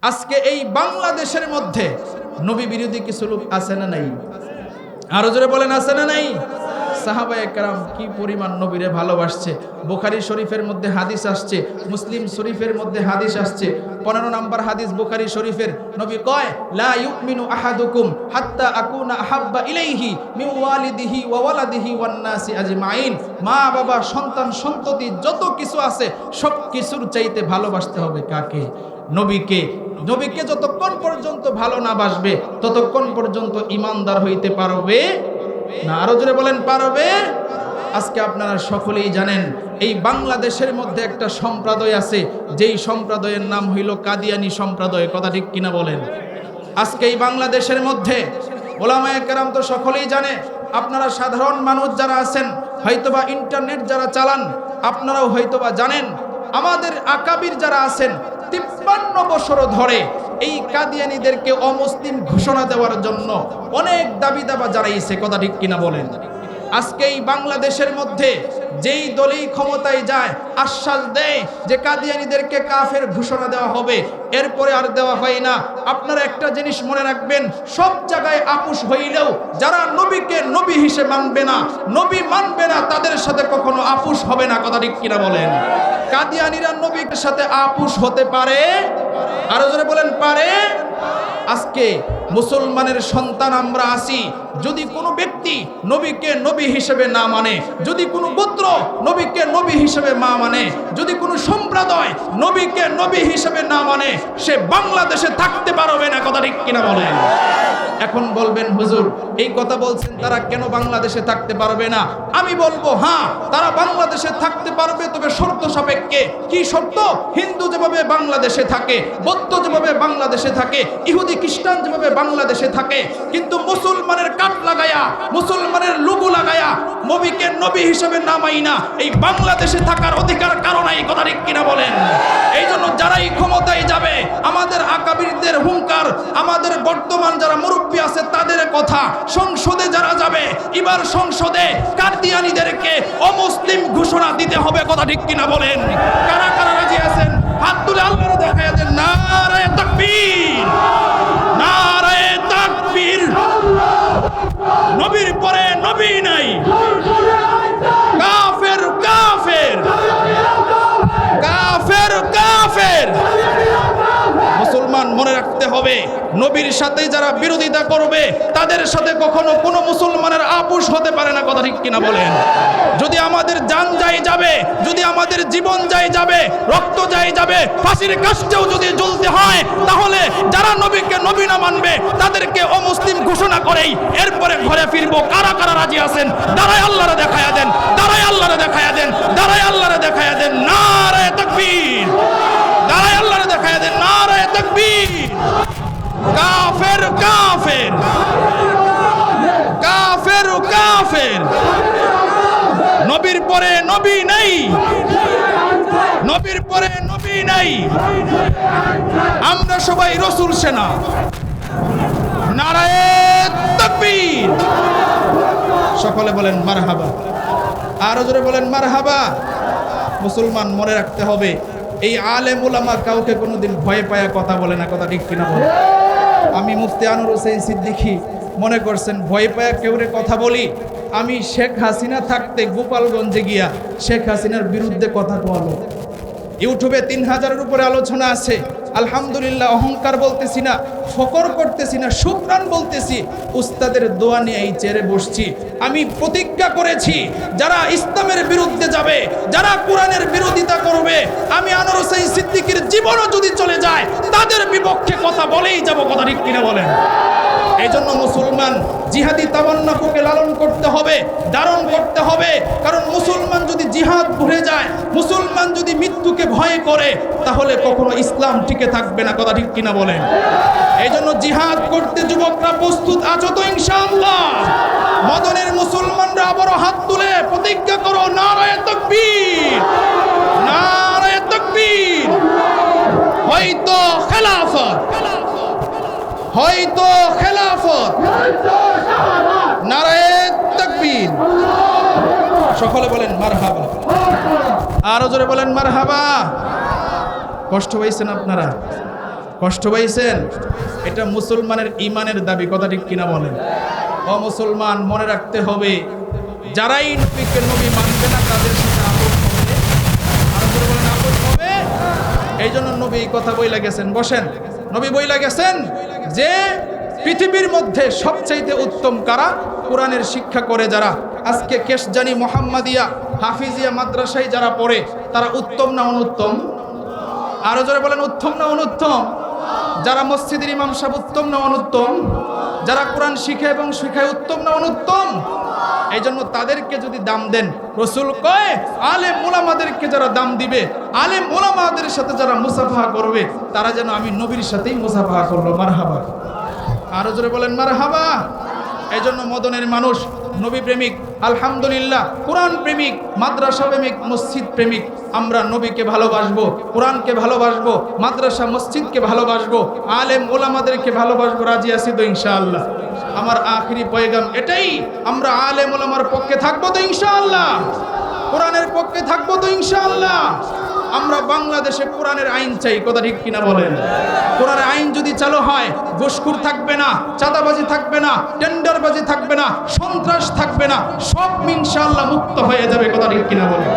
আজকে এই বাংলাদেশের মধ্যে নবী বিরোধী কিছু লোক আছে না নাই? আরো জোরে বলেন, আছে না নাই? সাহাবায়ে কেরাম কি পরিমাণ নবীরে ভালোবাসছে। বুখারী শরীফের মধ্যে হাদিস আসছে, মুসলিম শরীফের মধ্যে হাদিস আসছে। 15 নম্বর হাদিস বুখারী শরীফের। নবী কয়, লা ইউমিনু আহাদুকুম হাত্তা আকুনা আহাব্বা ইলাইহি মিন ওয়ালিদিহি ওয়া ওয়ালাদিহি ওয়ান নাসি আজমাইন। মা বাবা সন্তান সন্ততি যত কিছু আছে সব কিছুর চাইতে ভালোবাসতে হবে কাকে? নবীকে। নবীকে যতক্ষণ পর্যন্ত ভালো না বাসবে ততক্ষণ পর্যন্ত ঈমানদার হইতে পারবে না। আরো জোরে বলেন, পারবে? আজকে আপনারা সকলেই জানেন এই বাংলাদেশের মধ্যে একটা সম্প্রদায় আছে, যেই সম্প্রদায়ের নাম হইল কাদিয়ানী সম্প্রদায়। কথা ঠিক কিনা বলেন? আজকে এই বাংলাদেশের মধ্যে ওলামায়ে কেরাম তো সকলেই জানে, আপনারা সাধারণ মানুষ যারা আছেন, হয়তোবা ইন্টারনেট যারা চালান, আপনারাও হয়তোবা জানেন, আমাদের আকাবির যারা আছেন 53 বছর ধরে এই কাদিয়ানীদেরকে অমুসলিম ঘোষণা দেওয়ার জন্য অনেক দাবি দাবা জানাইছে। কথা ঠিক কিনা বলেন? আজকে এই বাংলাদেশের মধ্যে যেই দলই ক্ষমতায় যায় আশ্বাস দেয় যে কাদিয়ানীদেরকে কাফের ঘোষণা দেওয়া হবে, এরপরে আর দেওয়া হয় না। আপনারা একটা জিনিস মনে রাখবেন, সব জায়গায় আপোষ হইলেও যারা নবীকে নবী হিসেবে মানবে না, নবী মানবে না, তাদের সাথে কখনো আপোষ হবে না। কথা ঠিক কিনা বলেন? কাদিয়ানীরা নবীর সাথে আপোষ হতে পারে? আরো জোরে বলেন, পারে? আজকে মুসলমানের সন্তান আমরা আছি, যদি কোনো ব্যক্তি নবীকে নবী হিসেবে না মানে, যদি কোনো গোত্র নবীকে নবী হিসেবে না মানে, যদি কোনো সম্প্রদায় নবীকে নবী হিসেবে না মানে, সে বাংলাদেশে থাকতে পারবে না। কথা ঠিক কিনা বলেন? এখন বলবেন, হুজুর এই কথা বলছেন, তারা কেন বাংলাদেশে থাকতে পারবে না? আমি বলবো, হ্যাঁ, তারা বাংলাদেশে থাকতে পারবে, তবে শর্ত সাপেক্ষে। কি শর্ত? হিন্দু যেভাবে বাংলাদেশে থাকে, বৌদ্ধ যেভাবে বাংলাদেশে থাকে, ইহুদি খ্রিস্টান যেভাবে বাংলাদেশে থাকে, কিন্তু মুসলমানের কাট লাগায়া, মুসলমানের লুগু লাগায়া নবীকে নবী হিসেবে নামাই না, এই বাংলাদেশে থাকার অধিকার কারণ এই। কথা ঠিক কিনা বলেন? এই জন্য যারাই ক্ষমতায় যাবে, আমাদের আকাবিরদের হুঙ্কার, আমাদের বর্তমান যারা মুরব্বী আছে তাদের কথা, সংসদে যারা যাবে, এবার সংসদে কাদিয়ানীদেরকে অমুসলিম ঘোষণা দিতে হবে। কথা ঠিক কিনা বলেন? কারা কারা রাজি আছেন? হাত তুলে আল্লাহরে দেখায়া দেন। নারায়ে তাকবীর, নারায়ে তাকবীর। নবীর পরে নবী নাই, কাফের কাফের, কাফের কাফের। মুসলমান মনে রাখতে হবে, নবীর সাথে যারা বিরোধিতা করবে তাদের সাথে কখনো কোনো মুসলমানের আপোষ হতে পারে না। কথা ঠিক কিনা বলেন? যদি আমাদের জান যাই যাবে, যদি আমাদের জীবন যাই যাবে, রক্ত যাই যাবে, ফাঁসির কাষ্ঠেও যদি জ্বলতে হয়, তাহলে যারা নবীকে নবী না মানবে তাদেরকে অমুসলিম ঘোষণা করেই এরপরে ঘরে ফিরবো। কারা কারা রাজি আছেন? দাঁড়ায় আল্লাহরে দেখায়া দেন, দাঁড়ায় আল্লাহরে দেখায়া দেন, দাঁড়ায় আল্লাহরে দেখায়া দেন। নারায়ে তাকবীর, দাঁড়ায় আল্লাহরে দেখায়া দেন। নারায়ে তাকবীর। কাফের কাফের, কাফের কাফের। নবীর পরে নবী নাই, নবীর পরে নবী নাই। আমরা সবাই রাসূল সেনা। নারায়ে তাকবীর। সকলে বলেন মারহাবা। আরো জোরে বলেন মারহাবা। মুসলমান মনে রাখতে হবে, এই আলেম উলামা কাউকে কোনোদিন ভয় পায়া কথা বলে না। কথা ঠিক কিনা বলে? আমি মুফতি আনোয়ার হোসেন সিদ্দিকী মনে করছেন ভয় পায়া কেউরে কথা বলি? আমি শেখ হাসিনা থাকতে গোপালগঞ্জে গিয়া শেখ হাসিনার বিরুদ্ধে কথা বলো। ইউটিউবে 3000-এর উপরে আলোচনা আছে। আলহামদুলিল্লাহ, অহংকার বলতেছি না, ফকর করতেছি না, শুকরান বলতেছি। উস্তাদের দোয়া নিয়ে এই চেয়ারে বসছি। আমি প্রতিজ্ঞা করেছি, যারা ইসলামের বিরুদ্ধে যাবে, যারা কোরআনের বিরোধিতা করবে, আমি আনোয়ার হোসেন সিদ্দিকীর জীবনও যদি চলে যায় তাদের বিপক্ষে কথা বলেই যাব। কথা ঠিক কিনা বলেন? এই জন্য মুসলমান জিহাদি তামান্নাকে লালন করতে হবে, ধারণ করতে হবে। কারণ মুসলমান যদি জিহাদ ভুলে যায়, মুসলমান যদি মৃত্যুকে ভয় করে, তাহলে কখনো ইসলাম টিকে থাকবে না। কথা ঠিক কিনা বলেন? এই জন্য জিহাদ করতে যুবকরা প্রস্তুত আছো তো ইনশাআল্লাহ? মদনের মুসলমানরা আবারও হাত তুলে প্রতিজ্ঞা করো, নারায়ে তাকবীর, নারায়ে তাকবীর। হয়তো খেলাফত, হয়তো খেলাফত, নারায়ে তাকবীর। সকলে বলেন মারহাবা। আরো জোরে বলেন মারহাবা। কষ্ট হয়েছেন আপনারা? কষ্ট পাইছেন? এটা মুসলমানের ঈমানের দাবি, কথা ঠিক কিনা বলেন? ও মুসলমান, মনে রাখতে হবে যারাই নবীকে নবী মানবে না তাদের সাথে আপদ হবে। আর করে বলেন আপদ হবে। এই জন্য নবী এই কথা বইলা গেছেন, বসেন, নবী বইলা গেছেন যে পৃথিবীর মধ্যে সবচাইতে উত্তম কারা? কোরআনের শিক্ষা করে যারা। আজকে কেশজানি মোহাম্মদিয়া হাফিজিয়া মাদ্রাসায় যারা পড়ে তারা উত্তম না অনুত্তম? আরো জোরে বলেন, উত্তম না অনুত্তম? যারা মসজিদের ইমাম সাহেব উত্তম না অনুত্তম? যারা কোরআন শিখে এবং শিখায় উত্তম না অনুত্তম? এই জন্য তাদেরকে যদি দাম দেন, রসুল কয় আলেম ওলামাদেরকে যারা দাম দিবে, আলেম ওলামাদের সাথে যারা মুসাফাহা করবে তারা যেন আমি নবীর সাথেই মুসাফাহা করলো। মারহাবা। আরো জোরে বলেন মারহাবা। এই জন্য মদনের মানুষ নবী প্রেমিক, আলহামদুলিল্লাহ, কোরআন প্রেমিক, মাদ্রাসা প্রেমিক, মসজিদ প্রেমিক। আমরা নবীকে ভালোবাসবো, কোরআনকে ভালোবাসবো, মাদ্রাসা মসজিদকে ভালোবাসবো, আলেম ওলামাদেরকে ভালোবাসবো। রাজি আছি তো ইনশাআল্লাহ? আমার আখিরি পয়গাম এটাই, আমরা আলেম ওলামার পক্ষে থাকবো তো ইনশাআল্লাহ? কোরআনের পক্ষে থাকবো তো ইনশাআল্লাহ? আমরা বাংলাদেশে কোরআনের আইন চাই, কথা ঠিক কিনা বলেন? কোরআনের আইন যদি চালু হয়, ঘুষখোর থাকবে না, চাঁদাবাজি থাকবে না, টেন্ডারবাজি থাকবে না, সন্ত্রাস থাকবে না, সব ইনশাআল্লাহ মুক্ত হয়ে যাবে, কথা ঠিক কিনা বলেন?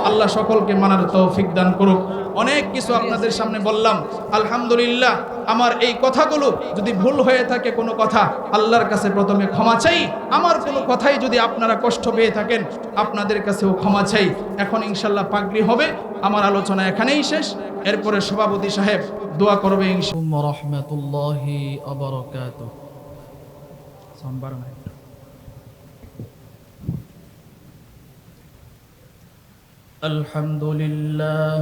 আল্লাহ সকলকে মানার তৌফিক দান করুক। অনেক কিছু আপনাদের সামনে বললাম, আলহামদুলিল্লাহ। আমার এই কথাগুলো যদি ভুল হয়ে থাকে কোনো কথা, আল্লাহর কাছে প্রথমে ক্ষমা চাই। আমার কোনো কথাই যদি আপনারা কষ্ট পেয়ে থাকেন, আপনাদের কাছেও ক্ষমা চাই। এখন ইনশাআল্লাহ পাগড়ি হবে। আমার আলোচনা এখানেই শেষ। এরপরে সভাপতি সাহেব দোয়া করবে ইনশাআল্লাহ। রাহমাতুল্লাহি ওয়া বারাকাতুহু। আলহামদুলিল্লাহ,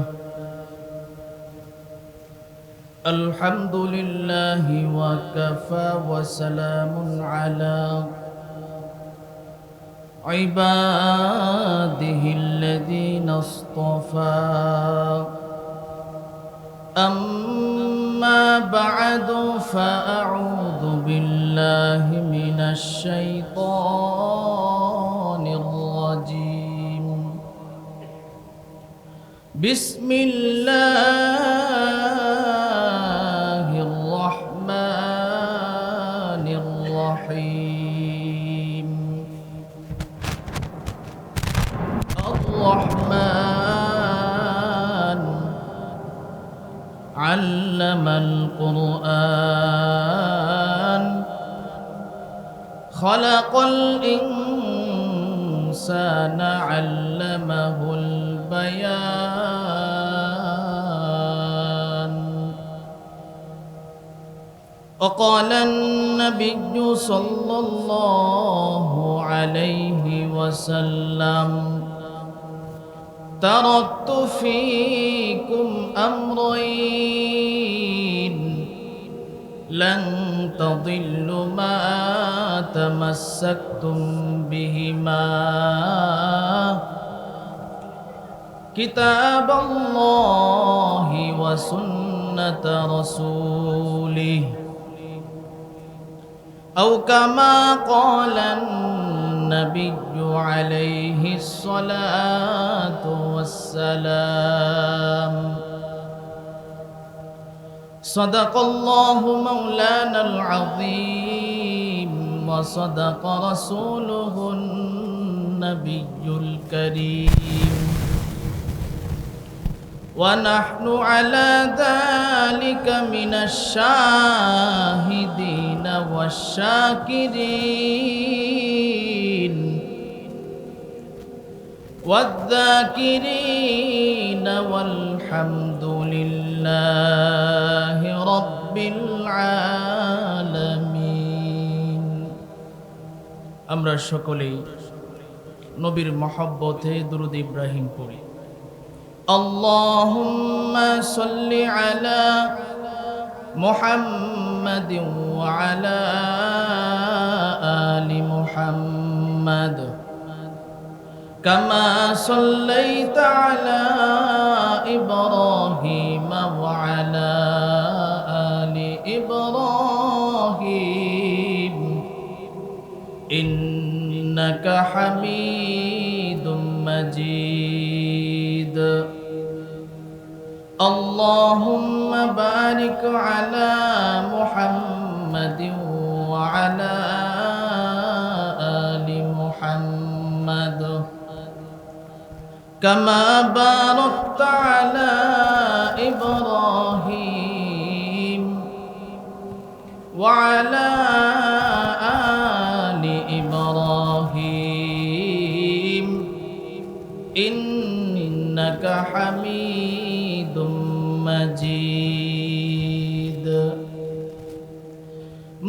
আলহামদুলিল্লাহি ওয়া কাফা ওয়া সালামুন আলা ইবাদিহিল্লাযীনা ইসতাফা। আম্মা বা'দু ফাআউযু বিল্লাহি মিনাশ শাইতানির রাজীম। বিসমিল্লাহির রহমানির রহিম। আর-রহমান আল্লামাল কুরআন খালাকাল ইনসানা আল্লামাহুল بيان. وقال النبي صلى الله عليه وسلم تركت فيكم أمرين لن تضلوا ما تمسكتم بهما كتاب الله وسنة رسوله أو كما قال النبي عليه الصلاة والسلام. صدق الله مولانا العظيم وصدق رسوله النبي الكريم ونحن على ذلك من الشاهدين والشاكرين والذاكرين والحمد لله رب العالمين. আমরা সকলেই নবীর মহব্বতে দুরূদ ইব্রাহিম পড়ি। اللهم صل على محمد وعلى آل محمد كما صليت على إبراهيم وعلى آل إبراهيم إنك حميد مجيد. الله اللهم بارك على محمد وعلى آل محمد كما باركت على إبراهيم وعلى آل إبراهيم إنك حميد مجيد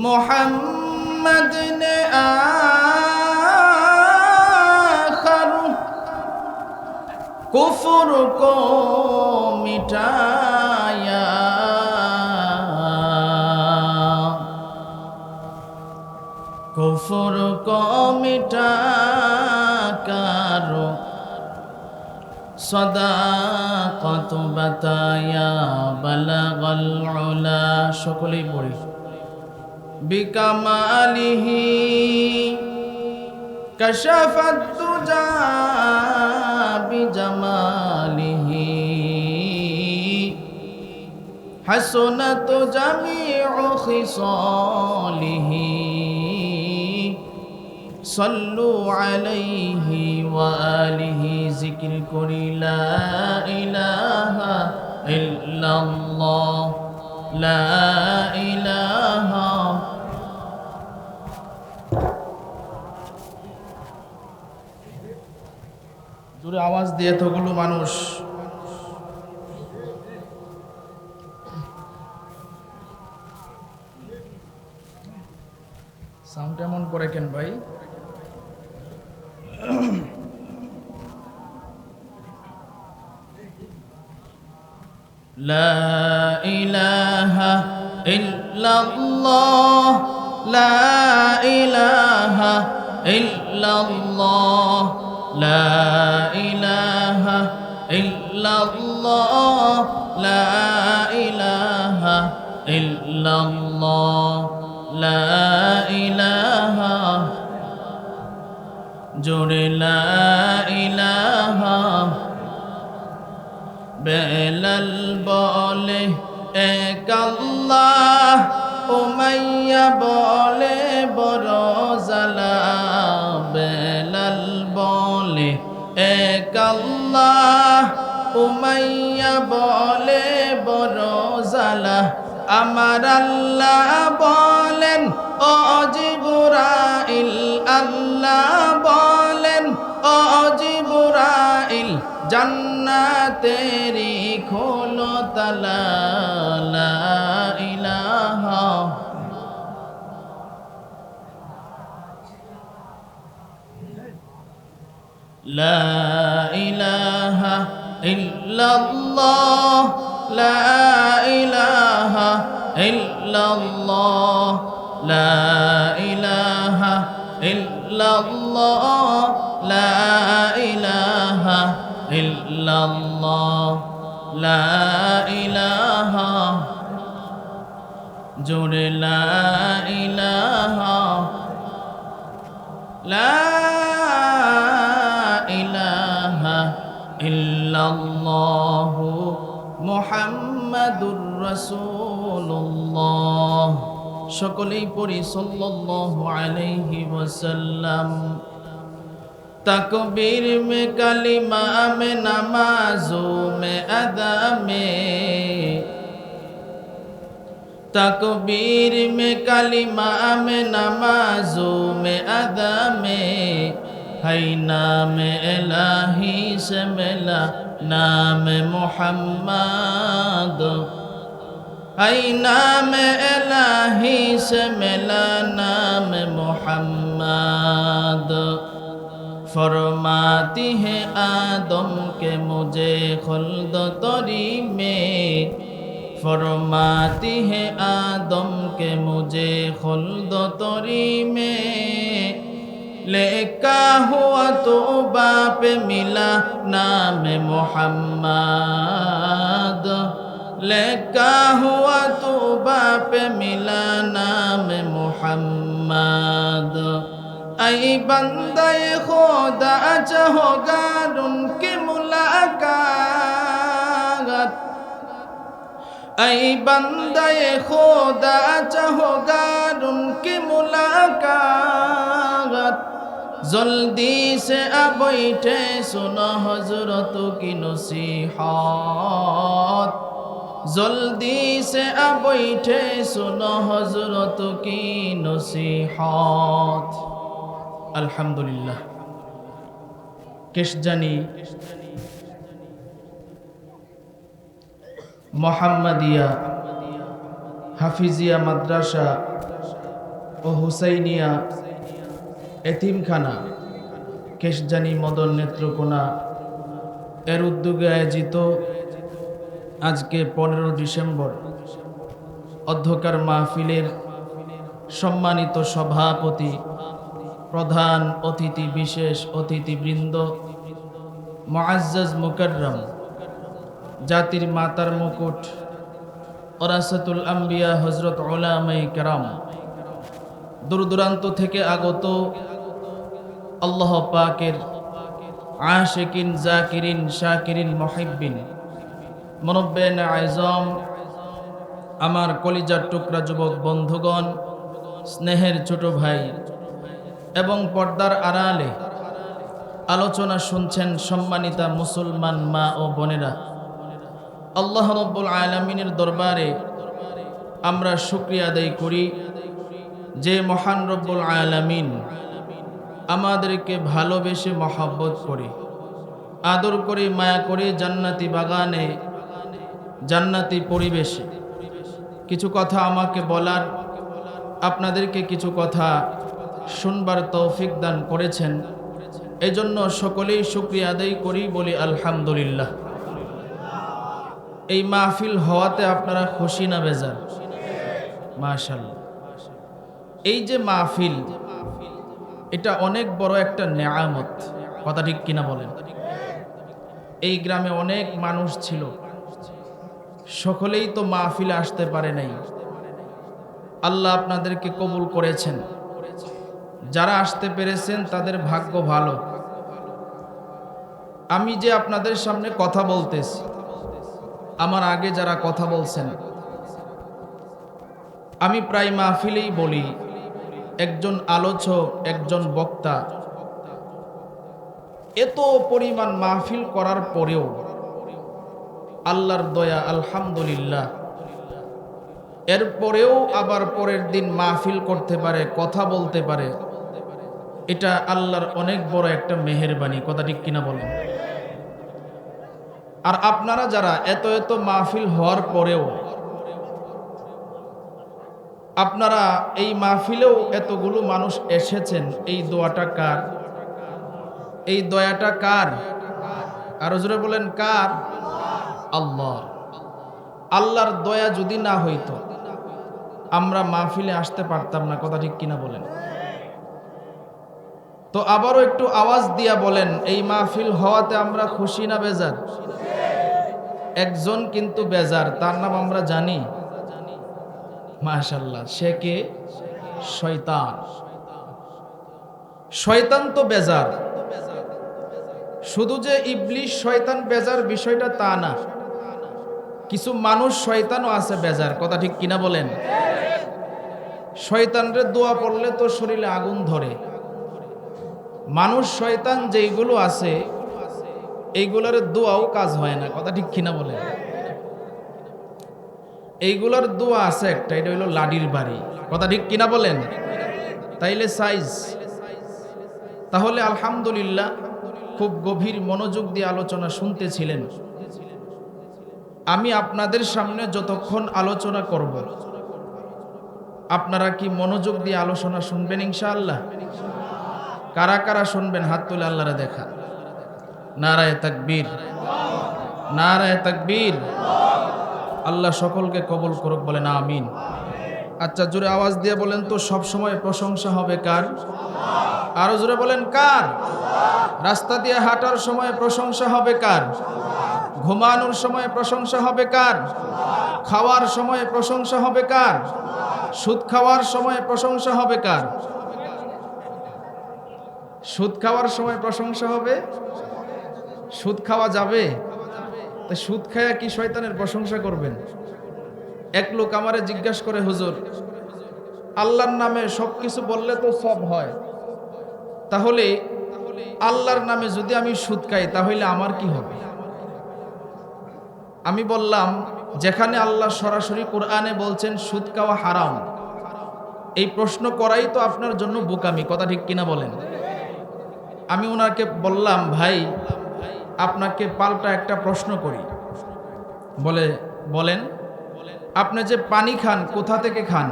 محمد نے آخر کفر کو مٹایا کفر کو مٹا کر صداقت بتایا بلغ العلا সকলেই পড়ি بكماله كشف الدجى بجماله حسنت جميع خصاله صلوا عليه وآله ذكر كري لا إله إلا الله لا إله জোরে আওয়াজ দিয়ে এতগুলো মানুষ সাউন্ড এমন করে কেন ভাই لا إله إلا الله لا إله إلا الله لا إله إلا الله لا إله إلا الله لا إله جور لا إله বেলাল বলে এক আল্লাহ উমাইয়া বলে বড় জালা বেলাল বলে এক আল্লাহ উমাইয়া বলে বড় জালা আমার আল্লাহ বলেন ও জিবরাইল আল্লাহ বলেন ও জিবরাইল জান্নাতেরি খোলো তালা লা ইলাহা লা ইলাহা ইল্লাল্লাহ লা ইলাহা ইল্লাল্লাহ লা ইলাহা ইল্লাল্লাহ লা ইলাহা ইল্লাল্লাহ লা ইলাহা জোরে লা ইলাহা লা ইলাহা ইল্লাল্লাহু মুহাম্মাদুর রাসূলুল্লাহ সকলেই পড়ি সাল্লাল্লাহু আলাইহি ওয়াসাল্লাম तकबीर में कलिमा में नमाजों में अदा में तकबीर में कलिमा में नमाजों में अदा में है नाम इलाही से मिला नाम मुहम्मद है नाम इलाही से मिला नाम मुहम्मद फरमाती है आदम के मुझे खुल्द तरी में फरमाती है आदम के मुझे खुल्द तरी में लिखा हुआ तो बाप मिला नाम मुहम्मद लिखा हुआ तो बाप मिला नाम मुहम्मद ऐ बंदे खुदा चाहोगा उनकी मुलाकात ऐ बंदे खुदा चाहोगार उनकी मुलाकात जल्दी से अब बैठे सुनो हजरत की नसीहत जल्दी से अब बैठे सुनो हजरत की नसीहत। अल्हम्दुलिल्लाह। केशजानी मोहम्मदिया हाफिजिया माद्रासा ও হুসাইনিয়া এতিমখানা কেশজানি মদন নেত্রকোনা এর উদ্যোগে আয়োজিত আজকে 15 ডিসেম্বর অধ্যকার মাহফিলের সম্মানিত সভাপতি, প্রধান অতিথি, বিশেষ অতিথিবৃন্দ, মুআজ্জাজ মুকাররম, জাতির মাতার মুকুট, ওরাসাতুল আম্বিয়া হযরত উলামায়ে কেরাম, দূর দূরান্ত থেকে আগত আল্লাহ পাকের আশিকিন, জাকিরিন, শাকিরিন, মুহিব্বিন, মুনব্বিন আযম, আমার কলিজার টুকরা যুবক বন্ধুগণ, স্নেহের ছোট ভাই এবং পর্দার আড়ালে আলোচনা শুনছেন সম্মানিতা মুসলমান মা ও বোনেরা, আল্লাহ রাব্বুল আলামিনের দরবারে আমরা শুকরিয়া আদায় করি যে মহান রব্বুল আলামিন আমাদেরকে ভালোবেসে মহব্বত করে, আদর করে, মায়া করে জান্নাতি বাগানে, জান্নাতি পরিবেশে কিছু কথা আমাকে বলার, আপনাদেরকে কিছু কথা শুনবার তৌফিক দান করেছেন। এজন্য সকলেই শুকরিয়া আদায় করি, বলি আলহামদুলিল্লাহ। এই মাহফিল হওয়াতে আপনারা খুশি না বেজার? মাশাআল্লাহ। এই যে মাহফিল, এটা অনেক বড় একটা নেয়ামত, কথা ঠিক কিনা বলেন? এই গ্রামে অনেক মানুষ ছিল, সকলেই তো মাহফিলে আসতে পারে নাই। আল্লাহ আপনাদেরকে কবুল করেছেন, যারা আসতে পেরেছেন তাদের ভাগ্য ভালো। আমি যে আপনাদের সামনে কথা বলতেছি, আমার আগে যারা কথা বলছেন, আমি প্রায় মাহফিলেই বলি, একজন আলোচক, একজন বক্তা এত পরিমাণ মাহফিল করার পরেও আল্লাহর দয়া, আলহামদুলিল্লাহ, এরপরেও আবার পরের দিন মাহফিল করতে পারে, কথা বলতে পারে, এটা আল্লাহর অনেক বড় একটা মেহেরবানি, কথা ঠিক কিনা বলেন? আর আপনারা যারা এত এত মাহফিল হওয়ার পরেও আপনারা এই মাহফিলেও এতগুলো মানুষ এসেছেন, এই দোয়াটা কার? এই দয়াটা কার? আরো জোরে বলেন কার? আল্লাহ। আল্লাহর দয়া যদি না হইতো আমরা মাহফিলে আসতে পারতাম না, কথা ঠিক কিনা বলেন? তো আবারও একটু আওয়াজ দিয়া বলেন, এই মাহফিল হওয়াতে আমরা খুশি না বেজার? একজন কিন্তু বেজার, তার নাম আমরা জানি। মাশাআল্লাহ। সে কে? শয়তান। শয়তান তো বেজার। শুধু যে ইবলিশ শয়তান বেজার বিষয়টা তা না, কিছু মানুষ শয়তানও আছে বেজার, কথা ঠিক কিনা বলেন? শয়তানরে দোয়া পড়লে তো শরীরে আগুন ধরে। মানুষ শয়তান যেইগুলো আছে এইগুলোর দোয়াও কাজ হয় না, কথা ঠিক কিনা বলেন? এইগুলোর দোয়া আছে একটা, এটা হইল লাডির বাড়ি, কথা ঠিক কিনা বলেন? তাইলে সাইজ। তাহলে আলহামদুলিল্লাহ, খুব গভীর মনোযোগ দিয়ে আলোচনা শুনতেছিলেন। আমি আপনাদের সামনে যতক্ষণ আলোচনা করব, আপনারা কি মনোযোগ দিয়ে আলোচনা শুনবেন ইনশাআল্লাহ? কারা কারা শুনবেন হাত তুলে আল্লাহরে দেখা। নারায়ে তাকবীর, নারায়ে তাকবীর। আল্লাহ সকলকে কবুল করুক, বলেন আমিন। আচ্ছা, জোরে আওয়াজ দিয়ে বলেন তো, সব সময় প্রশংসা হবে কার? আরো জোরে বলেন কার? রাস্তা দিয়ে হাঁটার সময় প্রশংসা হবে কার? ঘুমানোর সময় প্রশংসা হবে কার? খাওয়ার সময় প্রশংসা হবে কার? সুদ খাওয়ার সময় প্রশংসা হবে কার? সুদ খাওয়ার সময় প্রশংসা হবে? সুদ খাওয়া যাবে? তা সুদ খায়া কি শয়তানের প্রশংসা করবেন? এক লোক আমারে জিজ্ঞাসা করে, হুজুর, আল্লাহর নামে সবকিছু বললে তো সব হয়, তাহলে আল্লাহর নামে যদি আমি সুদ খাই তাহলে আমার কি হবে? আমি বললাম, যেখানে আল্লাহ সরাসরি কোরআনে বলছেন সুদ খাওয়া হারাম, এই প্রশ্ন করাই তো আপনার জন্য বোকামি, কথা ঠিক কিনা বলেন? আমি ওনাকে বললাম, ভাই আপনাকে পাল্টা একটা প্রশ্ন করি। বলেন, আপনি যে পানি খান কোথা থেকে খান?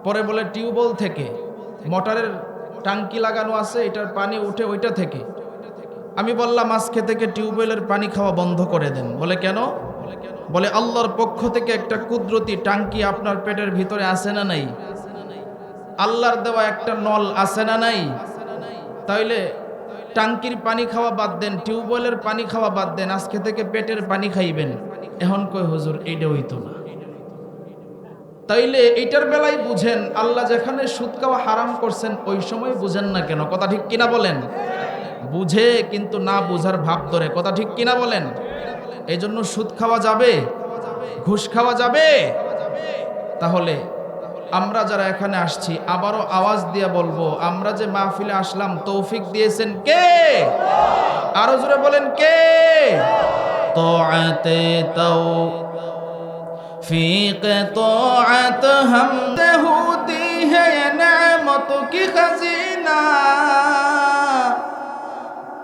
পরে বলে, টিউবওয়েল থেকে, মোটরের টাঙ্কি লাগানো আছে, এটার পানি উঠে ওইটা থেকে। আমি বললাম, আজকে থেকে টিউবওয়েলের পানি খাওয়া বন্ধ করে দেন। বলে কেন? বলে আল্লাহর পক্ষ থেকে একটা কুদরতি টাঙ্কি আপনার পেটের ভিতরে আছে না নাই? আল্লাহর দেওয়া একটা নল আছে না নাই? তাইলে টাঙ্কির পানি খাওয়া বাদ দেন, টিউবওয়েলের পানি খাওয়া বাদ দেন, আজকে থেকে পেটের পানি খাইবেন। এখন কই হুজুর এইটা হইতো না। তাইলে এইটার বেলায় বুঝেন, আল্লাহ যেখানে সুদ খাওয়া হারাম করছেন ওই সময় বুঝেন না কেন? কথা ঠিক কিনা বলেন? বুঝে কিন্তু না বুঝার ভাব ধরে, কথা ঠিক কিনা বলেন? এই জন্য সুদ খাওয়া যাবে, ঘুষ খাওয়া যাবে। তাহলে আমরা যারা এখানে আসছি আবারও আওয়াজ দিয়ে বলবো, আমরা যে মাহফিলে আসলাম তৌফিক দিয়েছেন কে? আরো জোরে বলেন কে? তোআতে तौफीक तोआत हमसे होती है ये नेमतों की खजीना,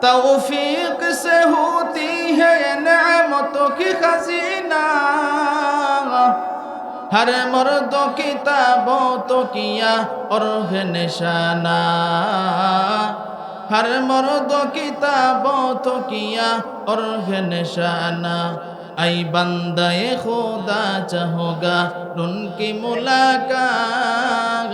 तौफीक से होती है ये नेमतों की खजीना, हर मर्दों की ताबों तो किया और है निशाना, हर मर्दों की ताबों तो किया और है निशाना, ऐ बंदे खुदा चाहोगा उनकी मुलाकात,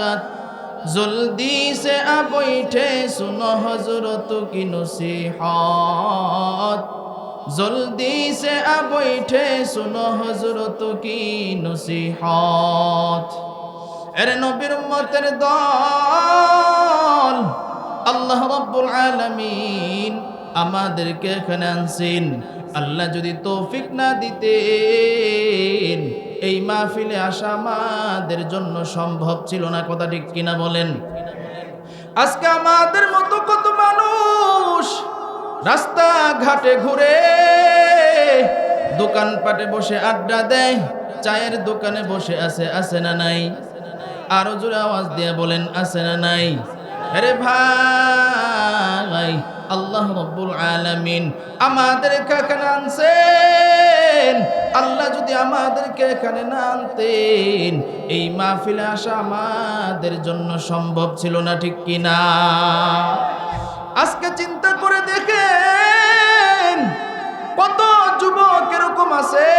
जल्दी से आ बैठे सुनो हजरत की नसीहत, जल्दी से आ बैठे सुनो हजरत की नसीहत। এর নবীর উম্মতের দল, আল্লাহ রাব্বুল আলামিন আমাদেরকে এখানে আনছেন। আল্লাহ যদি তৌফিক না দিতেন এই মাহফিলে আসা আমাদের জন্য সম্ভব ছিল না, কথা ঠিক কিনা বলেন? আজকে আমাদের মতো কত মানুষ রাস্তা ঘাটে ঘুরে, দোকানপাটে বসে আড্ডা দেয়, চায়ের দোকানে বসে আছে না নাই? আরো জোরে আওয়াজ দিয়ে বলেন, আছে না নাই? আরে ভাই, আল্লাহ রাব্বুল আলামিন আমাদেরকে এখানে আনছেন। আল্লাহ যদি আমাদেরকে এখানে না আনতেন এই মাহফিলে আসা আমাদের জন্য সম্ভব ছিল না, ঠিক কিনা? আজকে চিন্তা করে দেখেন, কত যুবক এরকম আছে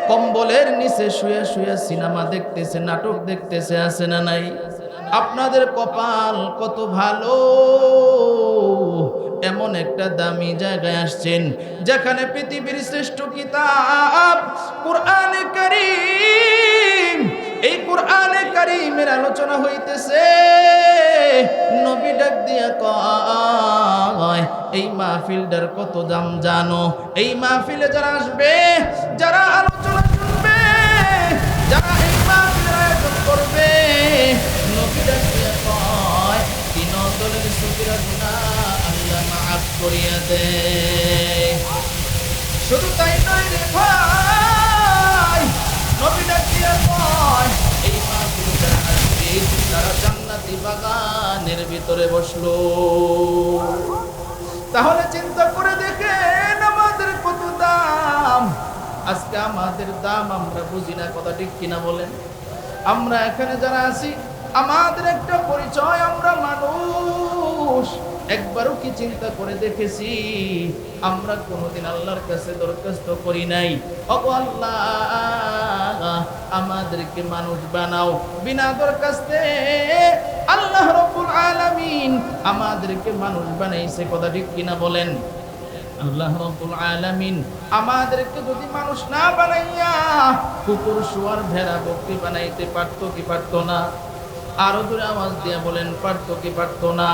কম্বলের নিচে শুয়ে শুয়ে সিনেমা দেখতেছে, নাটক দেখতেছে, আছে না নাই? আপনাদের কপাল কত ভালো, এমন একটা দামি জায়গায় আসছেন যেখানে পৃথিবীর শ্রেষ্ঠ কিতাব কুরআনে কারীম, এই কুরআনে কারীমের আলোচনা হইতেছে। নবী ডাক দিয়া কয়, এই মাহফিলটার কত দাম জানো? এই মাহফিলে যারা আসবে, যারা আলোচনা শুনবে, যারা এই মাহফিলের আয়োজন করবে, নবী ডাক দিয়া কয়, তিন দলের সগীরা গুনাহ আল্লাহ মাফ করিয়া দেয়। শুধু তাই নয় রে ভাই, নবী ডাক দিয়া কয়, এই মাহফিলে যারা আসবে তারা জান্নাতি বাগানের ভিতরে বসলো। তাহলে চিন্তা করে দেখেন আমাদের কত দাম। আজকে আমাদের দাম আমরা বুঝি না, কথা ঠিক কিনা বলেন? আমরা এখানে যারা আছি আমাদের একটা পরিচয়, আমরা মানুষ। একবারও কি চিন্তা করে দেখেছি আমরা কোনোদিন আল্লাহর কাছে দরখাস্ত করি নাই, ওগো আল্লাহ আমাদেরকে মানুষ বানাও? বিনা দরখাস্তে আল্লাহ রাব্বুল আলামিন আমাদেরকে মানুষ বানাইছে, কথা ঠিক কিনা বলেন? আল্লাহ রাব্বুল আলামিন আমাদেরকে যদি মানুষ না বানাইয়া কুকুর, শুয়োর, ভেড়া, বকরি বানাইতে পারতো কি পারতো না? আরো জোরে আওয়াজ দিয়ে বলেন, পারতো কি পারতো না?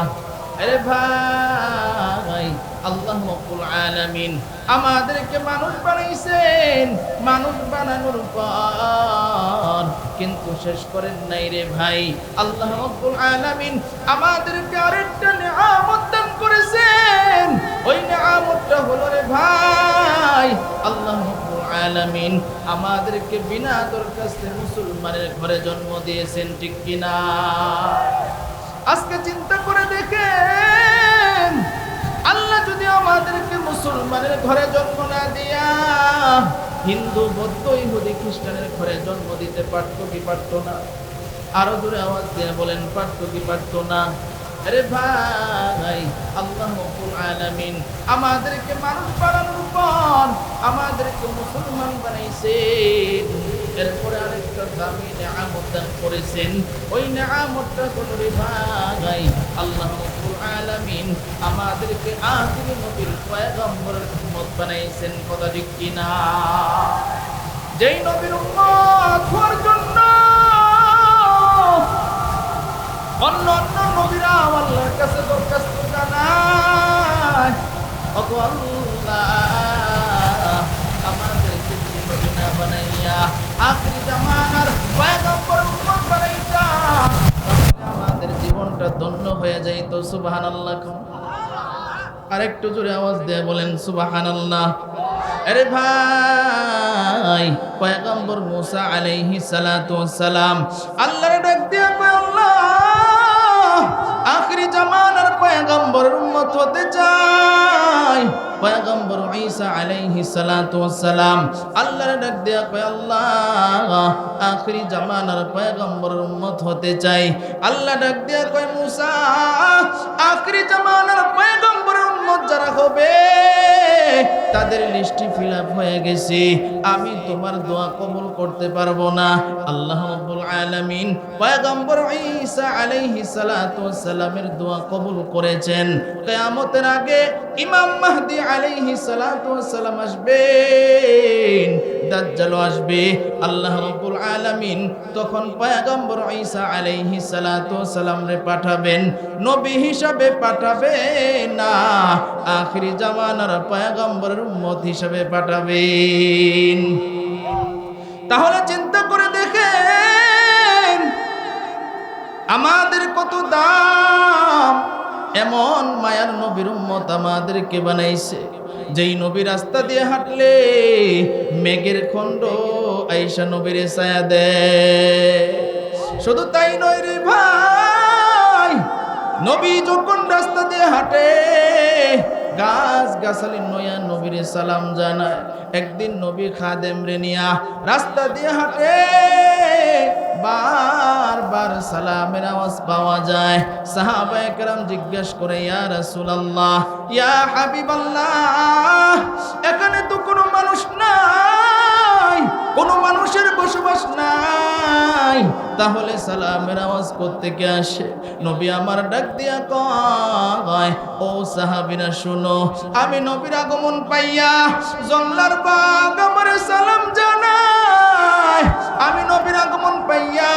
আরে ভাই, আল্লাহ রাব্বুল আলামিন আমাদেরকে মানুষ বানাইছেন, মানুষ বানানোর পর কিন্তু শেষ করেন নাই রে ভাই। আল্লাহ রাব্বুল আলামিন আমাদেরকে আরেকটা নিয়ামত দান করেছেন। ওই নিয়ামতটা হলো রে ভাই, আল্লাহ রাব্বুল আলামিন আমাদেরকে বিনা দরখাস্তে মুসলমানের ঘরে জন্ম দিয়েছেন, ঠিক কিনা? আজকে চিন্তা করে দেখেন, আল্লাহ যদি আমাদেরকে মুসলমানের ঘরে জন্ম না দিয়া হিন্দু, বৌদ্ধ, ইহুদি, খ্রিস্টানের ঘরে জন্ম দিতে পারতো কি পারতো না? আরো জোরে আওয়াজ দিয়ে বলেন, পারতো কি পারতো না? আরে ভাই, আল্লাহ রাব্বুল আলামিন আমাদেরকে মানুষ বানানোর পর আমাদেরকে মুসলমান বানাইছেন। এরপরে আরেকটা দামি নিয়ামত দান করেছেন। ওই নিয়ামতটা হলো রে ভাই, আল্লাহ রাব্বুল আলামিন আমাদেরকে আখিরি নবীর পয়গম্বরের উম্মত বানাইছেন। কথা ঠিক কিনা? যেই নবীর উম্মত হওয়ার জন্য অন্য অন্য নবীরা আল্লাহর কাছে দরখাস্ত জানায়, ওগো আল্লাহ আমাদেরকে নবী না বানাইয়া আখিরি জামানার পয়গম্বর উম্মত বানাইতা, আমাদের জীবনটা ধন্য হয়ে যাইত। সুবহানাল্লাহ। আরেকটু জোরে আওয়াজ দিয়ে বলেন সুবহানাল্লাহ। আরে ভাই, পয়গম্বর মুসা আলাইহিস সালাতু ওয়াস সালাম আল্লাহর ডাক দিয়া কয়, আল্লাহ আখিরি জামানার পয়গম্বরের উম্মত হতে চাই। পয়গম্বর ঈসা আলাইহিস সালাতু ওয়াস সালাম আল্লাহর ডাক দিয়া কয়, আল্লাহ আখিরি জামানার পয়গম্বরের উম্মত হতে চাই। আল্লাহ ডাক দিয়া কয়, মুসা আখিরি জামানার পয়গম্বরের উম্মত যারা হবে তাদের লিস্টটি ফিল আপ হয়ে গেছে, আমি তোমার দোয়া কবুল করতে পারবো না। আল্লাহ রাব্বুল আলামিন পয়গম্বর ঈসা আলাইহিস সালাতু ওয়াস সালামের দোয়া কবুল করেছেন। কিয়ামতের আগে ইমাম মাহদী আলাইহিস সালাতু ওয়াস সালাম আসবেন, দাজ্জাল আসবে। আল্লাহ রাব্বুল আলামিন তখন পয়গম্বর ঈসা আলাইহিস সালাতু ওয়াস সালামরে পাঠাবেন, নবী হিসাবে পাঠাবেন না, আখিরি জামানার পয়গম্বরের উম্মত হিসাবে পাঠাবেন। তাহলে চিন্তা করে দেখেন আমাদের কত দাম। এমন মায়ার নবীর উম্মত আমাদেরকে বানাইছে, যেই নবী রাস্তা দিয়ে হাঁটলে মেঘের খণ্ড আয়েশা নবীর ছায়া দেয়। শুধু তাই নয় রে ভাই, নবী যখন রাস্তা দিয়ে হাঁটে গাছ গাছালি নয়া নবীর সালাম জানায়। একদিন নবী খাদেম রে নিয়া রাস্তা দিয়ে হাঁটে, বারবার সালামের আওয়াজ পাওয়া যায়। সাহাবায়ে কেরাম জিজ্ঞেস করে, ইয়া রাসূলুল্লাহ, ইয়া হাবিবাল্লাহ, এখানে তো কোনো মানুষ নাই, কোনো মানুষের বসবাস নাই, তাহলে সালামের আওয়াজ কোত্থেকে আসে? নবী আমার ডাক দিয়া কয়, ও সাহাবীরা শুনো, আমি নবীর আগমন পাইয়া জংলার বাগ আমার সালাম জানায়, আমি নবীর আগমন পাইয়া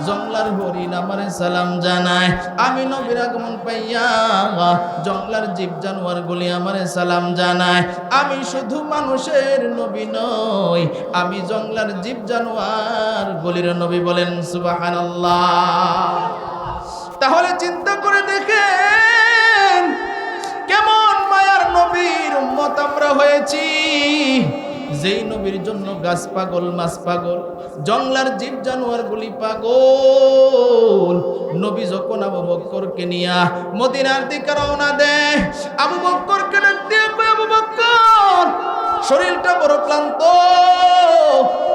জংলার হরিণ আমার সালাম জানায়, আমি নবীর আগমন পাইয়া জংলার জীব জানোয়ার গুলি আমার সালাম জানায়। আমি শুধু মানুষের নবী নই, আমি জংলার জীব জানোয়ার গুলির নবী। বলেন সুবহানাল্লাহ। তাহলে চিন্তা করে দেখেন কেমন মায়ার নবীর উম্মত আমরা হয়েছি। যেই নবীর জন্য গাছ পাগল, মাছ পাগল, জংলার জীব জানোয়ার গুলি পাগল। নবী যখন আবু বকরকে নিয়া মদিনার দিকে রওনা দেয়, আবু বকরকে ডাক দিয়ে কয়, আবু বকর শরীরটা বড় ক্লান্ত,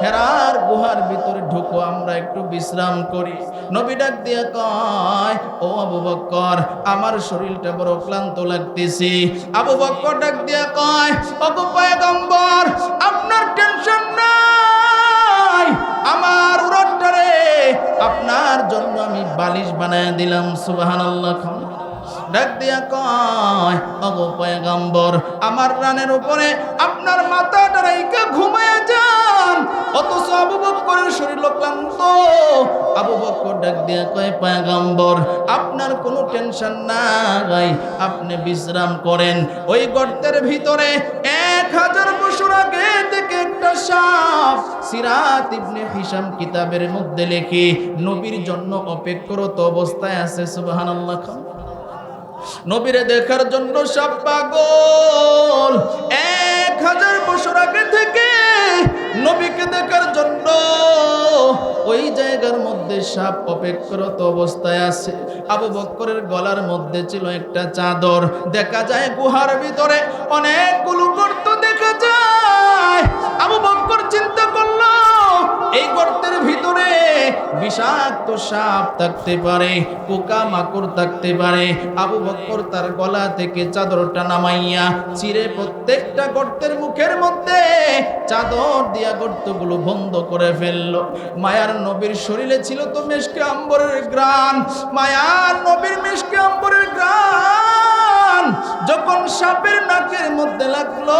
হেরার গুহার ভিতরে ঢুকো, আমরা একটু বিশ্রাম করি। নবী ডাক দিয়ে কয়, ও আবু বকর আমার শরীরটা বড় ক্লান্ত লাগতেছে। আবু বকর ডাক দিয়ে কয়, ওগো পয়গম্বর আপনার টেনশন নাই, আমার উরট্টারে আপনার জন্য আমি বালিশ বানায় দিলাম। সুবহানাল্লাহ। ডাক দিয়া কয়, ওগো পয়গম্বর আমার রানের উপরে আপনার মাথাটা রাইখা ঘুমায় যান। অথচ আবু বকর বকরের শরীর ক্লান্ত। আবু বকর ডাক দিয়া কয়, পয়গম্বর আপনার কোনো টেনশন নাই, আপনি বিশ্রাম করেন। ওই গর্তের ভিতরে 1000 বছর আগে থেকে একটা সাপ, সিরাত ইবনে হিশাম কিতাবের মধ্যে লেখে, নবীর জন্য অপেক্ষারত অবস্থায় আছে। সুবহানাল্লাহ। নবীরে দেখার জন্য সাপ পাগল। 1000 বছর আগে থেকে নবীকে দেখার জন্য ওই জায়গার মধ্যে সাপ অপেক্ষারত অবস্থায় আছে। আবু বকরের গলার মধ্যে ছিল একটা চাদর। দেখা যায় গুহার ভিতরে অনেকগুলো গর্ত দেখা যায়। আবু বকর চিন্তা করলো এই গর্তের ভিতরে বিষাক্ত সাপ থাকতে পারে, পোকা মাকড় থাকতে পারে। আবু বকর তার গলা থেকে চাদরটা নামাইয়া চিরে প্রত্যেকটা গর্তের মুখের মধ্যে চাদর দিয়া গর্তগুলো বন্ধ করে ফেললো। মায়ার নবীর শরীরে ছিল তো মেশকে আম্বরের ঘ্রাণ, মায়ার নবীর মেশকে আম্বরের ঘ্রাণ যখন সাপের নাকের মধ্যে লাগলো,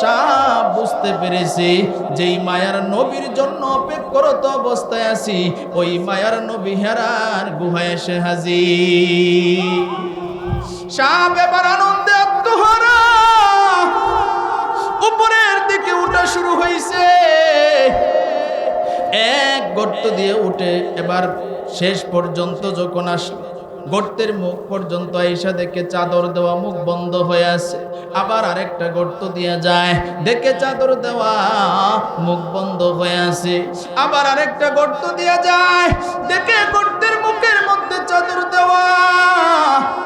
সাপ বুঝতে পেরেছে যেই মায়ার নবীর জন্য অপেক্ষারত অবস্থায় আছি, ওই মায়ার নবী হেরার গুহায় এসে হাজির। সাপ এবার আনন্দে আত্মহারা উপরের দিকে উঠা শুরু হয়েছে। এক গর্ত দিয়ে উঠে এবার শেষ পর্যন্ত যখন আসলো, গর্তের মুখ পর্যন্ত আইসা দেখে চাদর দেওয়া, মুখ বন্ধ হয়ে আছে। আবার আরেকটা গর্ত দিয়ে যায়, দেখে চাদর দেওয়া, মুখ বন্ধ হয়ে আছে। আবার আরেকটা গর্ত দিয়ে যায়, দেখে গর্তের মুখের মধ্যে চাদর দেওয়া,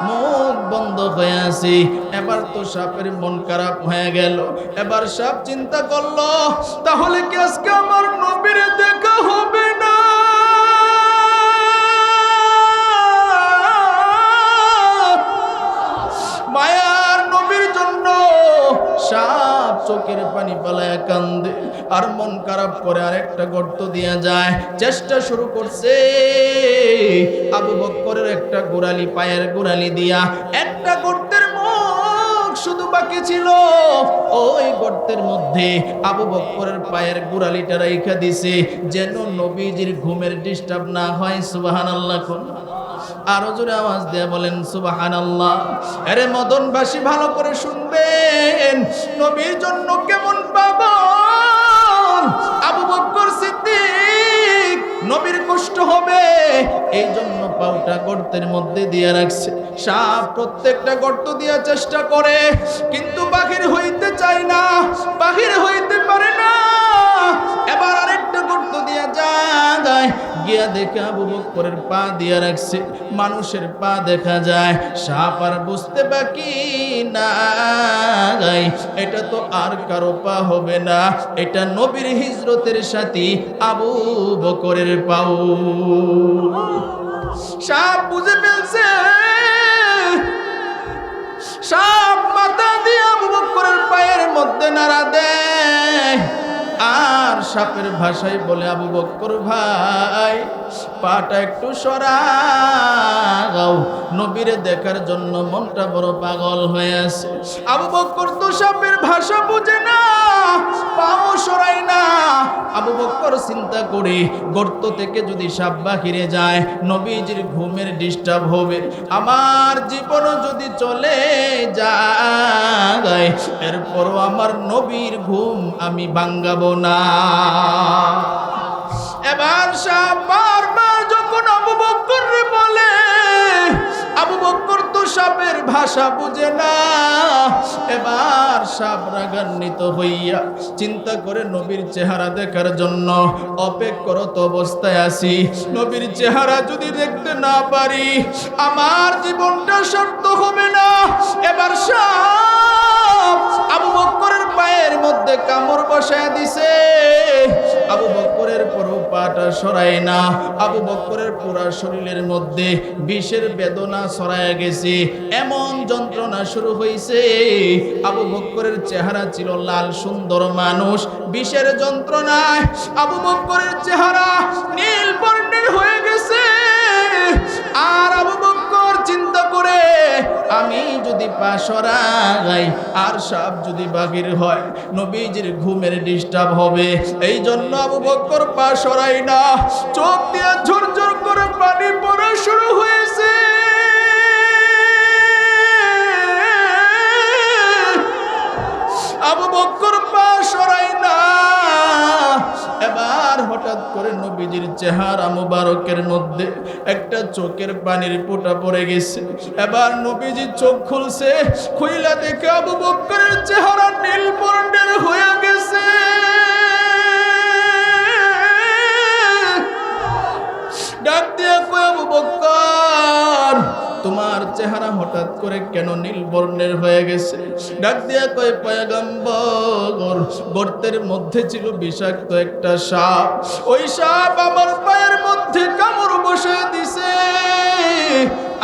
মুখ বন্ধ হয়ে আছে। এবার তো সাপের মন খারাপ হয়ে গেল। এবার সাপ চিন্তা করলো, তাহলে কি আজকে আমার নবীর দেখা হবে না? মায়ার নবীর জন্য সাপ চোখের পানি পালায় কান্দে আর মন খারাপ করে আরেকটা গর্ত দিয়ে যায়। চেষ্টা শুরু করছে আবু বকরের একটা গোড়ালি, পায়ের গোড়ালি দিয়া একটা গর্তের মুখ শুধু বাকি ছিল। ওই গর্তের মধ্যে আবু বকরের পায়ের গোড়ালিটা রাইখা দিছে যেন নবীজির ঘুমের ডিস্টার্ব না হয়। সুবহানাল্লাহ। আরো জোরে আওয়াজ দিয়ে বলেন সুবহানাল্লাহ। আরে মদনবাসী ভালো করে শুনবেন, নবীর জন্য কেমন পাগল আবু বকর সিদ্দিক। নবীর কষ্ট হবে এই জন্য পাউটা গর্তের মধ্যে দিয়ে রাখছে। সাপ প্রত্যেকটা গর্ত দিয়া চেষ্টা করে কিন্তু বাহির হইতে চায় না, বাহির হইতে পারে না। এবার আরেকটা গর্ত দিয়া যায়, গিয়া দেখে আবু বকরের পা দিয়া রাখছে। মানুষের পা দেখা যায়, সাপ আর বুঝতে বাকি নাই এটা তো আর কারো পা হবে না, এটা নবীর হিজরতের সাথী আবু বকরের পাও। সাপ বুঝে ফেলছে, সাপ মাথা দিয়ে আবু বকরের পায়ের মধ্যে নাড়া দেয় আর সাপের ভাষায় বলে, আবু বকর ভাই পাটা একটু সরাও, নবীরে দেখার জন্য মনটা বড় পাগল হয়ে আছে। আবু বকর তো সাপের ভাষা বুঝে না, পাও সরাই না। আবু বকর চিন্তা করে গর্ত থেকে যদি সাপ বাহিরে যায় নবীজির ঘুমের ডিস্টার্ব হবে, আমার জীবনও যদি চলে যায় এরপরও আমার নবীর ঘুম আমি ভাঙ্গাবো না। এবার সাপ বারবার যখন আবু বকর বলে, আবু বকর তো সাপের ভাষা বুঝে না। এবার সাপ রাগান্বিত হইয়া চিন্তা করে নবীর চেহারা দেখার জন্য অপেক্ষারত অবস্থায় আছি। নবীর চেহারা যদি দেখতে না পারি আমার জীবনটা সার্থক হবে না। এবার সাপ আবু বকরের পায়ের মধ্যে কামড় বসায় দিছে। আবু বকরের পুরো পাটা সরায় না, আবু বকরের পুরো শরীরের মধ্যে বিষের বেদনা ছড়ায় গেছে, এমন যন্ত্রণা শুরু হয়েছে। আবু বকরের চেহারা ছিল লাল সুন্দর মানুষ, বিষের যন্ত্রণায় আবু বকরের চেহারা নীল বর্ণের হয়ে গেছে। আর আবু বকর চিন্তা করে আমি যদি পা সরাই আর সাপ যদি বাহির হয় নবীজির ঘুমের ডিস্টার্ব হবে। এই জন্য আবু বকর পা সরাই না, চোখ দিয়ে ঝরঝর করে পানি পড়া শুরু হয়েছে। আবু বকর পা সরাই না। এবার হঠাৎ করে নবীজির চেহারা মুবারকের মধ্যে একটা চোখের পানির ফোঁটা পড়ে গেছে। এবার নবীজি চোখ খুলছে, খুইলা দেখে আবু বকরের চেহারা নীল বর্ণের হয়ে গেছে। ডাক দিয়া কয় আবু বকর, তোমার চেহারা হঠাৎ করে কেন নীল বর্ণের হয়ে গেছে? ডাক দিয়া কয় পয়গম্বর, গর্তের মধ্যে ছিল বিষাক্ত একটা সাপ, ওই সাপ আমার পায়ের মধ্যে কামড় বসে দিছে,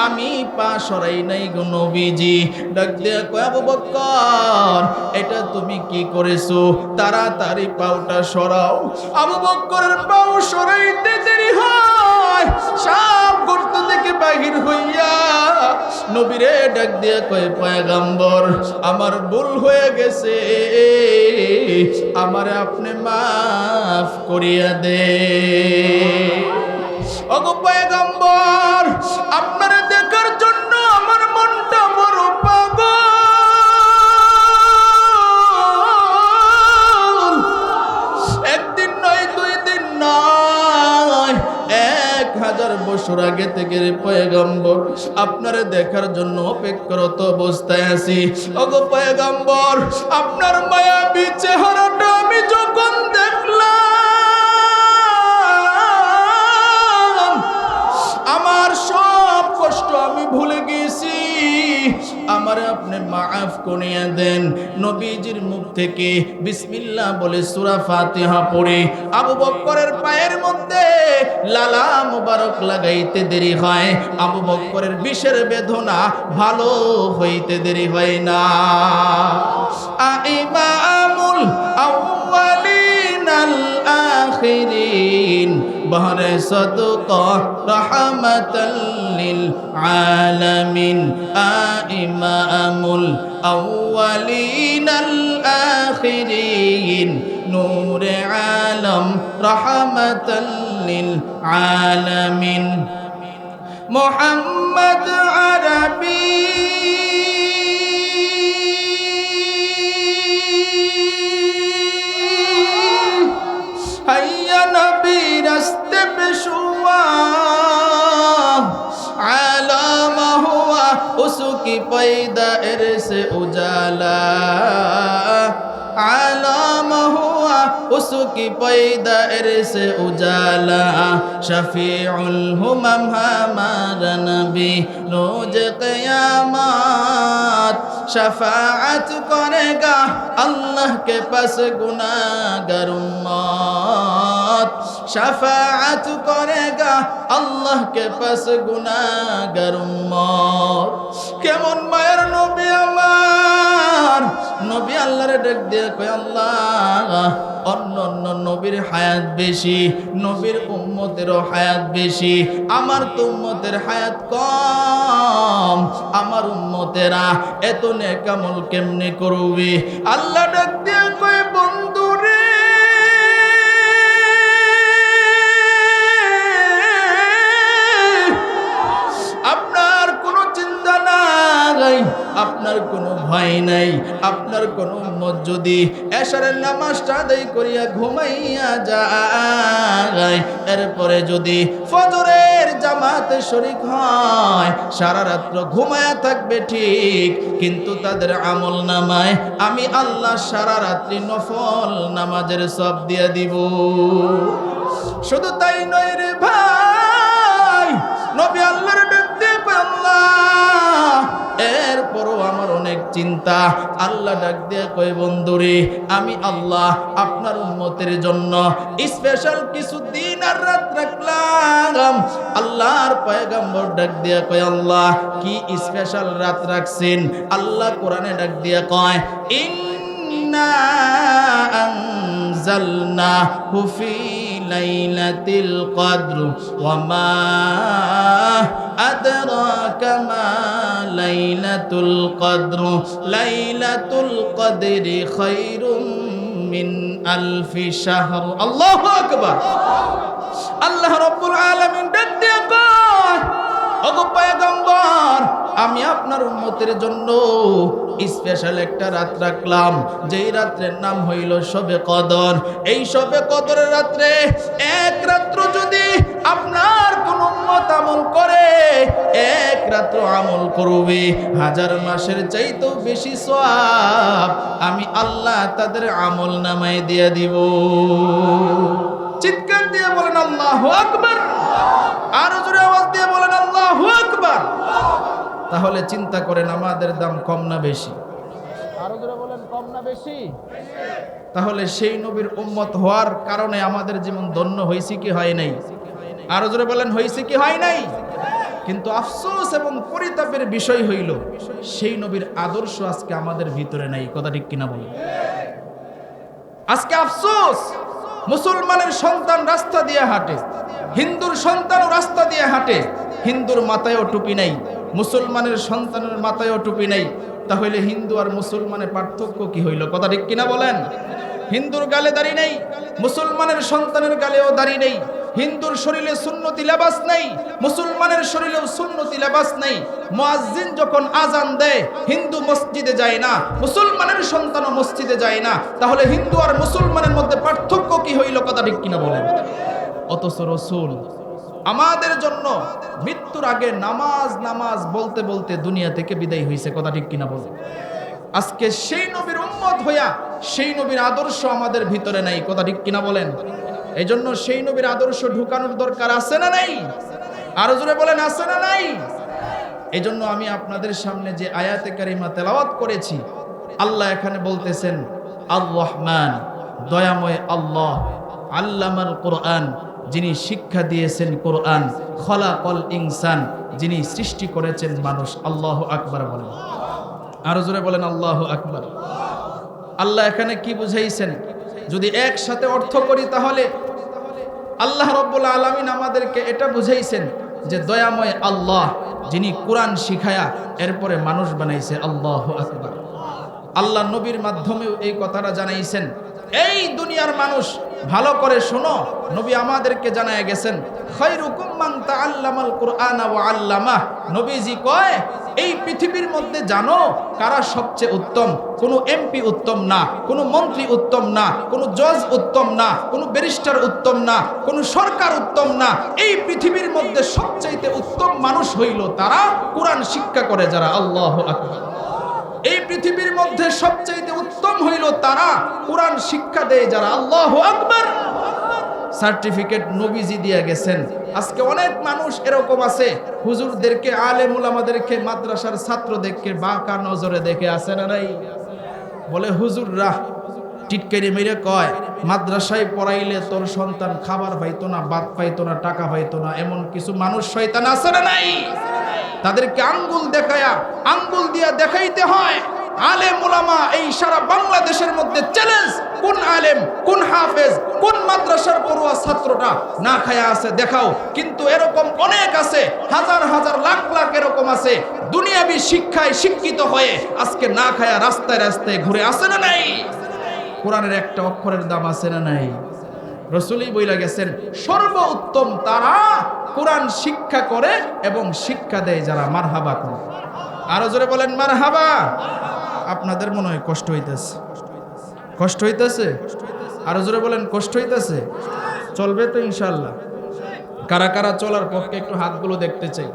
আমি পা সরাই নাই গো নবীজি। ডাক দিয়া কয় আবু বকর, এটা তুমি কি করেছো? তাড়াতাড়ি পাউটা সরাও। আবু বকরের পাও সরাইতে দেরি হয়, সাপ গর্ত থেকে বাহির হইয়া নবীরে ডাক দিয়া কয় পয়গম্বর, আমার ভুল হয়ে গেছে, আমারে আপনি মাফ করিয়া দে। ওগো পয়গম্বর, আপনারে দেখার জন্য আমার মনটা বড় পাগল। একদিন নয়, 2 দিন নয়, 1000 বছর আগে থেকে রে পয়গম্বর আপনারে দেখার জন্য অপেক্ষারত অবস্থায় আছি। ওগো পয়গম্বর, আপনার মায়াবী চেহারাটা আমি যখন দেখলাম, আমার সব কষ্ট আমি ভুলে গেছি, আমারে আপনি মাফ করিয়া দেন। নবীজির মুখ থেকে বিসমিল্লাহ বলে সূরা ফাতিহা পড়ে আবু বকরের পায়ের মধ্যে লালা মুবারক লাগাইতে দেরি হয়, আবু বকরের বিষের বেদনা ভালো হইতে দেরি হয় না। ইমামুল আউয়ালিন আল আখিরিন বহরে সদকা রাহমাতাল লিল আলামিন। ইমামুল আউয়ালিন আল আখিরিন নূরে আলম রাহমাতাল লিল আলামিন। মুহাম্মদ আরবি হাইয়া নবী রাস্তে पे शुआ आलामा हुआ उसकी पैदाइश से उजाला, आलामा हुआ उसकी पैदाइश से उजाला, शफीउल हुमम हमारा नबी रोज क़यामत शफाअत करेगा अल्लाह के पास गुनाहगार उम्मत, शफाअत करेगा अल्लाह के पास गुनाहगार उम्मत। केमन मायर नबी আমার নবী আল্লাহরে ডাক দিয়ে কয় আল্লাহ, অন্য অন্য নবীর হায়াত বেশি, নবীর উম্মতেরও হায়াত বেশি, আমার তো উম্মতের হায়াত কম, আমার উম্মতেরা এত নেক আমল কেমনে করবে? আল্লাহ ডাক দিয়ে কয় বন্ধু রে, আপনার কোনো চিন্তা নাই, আপনার কোনো ভয় নাই, আপনার কোন উম্মত যদি এশারের নামাজটা আদায় করিয়া ঘুমাইয়া যায়, এরপরে যদি ফজরের জামাতে শরীক হয়, সারা রাত্র ঘুমায়া থাকবে ঠিক, কিন্তু তাদের আমল নামায় আমি আল্লাহ সারা রাত্রি নফল নামাজের সব দিয়া দিব। শুধু তাই নয় রে ভাই, নবী আল্লাহর ডাক দিয়ে কয় আল্লাহ, এরপরও আমার অনেক চিন্তা। আল্লাহ ডাক দিয়ে কয় বন্ধুরে, আমি আল্লাহ আপনার উম্মতের জন্য স্পেশাল কিছু দিন আর রাত রাখলাম। আল্লাহর পয়গম্বর ডাক দিয়ে কয় আল্লাহ, কি স্পেশাল রাত রাখছেন? আল্লাহ কোরআনে ডাক দিয়ে কয় ইন্না আনজালনাহু ফি লাইলাতুল কদর ওয়া মা আদরাকা মা লাইলাতুল কদর লাইলাতুল কদরি খায়রুম মিন আলফি শাহর। আল্লাহু আকবার। আল্লাহ রাব্বুল আলামিন ডাক দিয়ে কয়, ওগো পয়গম্বর, আমি আপনার উম্মতের জন্য স্পেশাল একটা রাত রাখলাম, যেই রাত্রের নাম হইল শবে কদর। এই শবে কদরের রাত্রে এক রাত্র যদি আপনার কোন উম্মত আমল করে, এক রাত্র আমল করবে, 1000 মাসের চাইতেও বেশি সওয়াব আমি আল্লাহ তাদের আমল নামায় দিয়ে দিব। চিৎকার দিয়ে বলেন আল্লাহু আকবার। আর জোরে আওয়াজ দিয়ে বলেন আল্লাহু আকবার। তাহলে চিন্তা করেন আমাদের দাম কম না বেশি? আরো জোরে বলেন কম না বেশি? তাহলে সেই নবীর উম্মত হওয়ার কারণে আমাদের জীবন ধন্য হয়েছে কি হয় নাই? আরো জোরে বলেন হয়েছে কি হয় নাই? কিন্তু আফসোস এবং পরিতাপের বিষয় হইল সেই নবীর আদর্শ আজকে আমাদের ভিতরে নাই। কথা ঠিক কিনা বলেন? আজকে আফসোস, মুসলমানের সন্তান রাস্তা দিয়ে হাঁটে, হিন্দুর সন্তানও রাস্তা দিয়ে হাঁটে, হিন্দুর মাথায়ও টুপি নাই, মুসলমানের সন্তানের মাথায়ও টুপি নাই। তাহলে হিন্দু আর মুসলমানের পার্থক্য কি হইল? কথা ঠিক কিনা বলেন? হিন্দুর গালে দাড়ি নেই, মুসলমানের সন্তানের গালেও দাড়ি নেই। হিন্দুর শরীরে সুন্নতি লেবাস নেই, মুসলমানের শরীরেও সুন্নতি লেবাস নেই। মুয়াজ্জিন যখন আজান দেয়, হিন্দু মসজিদে যায় না, মুসলমানের সন্তানও মসজিদে যায় না। তাহলে হিন্দু আর মুসলমানের মধ্যে পার্থক্য কি হইল? কথা ঠিক কিনা বলেন? অথচ রাসূল আমাদের জন্য মৃত্যুর আগে নামাজ নামাজ বলতে বলতে দুনিয়া থেকে বিদায় হয়েছে। কথা ঠিক কিনা বলেন? আজকে সেই নবীর উম্মত হইয়া সেই নবীর আদর্শ আমাদের ভিতরে নাই। কথা ঠিক কিনা বলেন? এই জন্য সেই নবীর আদর্শ ঢুকানোর দরকার আছে না নাই? আরো জোরে বলেন আছে না নাই? এই জন্য আমি আপনাদের সামনে যে আয়াতে কারিমা তেলাওয়াত করেছি, আল্লাহ এখানে বলতেছেন আর রহমান, দয়াময় আল্লাহ, আল্লামাল কোরআন, যিনি শিক্ষা দিয়েছেন কোরআন, খলাকল ইনসান, যিনি সৃষ্টি করেছেন মানুষ। আল্লাহু আকবার বলেন। আরো জোরে বলেন আল্লাহু আকবার। আল্লাহ এখানে কি বুঝাইছেন? যদি একসাথে অর্থ করি তাহলে আল্লাহ রাব্বুল আলামিন আমাদেরকে এটা বুঝাইছেন যে দয়াময় আল্লাহ, যিনি কোরআন শিখায়া এরপরে মানুষ বানাইছে। আল্লাহু আকবার। আল্লাহ নবীর মাধ্যমেও এই কথাটা জানাইছেন। এই দুনিয়ার মানুষ ভালো করে শোনো, নবী আমাদেরকে জানায় গেছেন, খায়রুকুম মান তাআল্লামাল কুরআনা ওয়া আল্লামাহ। নবীজি কয়, এই পৃথিবীর মধ্যে জানো কারা সবচেয়ে উত্তম? কোনো এমপি উত্তম না, কোনো মন্ত্রী উত্তম না, কোনো জজ উত্তম না, কোনো ব্যারিস্টার উত্তম না, কোনো সরকার উত্তম না। এই পৃথিবীর মধ্যে সবচাইতে উত্তম মানুষ হইল তারা কোরআন শিক্ষা করে যারা। আল্লাহু আকবার। এই পৃথিবীর মধ্যে সবচাইতে উত্তম হইল তারা কোরআন শিক্ষা দেয় যারা। আল্লাহু আকবার। সার্টিফিকেট নবীজি দিয়ে গেছেন। আজকে অনেক মানুষ এরকম আছে, হুজুরদেরকে, আলেম উলামাদেরকে, মাদ্রাসার ছাত্রদেরকে বাঁকা নজরে দেখে, আছে না নাই? বলে হুজুররা টিটকারি মেরে কয়, মাদ্রাসায় পড়াইলে তোর সন্তান খাবার পাইতো না, ভাত পাইতো না, টাকা পাইতো না। এমন কিছু মানুষ শয়তান আছে না নাই? তাদেরকে আঙ্গুল দেখায়া, আঙ্গুল দিয়া দেখাইতে হয়। আলেম উলামা এই সারা বাংলাদেশের মধ্যে চ্যালেঞ্জ, কোন আলেম, কোন হাফেজ, কোন মাদ্রাসার পড়ুয়া ছাত্রটা না খায়া আছে দেখাও। কিন্তু এরকম অনেক আছে, হাজার হাজার লাখ লাখ এরকম আছে দুনিয়াবি শিক্ষায় শিক্ষিত হয়ে আজকে না খায়া রাস্তায় রাস্তায় ঘুরে, আছে না নাই? কোরআনের একটা অক্ষরের দাম আছে না নাই? রাসূলই বইলা গেছেন, সর্বোত্তম তারা কোরআন শিক্ষা করে এবং শিক্ষা দেয় যারা। মারহাবা করে। আরো জোরে বলেন মারহাবা। আপনাদের মনে হয় কষ্ট হইতেছে? কষ্ট হইতেছে? আরো জোরে বলেন কষ্ট হইতেছে? চলবে তো ইনশাআল্লাহ? কারা কারা চলার পক্ষে একটু হাতগুলো দেখতে চাই।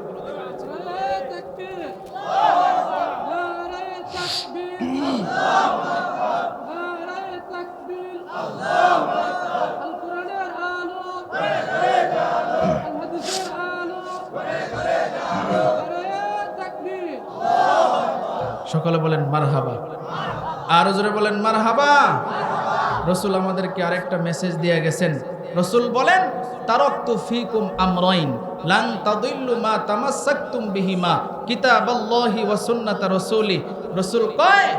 সকলে বলেন মারহাবা। আরো জোরে বলেন মারহাবা। রাসূল আমাদেরকে আরেকটা মেসেজ দিয়ে গেছেন। রাসূল বলেন, তারাকতু ফীকুম আমরাইন লান তাদিল্লু মা তামাসসাকতুম বিহিমা কিতাবাল্লাহি ওয়া সুন্নাতা রাসূলি। রাসূল কয়,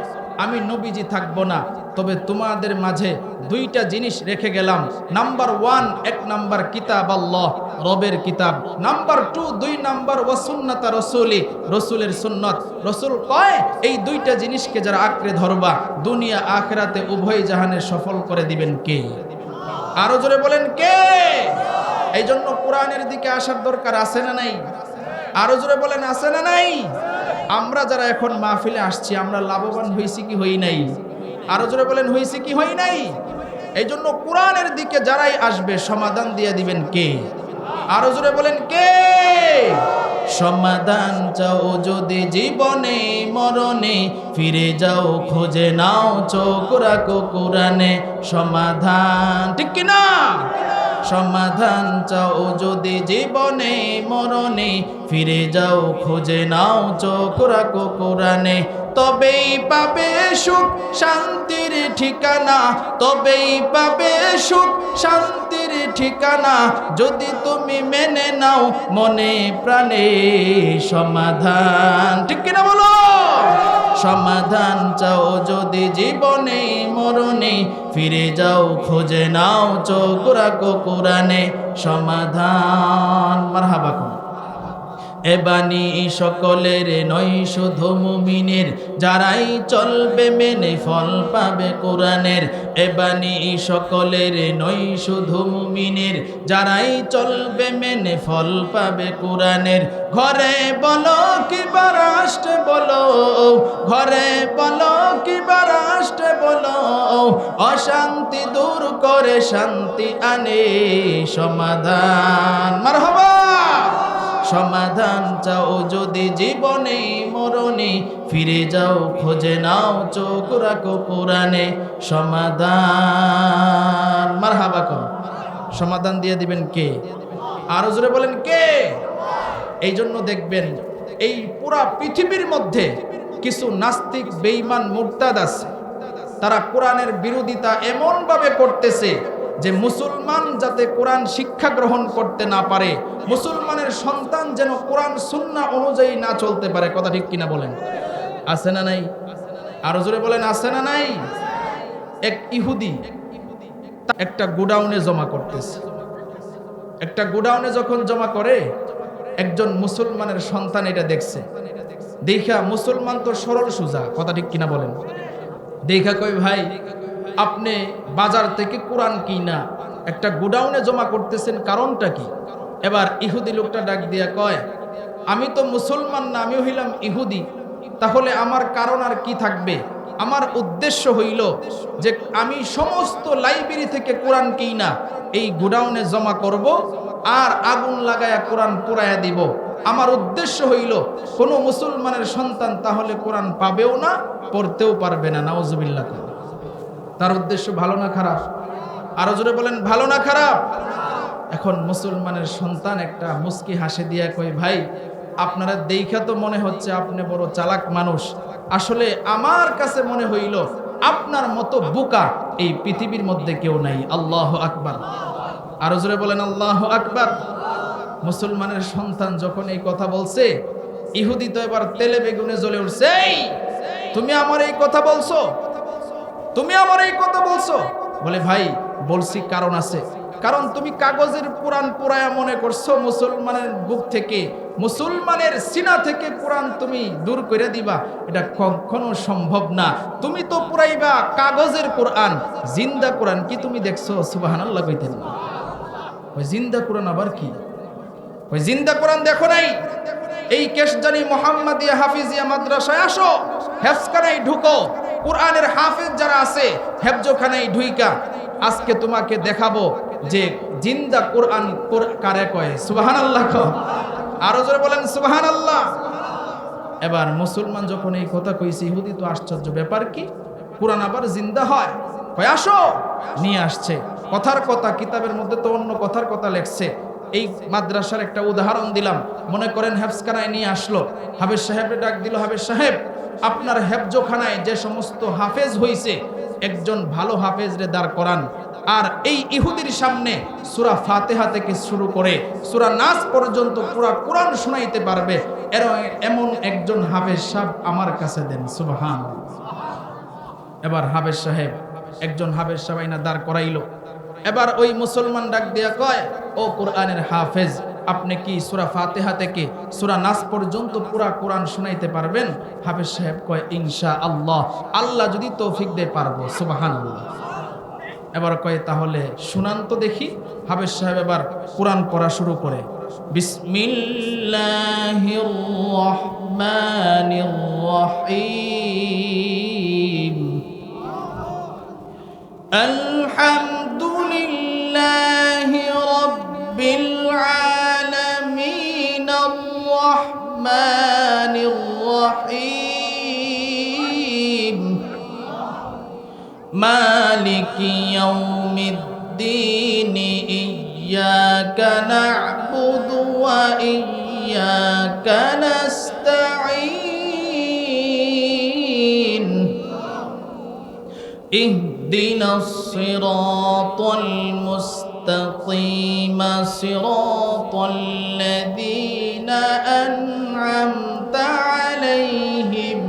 আমি নবীজি থাকবো না, তবে তোমাদের মাঝে দুইটা জিনিস রেখে গেলাম। নাম্বার 1, 1 নাম্বার কিতাব আল্লাহ, রবের কিতাব। নাম্বার 2, 2 নাম্বার ওয়াসুন্নাতা রসুলি, রসুলের সুন্নত। রসুল কয় এই দুইটা জিনিসকে যারা আঁকড়ে ধরবা, দুনিয়া আখিরাতে উভয় জাহানে সফল করে দিবেন কে? আরো জোরে বলেন কে? এই জন্য কোরআনের দিকে আসার দরকার আছে না নাই? আরো জোরে বলেন আছে না নাই? আমরা যারা এখন মাহফিলে আসছি, আমরা লাভবান হইছি কি হই নাই? আরো জোরে বলেন হইছি কি হই নাই? এই জন্য কোরআনের দিকে যারাই আসবে সমাধান দিয়ে দিবেন কে? আরো জোরে বলেন কে? সমাধান চাও যদি জীবনে মরণে, ফিরে যাও খুঁজে নাও চোখ রাখো কোরআনে। সমাধান ঠিক কিনা? সমাধান চাও যদি জীবনে মরণে, ফিরে যাও খুঁজে নাও চোখ রাখো কোরআনে। তবেই পাবে সুখ শান্তির ঠিকানা, তবেই পাবে সুখ শান্তির ঠিকানা, যদি তুমি মেনে নাও মনে প্রাণে। সমাধান ঠিক কিনা বলো? সমাধান চাও যদি জীবনে মরণে, ফিরে যাও খুঁজে নাও চোখ রাখো কোরআনে। সমাধান মারহাবা কোন এ বাণী সকলের নয় শুধু মুমিনের, যারাই চলবে মেনে ফল পাবে কোরআনের। এ বাণী সকলের নয় শুধু মুমিনের, যারাই চলবে মেনে ফল পাবে কোরআনের। ঘরে বলো কিংবা রাষ্ট্রে বলো, ঘরে বলো কিংবা রাষ্ট্রে বলো, অশান্তি দূর করে শান্তি আনে। সমাধান মারহাবা। সমাধান চাও যদি জীবনে মরণে, ফিরে যাও খুঁজে নাও চোখ রাখো কোরআনে। সমাধান মারহাবা কর। সমাধান দিয়ে দিবেন কে? আরো জোরে বলেন কে? এই জন্য দেখবেন এই পুরা পৃথিবীর মধ্যে কিছু নাস্তিক বেঈমান মুরতাদ আছে, তারা কোরআনের বিরোধিতা এমন ভাবে করতেছে যে মুসলমান যাতে কোরআন শিক্ষা গ্রহণ করতে না পারে, মুসলমানের সন্তান যেন কোরআন সুন্নাহ অনুযায়ী না চলতে পারে। কথা ঠিক কিনা বলেন? আছে না নাই? আরো জোরে বলেন আছে না নাই? এক ইহুদি একটা গোডাউনে জমা করতেছে। একটা গোডাউনে যখন জমা করে, একজন মুসলমানের সন্তান এটা দেখছে। দেখা মুসলমান তো সরল সোজা, কথা ঠিক কিনা বলেন? দেখা কই ভাই আপনি বাজার থেকে কোরআন কিনা একটা গোডাউনে জমা করতেছেন, কারণটা কি? এবার ইহুদি লোকটা ডাক দিয়া কয়, আমি তো মুসলমান না, আমি হইলাম ইহুদি, তাহলে আমার কারণ আর কি থাকবে? আমার উদ্দেশ্য হইল যে আমি সমস্ত লাইব্রেরি থেকে কোরআন কিনা এই গোডাউনে জমা করব আর আগুন লাগায়া কোরআন পোড়ায়া দিব। আমার উদ্দেশ্য হইল কোনো মুসলমানের সন্তান তাহলে কোরআন পাবেও না, পড়তেও পারবে না। নাউজুবিল্লাহ। তার উদ্দেশ্য ভালো না খারাপ? আরো জোরে বলেন ভালো না খারাপ? এখন মুসলমানের সন্তান একটা মুস্কি হাসি দিয়া কই, ভাই আপনারা দেখা তো মনে হচ্ছে আপনি বড় চালাক মানুষ, আসলে আমার কাছে মনে হইল আপনার মতো বোকা এই পৃথিবীর মধ্যে কেউ নাই। আল্লাহু আকবার। আরো জোরে বলেন আল্লাহু আকবার। মুসলমানের সন্তান যখন এই কথা বলছে, ইহুদি তো এবার তেলে বেগুনে জ্বলে উঠছে। তুমি আমার এই কথা বলছো? তুমি আমার এই কথা বলছো? বলে ভাই বলছি, কারণ আছে। কারণ তুমি কাগজের কোরআন পুরায়া মনে করছো মুসলমানের বুক থেকে, মুসলমানের সিনা থেকে কোরআন তুমি দূর করে দিবা, এটা কখনো সম্ভব না। তুমি তো পুরাইবা কাগজের কোরআন, জিন্দা কোরআন কি তুমি দেখছো? সুবহানাল্লাহ কইতেন। ওই জিন্দা কোরআন আবার কি? ওই জিন্দা কোরআন দেখো নাই? এই কেশজানি মোহাম্মদিয়া হাফিজিয়া মাদ্রাসায় আসো, হেফজখানায় ঢুকো, কোরআনের হাফেজ যারা আছে হেফজখানায় ঢুইকা আজকে তোমাকে দেখাবো যে জিন্দা কোরআন কারে কয়। সুবহানাল্লাহ। আরো জোরে বলেন সুবহানাল্লাহ। এবার মুসলমান যখন এই কথা কইছে, ইহুদি তো আশ্চর্য, ব্যাপার কি? কোরআন আবার জিন্দা হয়? কয় আসো। নিয়ে আসছে। কথার কথা, কিতাবের মধ্যে তো অন্য কথার কথা লেখছে। এই মাদ্রাসার একটা উদাহরণ দিলাম, মনে করেন হেফজখানায় নিয়ে আসলো, হাফেজ সাহেবরে ডাক দিল, হাফেজ সাহেব আপনার হেফজখানায় যে সমস্ত হাফেজ হইছে, একজন ভালো হাফেজ রে দাঁড় করান, আর এই ইহুদির সামনে সূরা ফাতিহা থেকে শুরু করে সূরা নাস পর্যন্ত পুরো কোরআন শোনাইতে পারবে এমন একজন হাফেজ সাহেব আমার কাছে দেন। সুবহানাল্লাহ। এবার হাফেজ সাহেব, একজন হাফেজ সাহেব না দাঁড় করাইলো। এবার ওই মুসলমান ডাক দিয়া কয়, ও কোরআনের হাফেজ, আপনি কি সূরা ফাতিহা থেকে সূরা নাস পর্যন্ত পুরা কোরআন শুনাইতে পারবেন? হাফেজ সাহেব কয়, ইনশাআল্লাহ, আল্লাহ যদি তৌফিক দেয় পারবো। সুবহানাল্লাহ। এবার কয়, তাহলে শুনান তো দেখি। হাফেজ সাহেব এবার কোরআন পড়া শুরু করে, বিসমিল্লাহির রহমানির রহিম, আলহামদুলিল্লাহি রাব্বিল আলামিন, আর রহমানির রহিম, মালিকি ইয়াউমিদ্দিন, ইয়্যাকা না'বুদু ওয়া ইয়্যাকা নাস্তাঈন, ইহদিনাস সিরাতাল মুস্তাকিম, সিরাতাল্লাযীনা আন'আমতা আলাইহিম,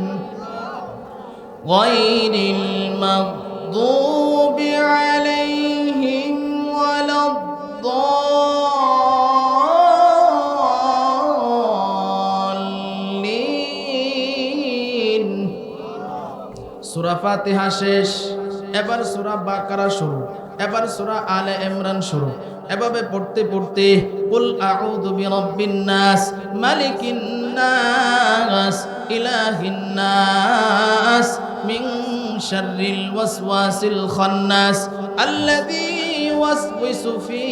গায়রিল মাগদুবি আলাইহিম ওয়ালাদ-দাল্লিন। সূরা ফাতিহা শেষ, এবার সূরা বাকারা শুরু, এবার সূরা আলে ইমরান শুরু। এভাবে পড়তে পড়তে কুল আউযু বিরাব্বিন নাস, মালিকিন নাস, ইলাহিন নাস, মিন শাররিল ওয়াসওয়াসিল খান্নাস, আল্লাযী ইউওয়াসওয়িসু ফী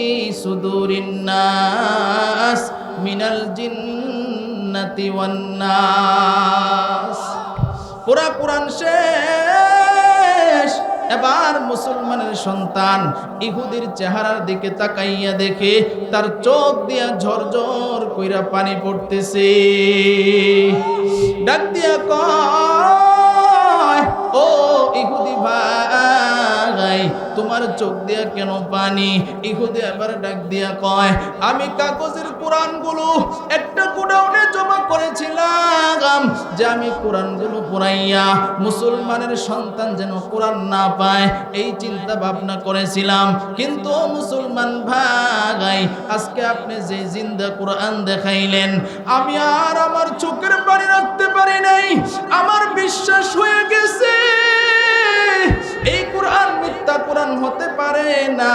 সুদুরিন নাস, মিনাল জিন্নাতি ওয়ান নাস। পুরা কোরআন শেষ। এবার মুসলমানের সন্তান ইহুদির চেহারার দিকে তাকাইয়া দেখে তার চোখ দিয়া ঝরঝর কইরা পানি পড়তেছে। ডাক দিয়া কয়, ও ইহুদি ভাই, তোমার চোখ দিয়া কেন পানি? ইহুদি এবার ডাক দিয়া কয়, আমি কাগজের কোরআনগুলো একটা গোডাউনে জমা করেছিলাম, যে আমি কোরআনগুলো পড়াইয়া মুসলমানের সন্তান যেন কোরআন না পায়, এই চিন্তা ভাবনা করেছিলাম। কিন্তু মুসলমান ভাই, আজকে আপনি যে জিন্দা কোরআন দেখাইলেন, আমি আর আমার চোখের পানি রাখতে পারি নাই। আমার বিশ্বাস হয়ে গেছে এই কোরআন মিথ্যা কোরআন হতে পারে না,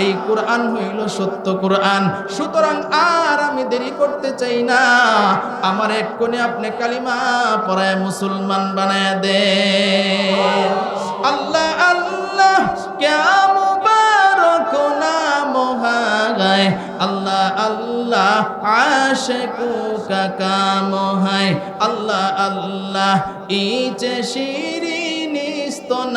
এই কোরআন হইল সত্য কোরআন। সুতরাং আর আমি দেরি করতে চাই না, আমার এক্ষুনি আপনি কালিমা পড়ায় মুসলমান বানায় দেন। আল্লাহ আল্লাহ ক্যা মুবারক নাম হায়, আল্লাহ আল্লাহ আশিকু কা কাম হায়, আল্লাহ আল্লাহ ইচে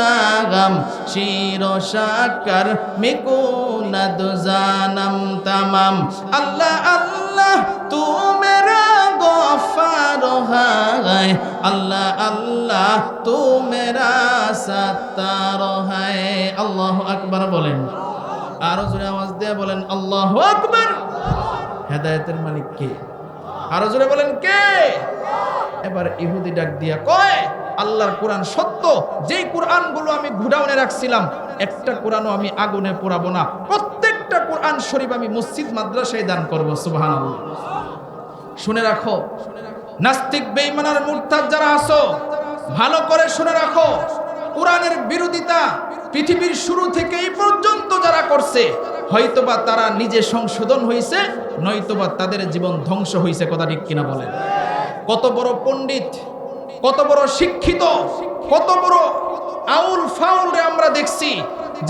নাগম শিরো শাকর মিকুনাদ জানম তামাম, আল্লাহ আল্লাহ তু মেরা গফার হায়, আল্লাহ আল্লাহ তু মেরা সত্তার হায়। আল্লাহু আকবার বলেন, আরো জোরে আওয়াজ দিয়ে বলেন আল্লাহু আকবার। হেদায়েতের মালিক কে? আরো জোরে বলেন কে? এবার ইহুদি ডাক দিয়া কয়, আল্লাহর কোরআন সত্য, যেই কোরআনগুলো আমি গুডাউনে রাখছিলাম, একটা কোরআনও আমি আগুনে পোড়াবো না, প্রত্যেকটা কোরআন শরীফ আমি মসজিদ মাদ্রাসায় দান করব। সুবহানাল্লাহ। শুনে রাখো, নাস্তিক বেঈমান আর মুরতাদ যারা আছো, ভালো করে শুনে রাখো, কোরআনের বিরোধিতা পৃথিবীর শুরু থেকে এই পর্যন্ত যারা করছে, হয়তোবা তারা নিজে সংশোধন হয়েছে, নয়তোবা তাদের জীবন ধ্বংস হয়েছে। কথা ঠিক কিনা বলেন? কত বড় পণ্ডিত, কত বড় শিক্ষিত, কত বড় আউল ফাউলরে আমরা দেখছি,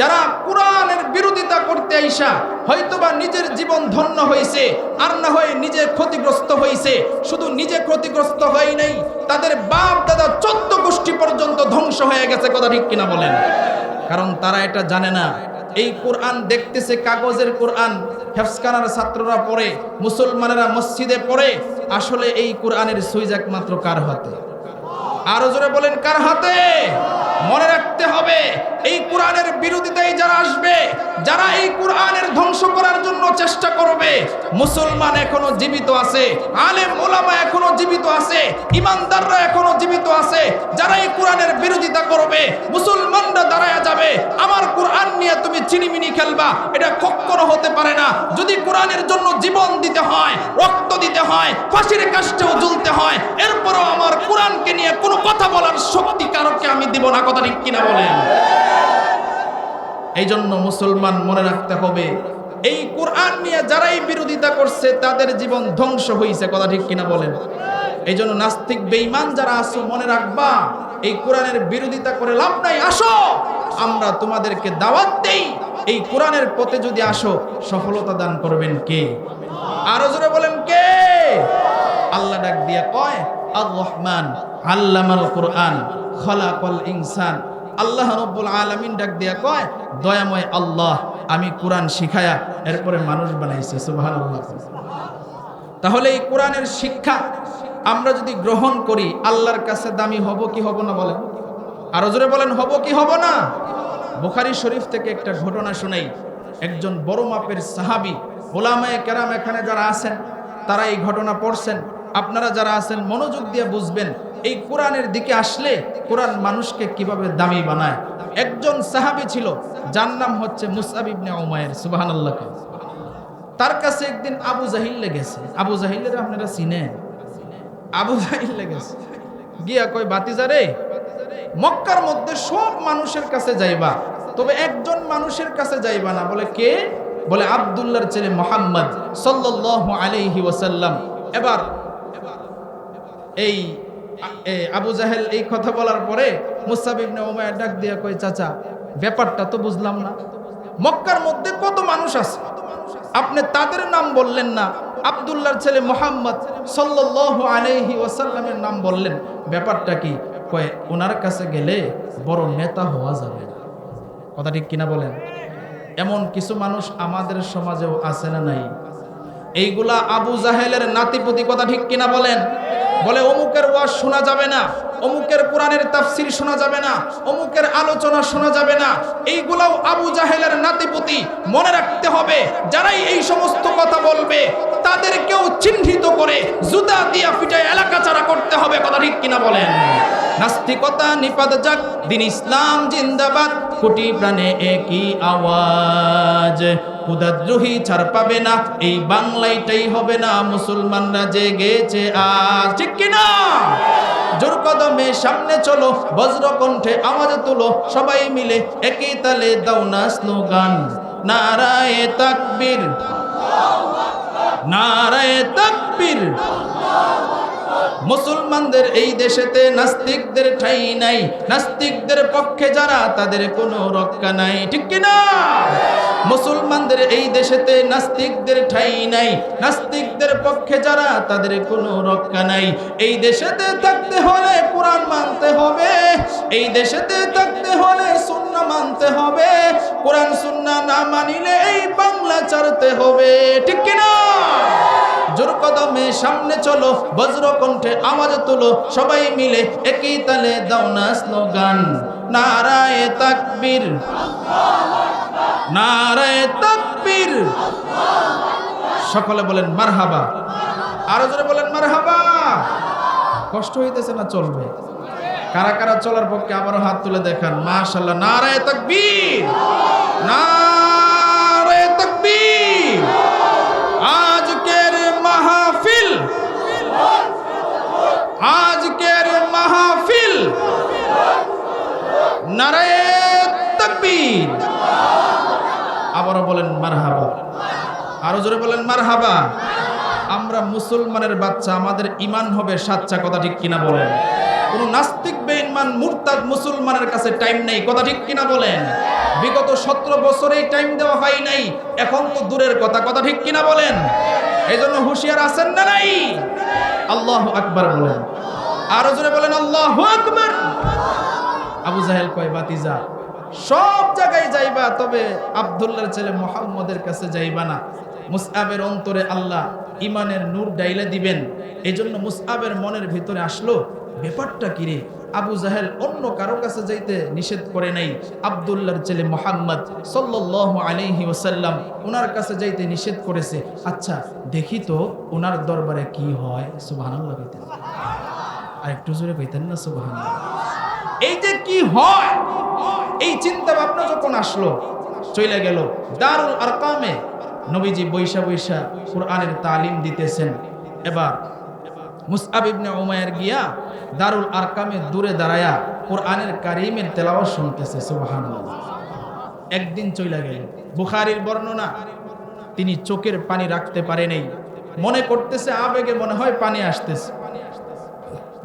যারা কোরআনের বিরোধিতা করতে আইসা হয়তোবা নিজের জীবন ধন্য হয়েছে, আর না হয় নিজে ক্ষতিগ্রস্ত হয়েছে। শুধু নিজে ক্ষতিগ্রস্ত হয় নাই, তাদের বাপ দাদা 14 গোষ্ঠী পর্যন্ত ধ্বংস হয়ে গেছে। কথা ঠিক কিনা বলেন? কারণ তারা এটা জানে না, এই কোরআন দেখতেছে কাগজের কোরআন, হেফজখানার ছাত্ররা পড়ে, মুসলমানেরা মসজিদে পড়ে, আসলে এই কোরআনের সুইচ একমাত্র কার হাতে? আরো জোরে বলেন, কার হাতে? মনে রাখতে হবে, এই কোরআনের বিরোধিতায় যারা আসবে, যারা এই কোরআনের ধ্বংস করার জন্য চেষ্টা করবে, মুসলমান এখনো জীবিত আছে, আলেম ওলামা এখনো জীবিত আছে, ইমানদাররা এখনো জীবিত আছে। যারা এই কোরআনের বিরোধিতা করবে, মুসলমানরা দাঁড়ায়া যাবে, আমার কোরআন নিয়ে তুমি চিনিমিনি খেলবা, এটা কখনো হতে পারে না। যদি কোরআনের জন্য জীবন দিতে হয়, রক্ত দিতে হয়, ফাঁসির কাষ্ঠেও ঝুলতে হয়, এরপরও আমার কোরআনকে নিয়ে কোনো কথা বলার শক্তি কারোকে আমি দিব না। কথা ঠিক কিনা বলেন? এই জন্য মুসলমান মনে রাখতে হবে, এই কোরআন নিয়ে যারাই বিরোধিতা করছে তাদের জীবন ধ্বংস হয়েছে। কথা ঠিক কিনা বলেন? এই জন্য নাস্তিক বেঈমান যারা আছো, মনে রাখবা এই কোরআনের বিরোধিতা করে লাভ নাই। আসো, আমরা তোমাদেরকে দাওয়াত দেই, এই কোরআনের পথে যদি আসো, সফলতা দান করবেন কে? আরো জোরে বলেন কে? আল্লাহ ডাক দিয়া কয়, আর রহমান আল্লামাল কোরআন খলাকাল ইনসান। আল্লাহ রাব্বুল আলামিন ডাক দিয়া কয়, দয়াময় আল্লাহ, আমি কোরআন শিখায়া এরপরে মানুষ বানাইছি। সুবহানাল্লাহ। তাহলে এই কোরআনের শিক্ষা আমরা যদি গ্রহণ করি, আল্লাহর কাছে দামি হব কি হব না বলেন? আরো জোরে বলেন, হব কি হব না? বুখারী শরীফ থেকে একটা ঘটনা শুনাই। একজন বড় মাপের সাহাবী, ওলামায়ে কেরাম এখানে যারা আছেন তারা এই ঘটনা পড়ছেন। আপনারা যারা আছেন মনোযোগ দিয়ে বুঝবেন, এই কোরআনের দিকে আসলে কোরআন মানুষকে কিভাবে দামি বানায়। একজন সাহাবী ছিল, যার নাম হচ্ছে মুসআব ইবনে উমাইর। সুবহানাল্লাহ। তার কাছে একদিন আবু জাহিল লেগেছে। আবু জাহিলের আপনারা চিনেন? আবু জাহিল লেগেছে, গিয়া কই, বাতিজা রে, মক্কার মধ্যে সব মানুষের কাছে যাইবা, তবে একজন মানুষের কাছে যাইবা না। বলে কে? বলে আব্দুল্লাহর ছেলে মুহাম্মদ সাল্লাল্লাহু আলাইহি ওয়াসাল্লাম। এবার এই আবু জাহেল এই কথা বলার পরে মুসআব ইবনে উমাইর ডাক দিয়া কই, চাচা, ব্যাপারটা তো বুঝলাম না। মক্কার মধ্যে কত মানুষ আছে, আপনি তাদের নাম বললেন না, আব্দুল্লাহর ছেলে মুহাম্মদ সাল্লাল্লাহু আলাইহি ওয়াসাল্লামের নাম বললেন, ব্যাপারটা কি? কয়, ওনার কাছে গেলে বড় নেতা হওয়া যাবে। কথা ঠিক কিনা বলেন? এমন কিছু মানুষ আমাদের সমাজেও আছে না নাই? এইগুলা আবু জাহেলের নাতিপুতি। কথা ঠিক কিনা বলেন? বলে অমুকের ওয়াজ শোনা যাবে না, অমুকের কোরআনের তাফসীর শোনা যাবে না, অমুকের আলোচনা শোনা যাবে না। এইগুলাও আবু জাহেলের নাতিপুতি। মনে রাখতে হবে, যারাই এই সমস্ত কথা বলবে তাদেরকেও চিহ্নিত করে জুতা দিয়া পিটায় এলাকা ছাড়া করতে হবে। কথা ঠিক কিনা বলেন? নাস্তিকতা নিপাত যাক, দিন ইসলাম জিন্দাবাদ, কোটি প্রাণে একই আওয়াজ, খুদাদ্রোহী ছাড় পাবে না, এই বাংলাইটাই হবে না, মুসলমানরা জেগেছে আজ। ঠিক কিনা? জোর কদমে সামনে চলো, বজ্র কণ্ঠে আওয়াজ তুলো, সবাই মিলে একই তালে দাও না স্লোগান, নারায়ে তাকবীর, নারায়ে তাকবীর। মুসলমানদের এই দেশেতে নাস্তিকদের ঠাঁই নাই, নাস্তিকদের পক্ষে যারা তাদের কোনো রক্ষা নাই। ঠিক কিনা? মুসলমানদের এই দেশেতে নাস্তিকদের ঠাঁই নাই, নাস্তিকদের পক্ষে যারা তাদের কোনো রক্ষা নাই। এই দেশেতে থাকতে হলে কোরআন মানতে হবে, এই দেশেতে থাকতে হলে সুন্নাহ মানতে হবে, কোরআন সুন্নাহ না মানিলে এই বাংলা ছাড়তে হবে। ঠিক কিনা? জোর কদমে সামনে চলো, বজ্র কণ্ঠে আওয়াজ তুলো, সবাই মিলে একই তালে দাও না স্লোগান, নারায়ে তাকবীর, নারায়ে তাকবীর। সকলে বলেন মারহাবা। আরো জোরে বলেন মারহাবা। কষ্ট হইতেছে না? চলবে। কারা কারা চলার পক্ষে আবারও হাত তুলে দেখান। মাশাআল্লাহ। নারায়ে তাকবীর, নারায়ে তাকবীর। আজকের মাহফিল, আজকের মাহফিল, নারায়ে তাকবীর। আবারও বলেন মারহাবা। আরো জোরে বলেন মারহাবা। আমরা মুসলমানের বাচ্চা, আমাদের ঈমান হবে সাচ্চা। কথা ঠিক কিনা বলেন? কোন নাস্তিক বেঈমান মুরতাদ মুসলমানের কাছে টাইম নেই। কথা ঠিক কিনা বলেন? বিগত 17 বছরেই টাইম দেওয়া হয় নাই, এখন তো দূরের কথা। কথা ঠিক কিনা বলেন? এই জন্য হুঁশিয়ার আছেন না নাই? আল্লাহু আকবার বলেন। আরো জোরে বলেন আল্লাহু আকবার। আবু জাহেল কয়, বাতিজা, সব জায়গায় যাইবা, তবে আব্দুল্লাহর ছেলে মুহাম্মদের কাছে যাইবা না। মুসআবের অন্তরে আল্লাহ ইমানের নূর ডাইলে দিবেন। এই জন্য মুসআবের মনের ভিতরে আসলো, ব্যাপারটা কি রে? আবু জাহেল অন্য কারো কাছে যাইতে নিষেধ করে নাই, আব্দুল্লাহর ছেলে মুহাম্মদ সাল্লাল্লাহু আলাইহি ওয়াসাল্লাম ওনার কাছে যাইতে নিষেধ করেছে। আচ্ছা দেখি তো ওনার দরবারে কি হয়। সুবহানাল্লাহ কইতেন, আর একটু জোরে কইতেন না সুবহানাল্লাহ। এই যে কি হয়, এই চিন্তা ভাবনা যখন আসলো, চলে গেল দারুল আরকামে। নবীজি বৈশা বৈশা কোরআনের তালিম দিতেছেন। এবার মুসআব ইবনে উমাইর গিয়া দারুল আরকামে দূরে দাঁড়ায়া কোরআনের কারীমের তেলাওয়াত শুনতেছে। সুবহানাল্লাহ। একদিন চলে গেল, বুখারীর বর্ণনা, তিনি চোখের পানি রাখতে পারে নাই, মনে করতেছে আবেগে মনে হয় পানি আসতেছে।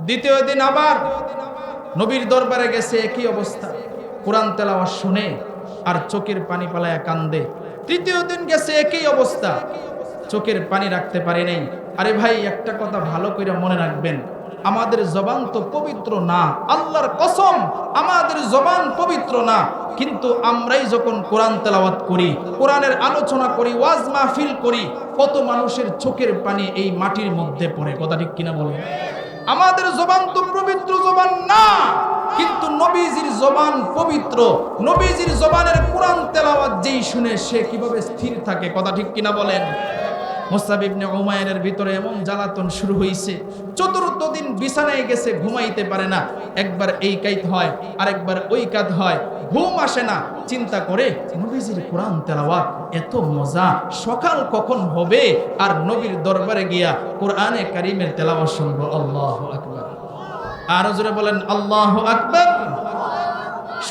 দ্বিতীয় দিন আবার নবীর দরবারে গেছে, একই অবস্থা, কোরআন তেলাওয়াত শুনে আর চোখের পানি পালায়া কান্দে। তৃতীয় দিন গেছে, একই অবস্থা, চোখের পানি রাখতে পারে নাই। আরে ভাই, একটা কথা ভালো করে মনে রাখবেন, আমাদের জবান তো পবিত্র না, আল্লাহর কসম আমাদের জবান পবিত্র না, কিন্তু আমরাই যখন কোরআন তেলাওয়াত করি, কোরআনের আলোচনা করি, ওয়াজ মাহফিল করি, কত মানুষের চোখের পানি এই মাটির মধ্যে পড়ে। কথা ঠিক কিনা বলেন? আমাদের জবান তো পবিত্র জবান না, কিন্তু নবীজির জবান পবিত্র। নবীজির জবানের কোরআন তেলাওয়াত যেই শুনে সে কিভাবে স্থির থাকে। কথা ঠিক কিনা বলেন? মুসআব ইবনে উমাইরের ভিতরে এমন জ্বালাতন শুরু হইছে, চতুর্থ দিন বিছানায় গেছে, ঘুমাইতে পারে না। একবার এই কাইত হয়, আরেকবার ওই কাত হয়, ঘুম আসে না। চিন্তা করে নবীজির কোরআন তেলাওয়াত এত মজা, সকাল কখন হবে আর নবীর দরবারে গিয়া কোরআনে কারীমের তেলাওয়াত শুনবো। আল্লাহু আকবার। আর জোরে বলেন আল্লাহু আকবার।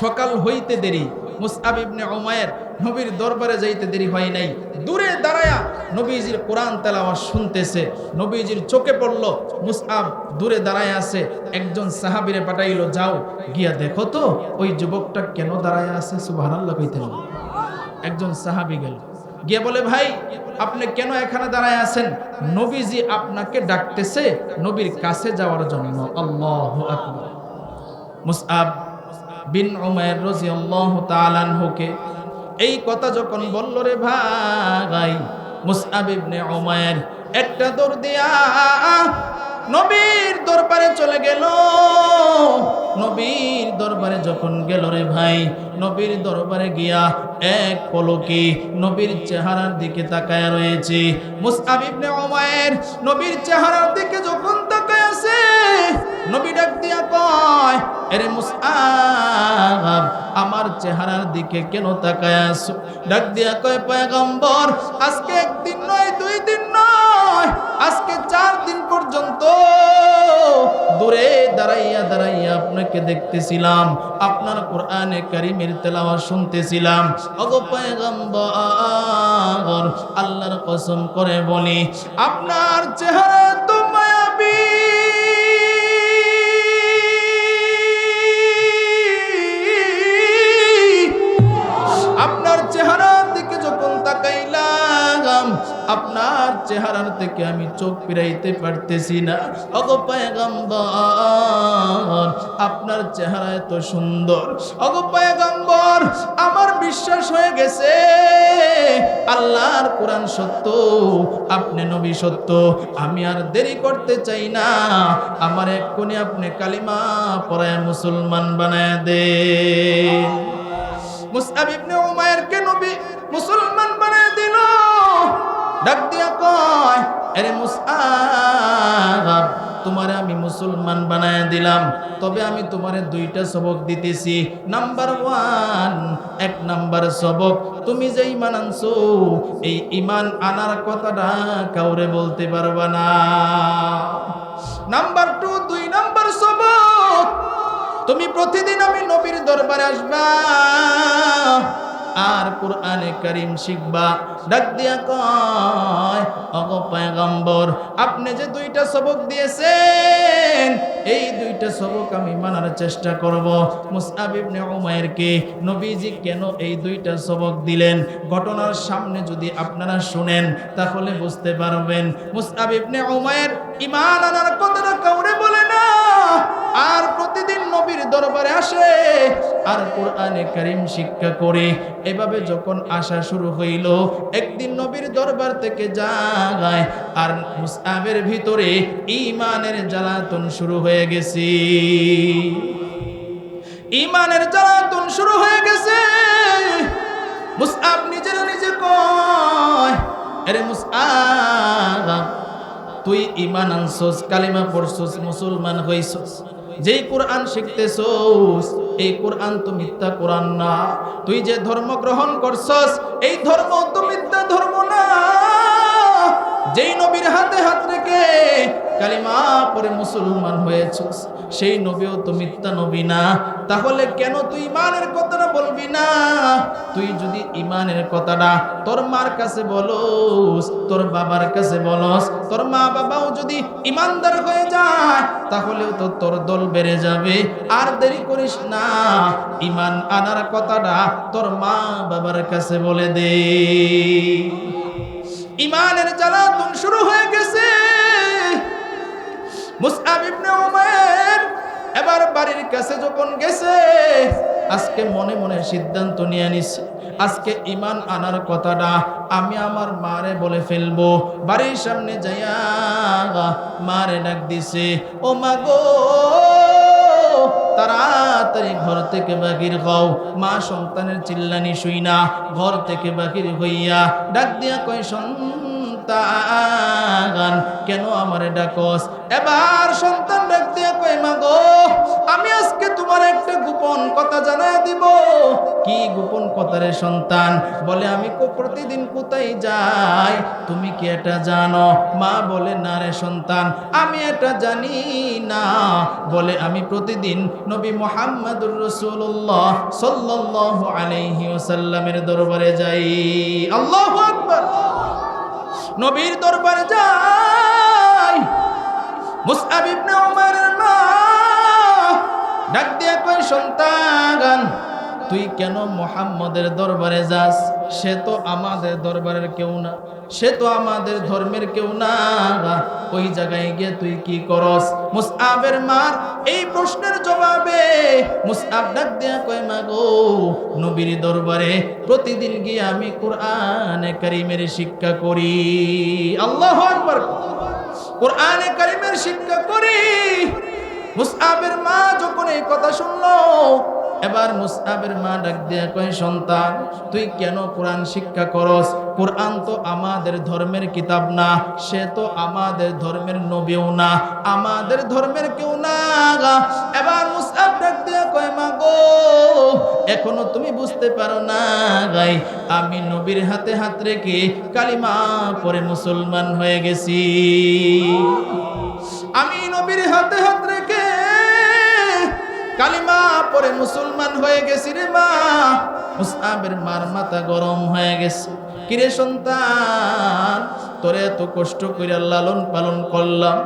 সকাল হইতে দেরি, মুসআব ইবনে উমাইর নবীর দরবারে যাইতে দেরি হয় নাই, দূরে দাঁড়ায়া নবীজির কোরআন তেলাওয়াত শুনতেছে। নবীজির চোখে পড়ল মুসআব দূরে দাঁড়ায় আছে। একজন সাহাবীরে পাঠাইলো, যাও গিয়া দেখো তো ওই যুবকটা কেন দাঁড়ায় আছে। সুবহানাল্লাহ কইতেন। একজন সাহাবী গেল, গিয়ে বলে, ভাই আপনি কেন এখানে দাঁড়ায় আছেন? নবীজি আপনাকে ডাকতেছে নবীর কাছে যাওয়ার জন্য। আল্লাহু আকবার। মুসআব বিন উমাইর রাদিয়াল্লাহু তাআলা আনহুকে এই কথা যখন বলল, রে ভাই, মুসআব ইবনে উমাইর একটা দৌড় দিয়া নবীর দরবারে চলে গেল। নবীর দরবারে যখন গেল, রে ভাই, নবীর দরবারে গিয়া এক পলকে নবীর চেহারার দিকে তাকায় রয়েছে। মুসআব ইবনে উমাইর নবীর চেহারার দিকে যখন তাকায় আছে, নবী ডাক দিয়া কয়, আরে মুসআব, আমার চেহারার দিকে কেন তাকায় আছো? ডাক দিয়া কয়, পয়গম্বর, আজকে একদিন নয়, 2 দিন নয়, আজকে 4 দিন পর্যন্ত দূরে দাঁড়াইয়া দাঁড়াইয়া আপনাকে দেখতেছিলাম, আপনার কোরআনে কারীমের তেলাওয়াত শুনতেছিলাম। ওগো পয়গম্বর, আল্লাহর কসম করে বলি, আপনার চেহারা তো মায়াবী, আপনার চেহারার দিকে যখন তাকাইলাম, আপনার চেহারার থেকে আমি চোখ ফিরাইতে পারতেছি না। ওগো পয়গম্বর, আপনার চেহারা এত সুন্দর। ওগো পয়গম্বর, আমার বিশ্বাস হয়ে গেছে আল্লাহর কোরআন সত্য, আপনি নবী সত্য। আমি আর দেরি করতে চাই না, আমার এক্ষুনি আপনি কালিমা পড়ায় মুসলমান বানায় দেন। মুসআব ইবনে উমাইরকে নবী মুসলমান বানায় দিল। ডাক দিয়া কয়, আরে মুসআব, তোমারে আমি মুসলমান বানায় দিলাম, তবে আমি তোমারে 2টা সবক দিতেছি। নাম্বার 1, 1 নাম্বার সবক, তুমি যে ঈমান আনছো, এই ঈমান আনার কথাটা কাউরে বলতে পারবা না। নাম্বার 2, 2 নাম্বার সবক, তুমি প্রতিদিন আমি নবীর দরবারে আসবা আর কোরআনে কারীম শিখবা। ডাক দিয়া কয়, ওগো পয়গম্বর, আপনি যে 2টা সবক দিয়েছেন, এই 2টা সবক আমি মানার চেষ্টা করব। মুসআব ইবনে উমাইরকে নবীজি কেন এই 2টা সবক দিলেন, ঘটনার সামনে যদি আপনারা শুনেন তাহলে বুঝতে পারবেন। মুসআব ইবনে উমাইর ঈমান আনার কথাটা কাউরে বলে নাই, আর প্রতিদিন নবীর দরবারে আসে আর কোরআনে কারীম শিক্ষা করে। এভাবে যখন আসা শুরু হইল, একদিন নবীর দরবার থেকে যায় আর মুসআবের ভিতরে ঈমানের জ্বালাতন শুরু হয়ে গেছে। ঈমানের জ্বালাতন শুরু হয়ে গেছে। মুসআব নিজের নিজে কয়, আরে মুসআব, তুই ঈমান আনছস, কালিমা পড়ছস, মুসলমান হইছস, যেই কোরআন শিখতেছস এই কোরআন তো মিথ্যা কোরআন না। তুই যে ধর্ম গ্রহণ করছস এই ধর্ম তো মিথ্যা ধর্ম না। যেই নবীর হাতে হাত রেখে কালিমা পড়ে মুসলমান হয়েছস সেই নবীও তো মিথ্যা নবী না। তাহলে কেন তুই ঈমানের কথাটা বলবি না? তুই যদি ঈমানের কথাটা তোর মার কাছে বলস, তোর বাবার কাছে বলস, তোর মা বাবাও যদি ঈমানদার হয়ে যায় তাহলেও তো তোর দল বেড়ে যাবে। আর দেরি করিস না, ঈমান আনার কথাটা তোর মা বাবার কাছে বলে দে। ঈমানের জ্বালাতন শুরু হয়ে গেছে। মুসআব ইবনে উমাইর এবার বাড়ির কাছে যখন গেছে, আজকে মনে মনে সিদ্ধান্ত নিয়ে নিছে, আজকে ঈমান আনার কথাটা আমি আমার মারে বলে ফেলবো। বাড়ির সামনে যাইয়া মারে ডাক দিছে, ও মা গো, তাড়াতাড়ি ঘর থেকে বাহির হও। মা সন্তানের চিল্লানি শুই না ঘর থেকে বাহির হইয়া ডাক দিয়া কয়, সন্তান কেন আমারে ডাকস? এবার সন্তান ডাক দিয়া কয়, মা গো, আমি আজকে তোমার একটা গোপন কথা জানাই দিব। কি গোপন কথা রে সন্তান? বলে, আমি প্রতিদিন কোথায় যাই তুমি কি এটা জানো? মা বলে, না রে সন্তান, আমি এটা জানি না। বলে, আমি প্রতিদিন নবী মুহাম্মদুর রাসূলুল্লাহ সাল্লাল্লাহু আলাইহি ওয়াসাল্লামের দরবারে যাই। আল্লাহু আকবার। নবীর দরবারে যাই। মুসআব ইবনে উমাইরের মা ডাক দিয়া কয়, সন্তান তুই কেন মুহাম্মদের দরবারে যাস? সে তো আমাদের দরবারের কেউ না, সে তো আমাদের ধর্মের কেউ না, ওই জায়গায় গিয়ে তুই কি করস? মুসআবের মার এই প্রশ্নের জবাবে মুসআব ডাক দিয়া কয়, মা গো, নবীর দরবারে প্রতিদিন গিয়ে আমি কোরআনে কারীমের শিক্ষা করি। আল্লাহু আকবার। কোরআনে কারীমের শিক্ষা করি। মুসআবের মা যখন এই কথা শুনলো, এবার মুসআবের মা ডাক দিয়া কয়, সন্তান তুই কেন কোরআন শিক্ষা করস? কোরআন তো আমাদের ধর্মের কিতাব না, সে তো আমাদের ধর্মের নবীও না, আমাদের ধর্মের কেউ না। এবার মুসআব ডাক দিয়া কয়, মা গো, এখনো তুমি বুঝতে পারো না গাই, আমি নবীর হাতে হাত রেখে কালিমা পড়ে মুসলমান হয়ে গেছি। আমি নবীর হাতে হাত রেখে কালিমা পড়ে মুসলমান হয়ে গেছি রে মা। মুসআবের মার মাথা গরম হয়ে গেছে। কিরে সন্তান, তোরে এত কষ্ট কইরা লালন পালন করলাম,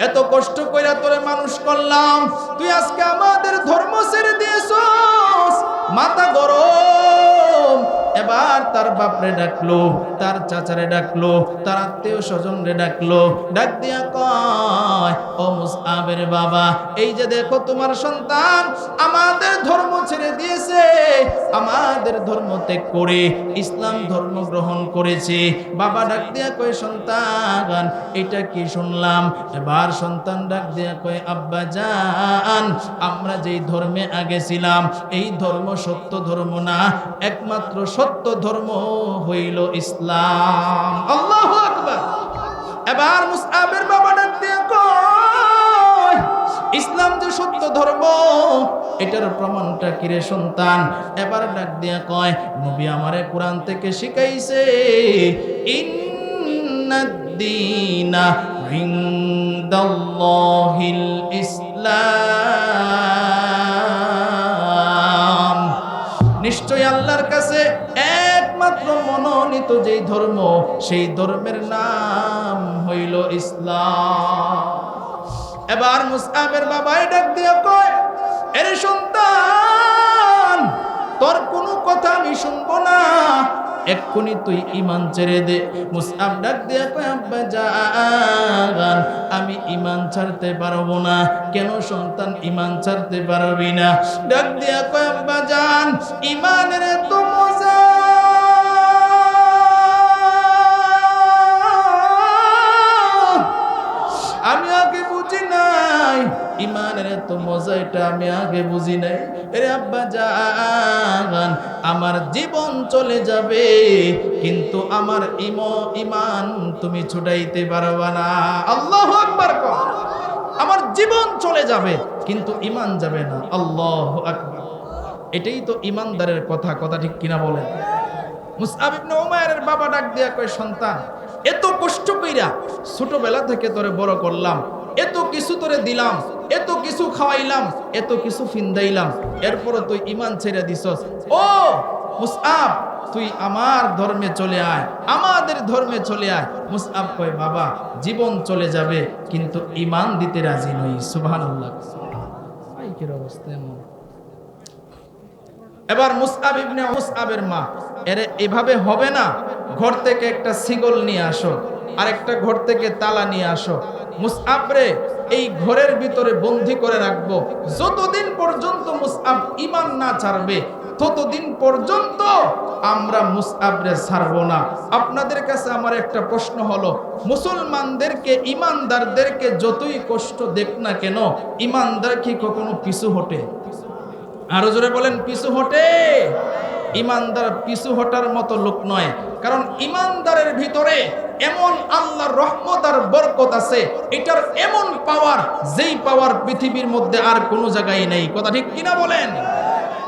এত কষ্ট কইরা তোরে মানুষ করলাম, তুই আজকে আমাদের ধর্ম ছেড়ে দিয়েছস, মাথা গরম। এবার তার বাপরে ডাকলো, তার চাচারে ডাকলো, তার আত্মীয় স্বজনরে ডাকলো, ডাক দিয়া কয়, ও মুসআবের বাবা, এই যে দেখো তোমার সন্তান আমাদের ধর্ম ছেড়ে দিয়েছে, আমাদের ধর্ম ত্যাগ করে ইসলাম ধর্ম গ্রহণ করেছে। বাবা ডাক দিয়া কয়, সন্তান এটা কি শুনলাম? এবার সন্তান ডাক দিয়া কয়, আব্বা জান, আমরা যেই ধর্মে আগে ছিলাম এই ধর্ম সত্য ধর্ম না, একমাত্র সত্য ধর্ম হইল ইসলাম। আল্লাহু আকবার। এবার মুসআবের বাবা ডাক দিয়া কয়, ইসলাম যে সত্য ধর্ম এটার প্রমাণটা কি রে সন্তান? এবার ডাক দিয়া কয়, নবী আমারে কোরআন থেকে শিখাইছে, ইন্নাদ-দীনা ইনদাল্লাহিল ইসলাম। নিশ্চয় আল্লাহর কাছে একমাত্র মনোনীত যেই ধর্ম সেই ধর্মের নাম হইল ইসলাম। এবার মুসআবের বাবাই ডাক দিয়া কয়, এরে সন্তান, তোর কোনো কথা আমি শুনবো না, এক্ষুনি তুই ঈমান ছেড়ে দে। মুসআব ডাক দিয়া কয় আব্বা জান আমি ঈমান ছাড়তে পারবো না। কেন সন্তান ঈমান ছাড়তে পারবি না? ডাক দিয়া কয় আব্বা জান ঈমানের এত মজা আমি আগে বুঝি নাই। ঈমানের এত মজা এটা আমি আগে বুঝি নাই। এরে আব্বা জান আমার জীবন চলে যাবে কিন্তু আমার ঈমান তুমি ছুটাইতে পারবা না। আল্লাহু আকবার কর। আমার জীবন চলে যাবে কিন্তু ঈমান যাবে না। আল্লাহু আকবার। এটাই তো ঈমানদারের কথা। কথা ঠিক কিনা বলেন? মুসআব ইবনে উমাইরের বাবা ডাক দিয়া কয় সন্তান এত কষ্ট কইরা ছোটবেলা থেকে তোরে বড় করলাম, এত কিছু তোরে দিলাম, এত কিছু খাওয়াইলাম, এত কিছু ফিন্দাইলাম, এরপরও তুই ঈমান ছেড়ে দিছস। ও মুসআব তুই আমার ধর্মে চলে আয়, আমাদের ধর্মে চলে আয়। মুসআব কয় বাবা জীবন চলে যাবে কিন্তু ঈমান দিতে রাজি নই। সুবহানাল্লাহ। কি অবস্থা এমন। এবার মুসআব ইবনে মুসআবের মা এর এভাবে হবে না, ঘর থেকে একটা শিকল নিয়ে আসো, আর একটা ঘর থেকে তালা নিয়ে আসো, মুসআব রে এই ঘরের ভিতরে বন্দী করে রাখবো। যতদিন পর্যন্ত মুসআব ঈমান না ছাড়বে ততদিন পর্যন্ত আমরা মুসআব রে ছাড়বো না। আপনাদের কাছে আমার একটা প্রশ্ন হলো, মুসলমানদেরকে ঈমানদারদেরকে যতই কষ্ট দেখ না কেন ঈমানদার কি কখনো পিছু হটে? আরো জোরে বলেন পিছু হটে? ঈমানদার পিছু হটার মতো লোক নয়। কারণ ঈমানদারের ভিতরে এমন আল্লাহর রহমত আর বরকত আছে, এটার এমন পাওয়ার যেই পাওয়ার পৃথিবীর মধ্যে আর কোনো জায়গায় নেই। কথা ঠিক কিনা বলেন?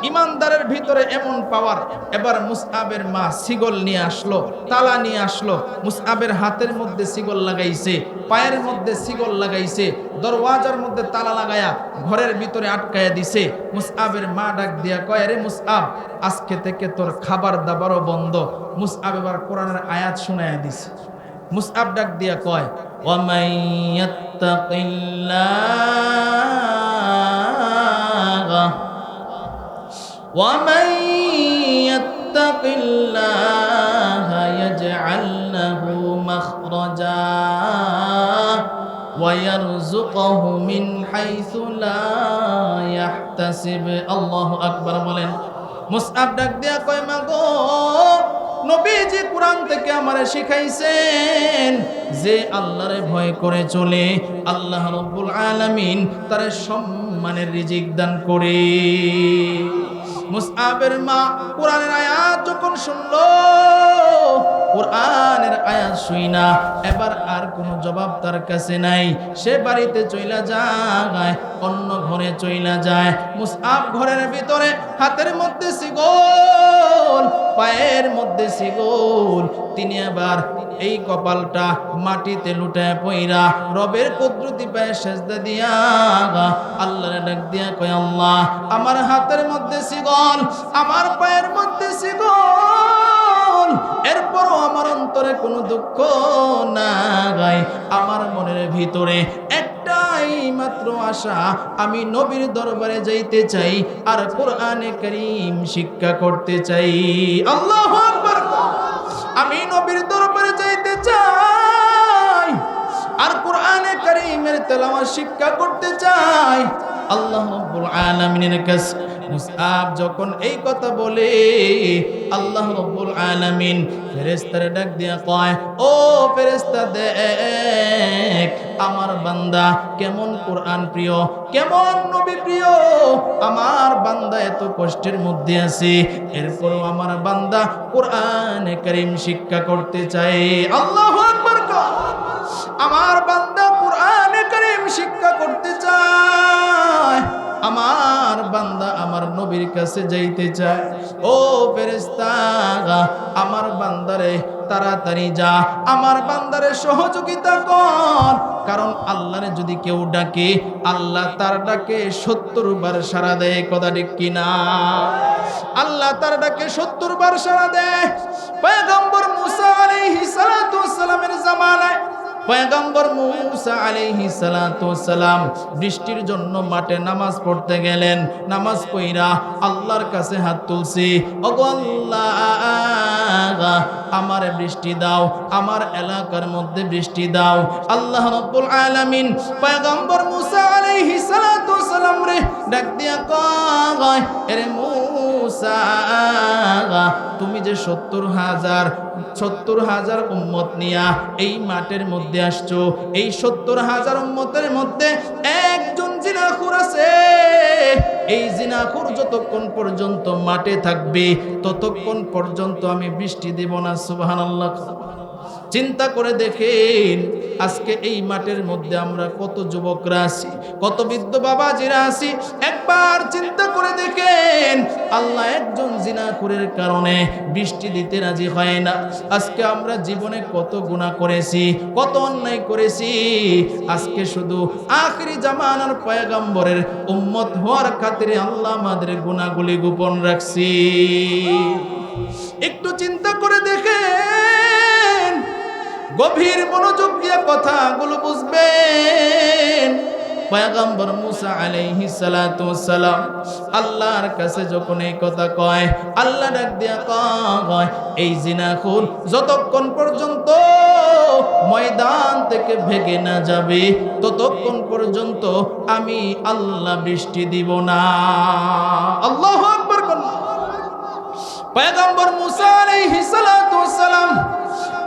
ঈমানদারের ভিতরে এমন পাওয়ার। এবার মুসআবের মা শিকল নিয়ে আসলো, তালা নিয়ে আসলো, মুসআবের হাতের মধ্যে শিকল লাগাইছে, পায়ের মধ্যে শিকল লাগাইছে, দরওয়াজার মধ্যে তালা লাগায়া ঘরের ভিতরে আটকায়া দিছে। মুসআবের মা ডাক দিয়া কয় রে মুসআব আজকে থেকে তোর খাবার দাবারও বন্ধ। মুসআব এবার কোরআনের আয়াত শুনায়া দিছে। মুসআব ডাক দিয়া কয় ওয়ামান ইয়াত্তাকিল্লাহ ومن يتق الله يجعل له مخرجا ويرزقه من حيث لا يحتسب। الله আকবার বলেন। মুসআব ডাক দিয়া কয় মাগো নবীজি কোরআন থেকে আমারে শিখাইছেন যে আল্লাহরে ভয় করে চলে আল্লাহ রাব্বুল আলামিন তারে সম্মানের রিজিক দান করে। মুসআবের মা কোরআনের আয়াত যখন শুনলো, কোরআনের আয়াত শুইনা এবার আর কোনো জবাব তার কাছে নাই। সে বাড়িতে চইলা যায়, অন্য ঘরে চইলা যায়। মুসআব ঘরের ভিতরে হাতের মধ্যে শিকল, পায়ের মধ্যে শিকল। তিনি আবার এই কপালটা মাটিতে লুটায় পইরা রবের কুদরতি পায়ে সেজদা দিয়া আল্লাহর ডাক দিয়া কয় আল্লাহ আমার হাতের মধ্যে শিকল, আমার পায়ের মধ্যে শিকল, এরপরও আমার অন্তরে কোনো দুঃখ নাই। আমার মনের ভিতরে একটাই মাত্র আশা, আমি নবীর দরবারে যাইতে চাই আর কোরআনে কারীম শিক্ষা করতে চাই। আল্লাহু আকবার। আমি নবীর দরবারে যাইতে চাই আর কোরআনে কারীমের তেলাওয়াত শিক্ষা করতে চাই। আল্লাহ রাব্বুল আলামিনের কাছে মুসআব যখন এই কথা বলে, আল্লাহ রাব্বুল আলামিন ফেরেশতারে ডাক দিয়া কয় ও ফেরেশতা দেখ আমার বান্দা কেমন কোরআন প্রিয়, কেমন নবী প্রিয়। আমার বান্দা এত কষ্টের মধ্যে আছে, এরপরও আমার বান্দা কোরআনে কারীম শিক্ষা করতে চায়। আল্লাহু আকবার। আমার বান্দা কোরআনে কারীম শিক্ষা করতে চায়, আমার বান্দা আমার নবীর কাছে যাইতে চায়। ও ফেরেশতা আমার বান্দারে তাড়াতাড়ি যা, আমার বান্দারে সহযোগিতা কর। কারণ আল্লাহরে যদি কেউ ডাকে আল্লাহ তার ডাকে 70 বার সাড়া দেয়। কথা ঠিক কিনা? আল্লাহ তার ডাকে 70 বার সাড়া দেয়। পয়গম্বর মুসা আলাইহিস সালাতু ওয়াস সালামের জামানায় পয়গম্বর মূসা আলাইহিস সালাতু সালাম বৃষ্টির জন্য মাঠে নামাজ পড়তে গেলেন। নামাজ পড়া আল্লাহর কাছে হাত তুলছি, ওগো আল্লাহ আমার বৃষ্টি দাও, আমার এলাকার মধ্যে বৃষ্টি দাও। আল্লাহ রাব্বুল আলামিন পয়গম্বর মূসা আলাইহিস সালাতু সালাম রে ডাক দিয়া কয়, এরে মূসা তুমি যে 70,000 উম্মত নিয়া এই মাঠের মধ্যে আসছো, এই 70,000 উম্মতের মধ্যে একজন জিনাখোর আছে। এই জিনাখোর যতক্ষণ পর্যন্ত মাঠে থাকবে ততক্ষণ পর্যন্ত আমি বৃষ্টি দেব না। সুবহানাল্লাহ। চিন্তা করে দেখেন আজকে এই মাঠের মধ্যে আমরা কত যুবকরা আছি, কত বৃদ্ধ বাবাজিরা আছি। একবার চিন্তা করে দেখেন আল্লাহ একজন জিনাখোরের কারণে বৃষ্টি দিতে রাজি হয় না। আজকে আমরা জীবনে কত গুনাহ করেছি, কত অন্যায় করেছি। আজকে শুধু আখিরি জামানার পয়গম্বরের উম্মত হওয়ার খাতিরে আল্লাহ আমাদের গুনাহগুলি গোপন রাখছি। একটু চিন্তা করে দেখেন, গভীর মনোযোগ দিয়ে কথাগুলো বুঝবেন। পয়গম্বর মূসা আলাইহিস সালাতু সালাম আল্লাহর কাছে যখন এই কথা কয়, আল্লাহ ডাক দিয়া কয়, এই জিনাখোর যতক্ষণ পর্যন্ত ময়দান থেকে ভেগে না যাবে ততক্ষণ পর্যন্ত আমি আল্লাহ বৃষ্টি দিব না। আল্লাহু আকবার। পয়গম্বর মূসা আলাইহিস সালাতু সালাম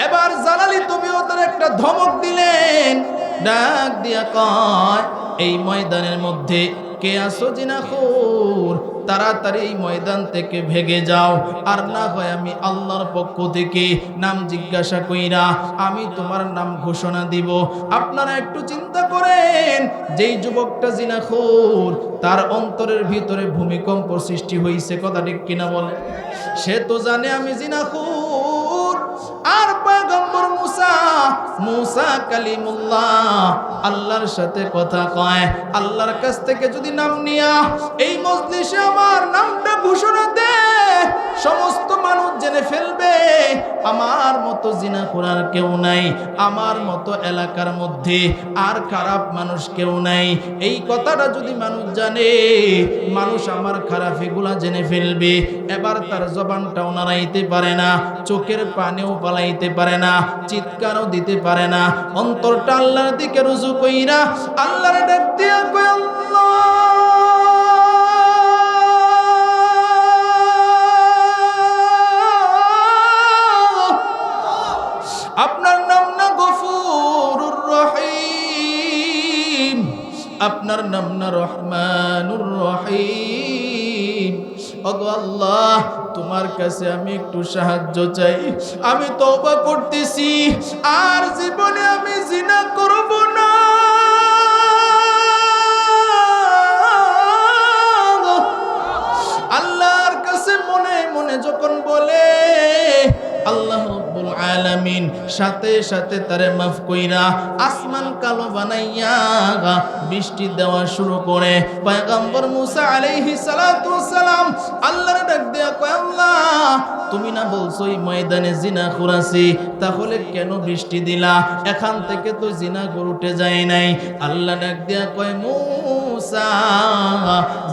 এবার জালালি তুমিও তার একটা ধমক দিলেন, ডাক দিয়া কয়, এই ময়দানের মধ্যে কে আসো জিনাখোর, তাড়াতাড়ি এই ময়দান থেকে ভেগে যাও, আর না হয় আমি আল্লাহর পক্ষ থেকে নাম জিজ্ঞাসা কইরা আমি তোমার নাম ঘোষণা দিব। আপনারা একটু চিন্তা করেন, যেই যুবকটা জিনাখোর তার অন্তরের ভিতরে ভূমিকম্প সৃষ্টি হয়েছে, কথা ঠিক কিনা বলে? সে তো জানে আমি জিনাখোর। আর পয়গম্বর মূসা কালিমুল্লাহ আল্লাহর সাথে কথা কয়, আল্লাহর কাছ থেকে যদি নাম নিয়া এই মজলিসে আমার নামটা ঘোষণা দে, সমস্ত মানুষ জেনে ফেলবে আমার মতো জিনাখোর আর কেউ নাই, আমার মতো এলাকার মধ্যে আর খারাপ মানুষ কেউ নাই। এই কথাটা যদি মানুষ জানে, মানুষ আমার খারাপিগুলা জেনে ফেলবে। এবার তার জবানটাও নাড়াইতে পারে না, চোখের পানিও পালাইতে পারে না, চিৎকারও দিতে পারে না, অন্তরটা আল্লাহর দিকে রুজু কইরা আল্লাহর ডাক দিয়া কয়, আল্লাহ আপনার নাম না গফুরুর রহিম, আপনার নাম না রহমানুর রহিম। ওগো আল্লাহ তোমার কাছে আমি একটু সাহায্য চাই, আমি তওবা করতেছি, আর জীবনে আমি জিনা করব না। আল্লাহর কাছে মনে মনে যখন বলে, আল্লাহ রাব্বুল আলামিন সাথে সাথে তারে মাফ কইরা আসমান কালো বানাইয়া বৃষ্টি দেওয়া শুরু করে। পয়গম্বর মূসা আলাইহিস সালাতু সালাম আল্লাহর ডাক দিয়া কয়, আল্লাহ তুমি না বলছো এই ময়দানে জিনাখোর আছে, তাহলে কেন বৃষ্টি দিলা? এখান থেকে তো জিনাখোর উঠে যায় নাই। আল্লাহ ডাক দিয়া কয়, মূসা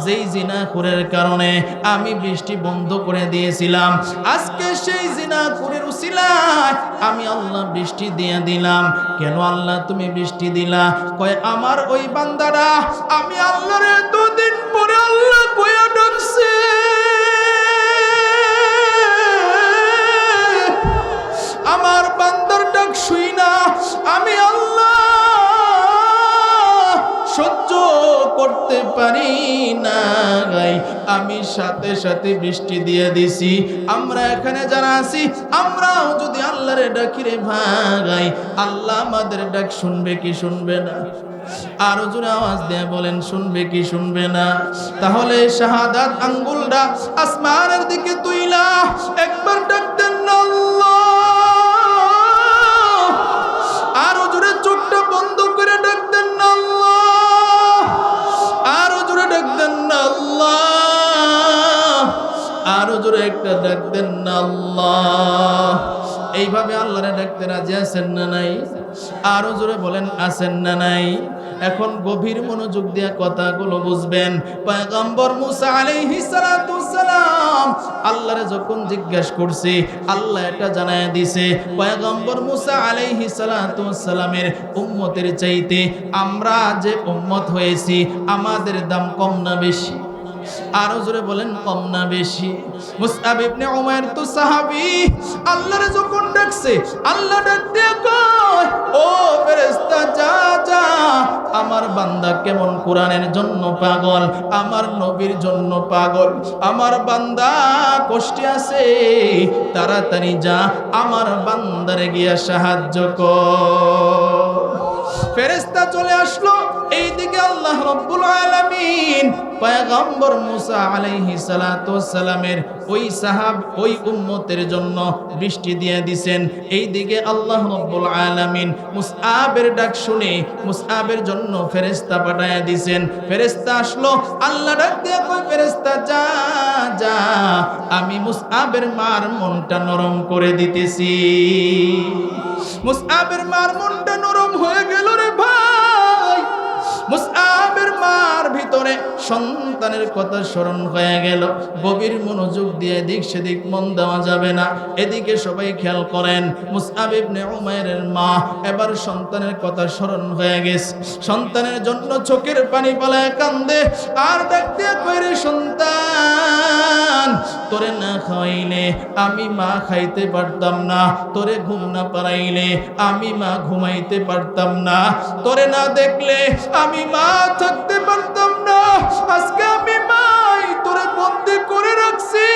যেই জিনাখোরের কারণে আমি বৃষ্টি বন্ধ করে দিয়েছিলাম, আজকে সেই জিনাখোরের উসিলায় আমি আল্লাহ বৃষ্টি দিয়ে দিলাম। কেন আল্লাহ তুমি বৃষ্টি দিলা? কয়, আমার ওই বান্দারা আমি আল্লাহরে দুদিন পরে আল্লাহ কইয়া ডাকছে, আমার বান্দার ডাক শুই না আমি আল্লাহ সহ্য করতে পারি না, আমি সাথে সাথে বৃষ্টি দিয়ে দিছি। আমরা এখানে যারা আছি আমরাও যদি আল্লাহরে ডাকি রে ভাই, আল্লাহ আমাদের ডাক শুনবে কি শুনবে না? আরো জোরে আওয়াজ দিয়ে বলেন, শুনবে কি শুনবে না? তাহলে শাহাদাত আঙ্গুলটা আসমানের দিকে তুইলা একবার ডাক দেন না আল্লাহ। আরো জোরে চোখটা বন্ধ করে ডাক দেন না আল্লাহ। আরো জোরে ডাক দেন না আল্লাহ। আরো জোরে একটা ডাক দেন না আল্লাহ। এইভাবে আল্লাহরে ডাকতে রাজি আছেন না নাই? আরো জোরে বলেন আছেন না নাই? এখন গভীর মনোযোগ দিয়ে কথাগুলো বুঝবেন। পয়গম্বর মুসা আলাইহিস সালাতু সালাম আল্লাহরে যখন জিজ্ঞেস করছে, আল্লাহ এটা জানায় দিছে পয়গম্বর মুসা আলাইহিস সালাতু সালামের উম্মতের চাইতে আমরা যে উম্মত হয়েছি আমাদের দাম কম না বেশি? আরো জোরে বলেন কম না বেশি? মুসআব ইবনে উমাইর তো সাহাবী, আল্লাহরে যখন ডাকছে আল্লাহ ডাক দিয়ে কয়, ও ফেরেশতা যা যা, আমার বান্দা কেমন কোরআনের জন্য পাগল, আমার নবীর জন্য পাগল, আমার বান্দা কষ্টে আছে, তাড়াতাড়ি যা আমার বান্দারে গিয়া সাহায্য কর। ফেরেশতা চলে আসলো। এইদিকে আল্লাহ রাব্বুল আলামিন পয়গম্বর মুসা আলাইহিস সালাতু সালামের ওই উম্মতের জন্য বৃষ্টি দিয়ে দিবেন। এইদিকে আল্লাহ রাব্বুল আলামিন মুসআবের ডাক শুনে মুসআবের জন্য ফেরেশতা পাঠায়া দিবেন। ফেরেশতা আসলো, আল্লাহ ডাক দিয়ে কই, ফেরেশতা যা যা, আমি মুসআবের মার মনটা নরম করে দিতেছি। মুসআবের মার মনটা নরম হয়ে গেল রে ভাই। মুসআবের মার ভিতরে সন্তানের কথা স্মরণ হয়ে গেল। গভীর মনোযোগ দিয়ে এদিক সেদিক মন দেওয়া যাবে না। এদিকে সবাই খেয়াল করেন, মুসআব ইবনে উমাইরের মা এবার সন্তানের কথা স্মরণ হয়ে গেছে। সন্তানের জন্য চোখের পানি পালায় কান্দে আর ডাক দিয়ে কই, রে সন্তান, তোরে না খাওয়াইলে আমি মা খাইতে পারতাম না, তোরে ঘুম না পাড়াইলে আমি মা ঘুমাইতে পারতাম না, তোরে না দেখলে আমি মা থাকতে পারতাম না, আজকে আমি মাই তোরে বন্দি করে রাখছি।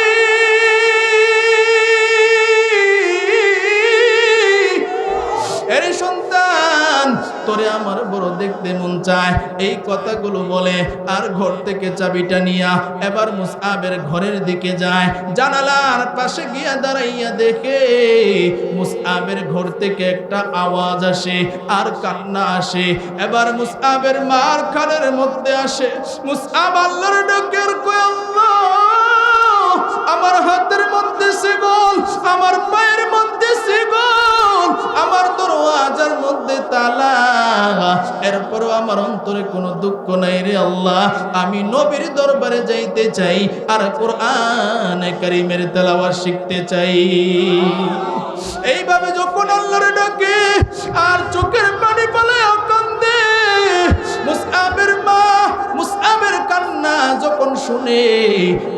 এরে সন্তান, তোরে আমার বড় দেখতে মন চায়। এই কথাগুলো বলে আর ঘর থেকে চাবিটা নিয়া এবার মুসআবের ঘরের দিকে যায়। জানালার পাশে গিয়া দাঁড়াইয়া দেখে মুসআবের ঘর থেকে একটা আওয়াজ আসে আর কান্না আসে। এবার মুসআবের মার কানের মধ্যে আসে। মুসআব আল্লাহর ডাকের কয়, আল্লাহ, আমার হাতের মধ্যে শিকল, আমার পায়ের মধ্যে শিকল, আমার দরওয়াজার মধ্যে তালা, এরপরও আমার অন্তরে কোনো দুঃখ নাই রে আল্লাহ। আমি নবীর দরবারে যাইতে চাই আর কোরআনে কারীমের তেলাওয়াত শিখতে চাই। এইভাবে যখন আল্লাহর ডাকে আর চোখের পানি পালায় কান্দে, মুসআবের মা মুসআবের কান্না যখন শুনে,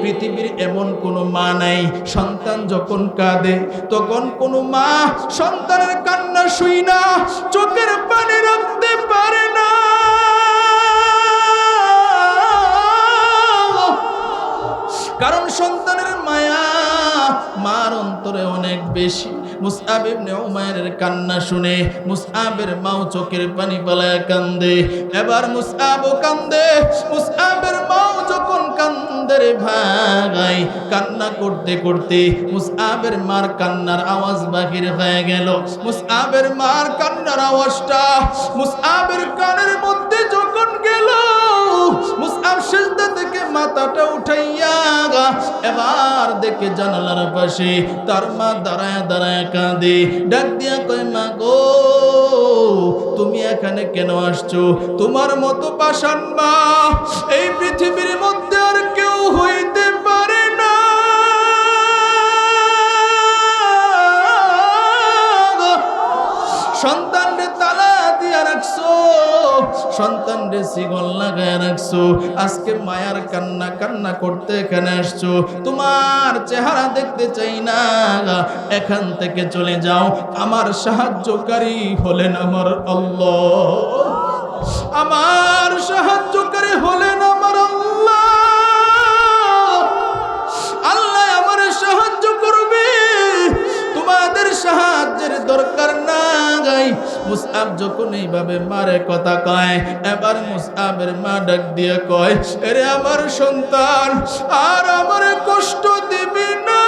পৃথিবীর এমন কোনো মা নাই, সন্তান যখন কাঁদে তখন কোনো মা সন্তানের কান্না শুই না চোখের পানি রাখতে পারে না। কারণ সন্তানের মায়া মার অন্তরে অনেক বেশি। মুসআব ইবনে উমাইরের কান্না শুনে মুসআবের মাও চোখের পানি পালায় কান্দে। এবার মুসআবও কান্দে। মুসআবের মাও যখন কান্দে রে ভাই, কান্না করতে করতে মুসআবের মার কান্নার আওয়াজ বাহির হয়ে গেল। মুসআবের মার কান্নার আওয়াজটা মুসআবের কানের মধ্যে যখন গেল, মুসআব সিজদা থেকে মাথাটা উঠাইয়া এবার দেখে জানালার পাশে তার মা দাঁড়ায় দাঁড়ায় কাঁদে। ডাক দিয়া কয়, মা গো, তুমি এখানে কেন আসছো? তোমার মতো পাষাণ মা এই পৃথিবীর মধ্যে আর কেউ হইতে পারে না। সন্তানরে তালা দিয়া রাখছো, সন্তানরে শিকল লাগায় রাখছো, আজকে মায়ার কান্না কান্না করতে এখানে আসছো। তোমার চেহারা দেখতে চাই না, এখান থেকে চলে যাও। আমার সাহায্যকারী হলেন আমার আল্লাহ, আমার সাহায্যকারী হলেন আমার আল্লাহ। আল্লাহ আমার সাহায্য করবে, তোমাদের সাহায্যের দরকার নাই। মুসআব যখন এইভাবে মারে কথা কয়, এবার মুসআবের মা ডাক দিয়ে কয়, আরে আমার সন্তান আর আমার কষ্ট দিবি না।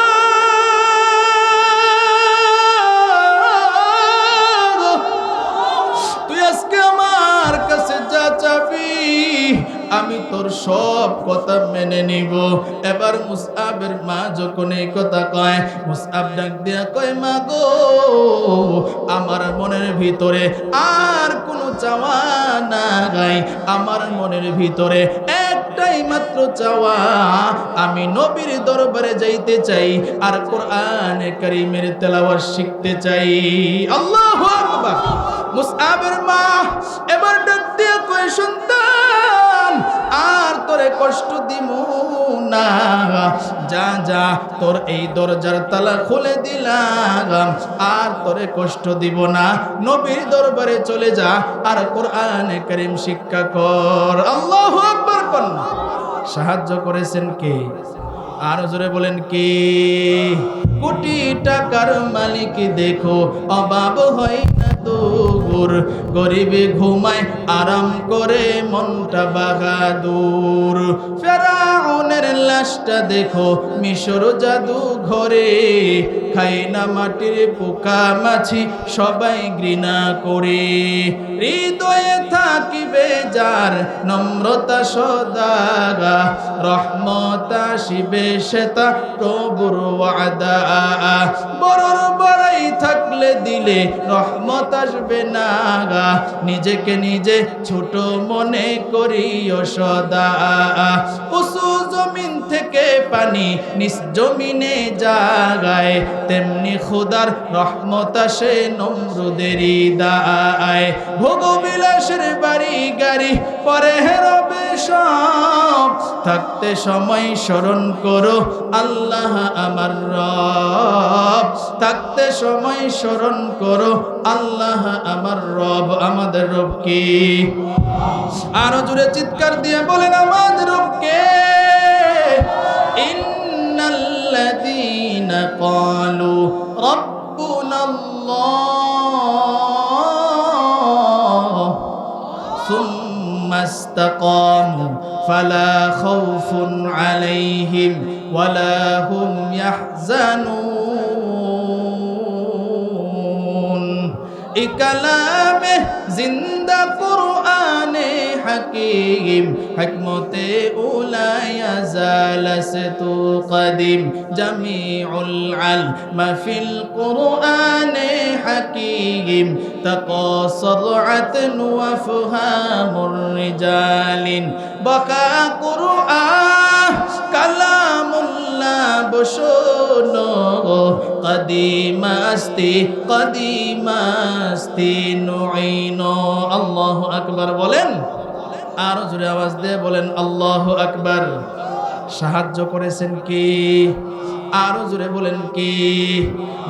তুই আজকে আমার কাছে যা চাবি আমি তোর সব কথা মেনে নিব। এবার মুসআবের মা যখন এই কথা কয়, মুসআব ডাক দিয়া কয়, মা গো, আমার মনের ভিতরে আর কোনো চাওয়া নাই, আমার মনের ভিতরে একটাই মাত্র চাওয়া, আমি নবীর দরবারে যাইতে চাই আর কোরআনে কারীমের তেলাওয়াত শিখতে চাই। আল্লাহু আকবার। মুসআবের মা এবার ডাক দিয়া কয়, সন্তান, আর তোরে কষ্ট দিমু না, যা যা, তোর এই দরজার তালা খুলে দিলাম, আর তোরে কষ্ট দিব না, নবীর দরবারে চলে যা আর কোরআনে কারীম শিক্ষা কর। আল্লাহু আকবার। কোন সাহায্য করেছেন কে? আর জোরে বলেন কে? কোটি টাকার মালিক দেখো অভাব হয় না দূর, গরিবে ঘুমায় আরাম করে মনটা বাহাদুর। ফেরাউনের লাশটা দেখো মিশর জাদু ঘরে, খায় না মাটির পোকা মাছি সবাই ঘৃণা করে। হৃদয়ে থাকিবে যার নম্রতা সদা, রহমত আসিবে সেটা প্রভুর ওয়াদা। বড়র বড়াই থাকলে দিলে রহমত আসবে না, নিজেকে নিজে ছোট মনে করিও সদা। উঁচু জমিন থেকে পানি নিচ জমিনে জাগায়, তেমনি খোদার রহমত আসে নমরুদেরই দায়। ভোগবিলাসের বাড়ি গাড়ি পরে রবে সব, থাকতে সময় স্মরণ করো আল্লাহ আমার রব, থাকতে সময় স্মরণ করো আল্লাহ আমার রব। আমাদের রব কে? আরো জোরে চিৎকার দিয়ে বলেন, আমাদের রব কে? ইন্নাল্লাযীনা ক্বালু রাব্বুনাল্লাহ সুম্মা ইসতাকামু ফালা খাউফুন আলাইহিম ওয়ালা হুম ইয়াহজানুন। এ কালামে জিন্দা কুরআনে হাকিম, হিকমতে উলায়া জালাসতু কদিম, জামিউল আলম ফিল কুরআনে হাকিম, তাকাসারআতন ওয়া ফুহামুর রিজালিন, বাকা কুরআন কালামুল্লাহ বশনো, কদিমাস্তি কদিমাস্তি নুইনো। আল্লাহু আকবার বলেন। আরো জোরে আওয়াজ দিয়ে বলেন আল্লাহু আকবার। সাহায্য করেছেন কি? আরো জোরে বলেন কি?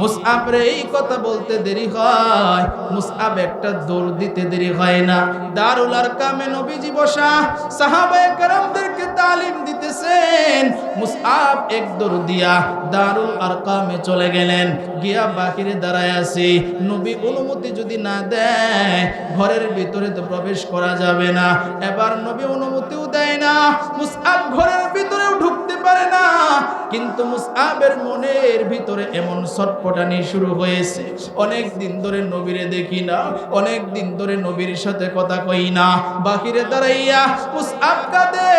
মুসআব রে এই কথা বলতে দেরি হয়, মুসআব একটা দৌড় দিতে দেরি হয় না। দারুল আরকামে নবীজি বসা, সাহাবায়ে কেরামদেরকে তালিম দিতেছেন। মুসআব এক দৌড় দিয়া দারুল আরকামে চলে গেলেন, গিয়া বাহিরে দাঁড়ায় আছে। নবী অনুমতি যদি না দেয়, ঘরের ভিতরে তো প্রবেশ করা যাবে না। এবার নবী অনুমতিও দেয় না, মুসআব ঘরের ভিতরেও ঢুকতে পারে না। কিন্তু মুসআবের মনের ভিতরে এমন ছটফটানি শুরু হয়েছে, অনেক দিন ধরে নবীরে দেখি না, অনেক দিন ধরে নবীর সাথে কথা কই না। বাহিরে দাঁড়াইয়া মুসআব কাঁদে।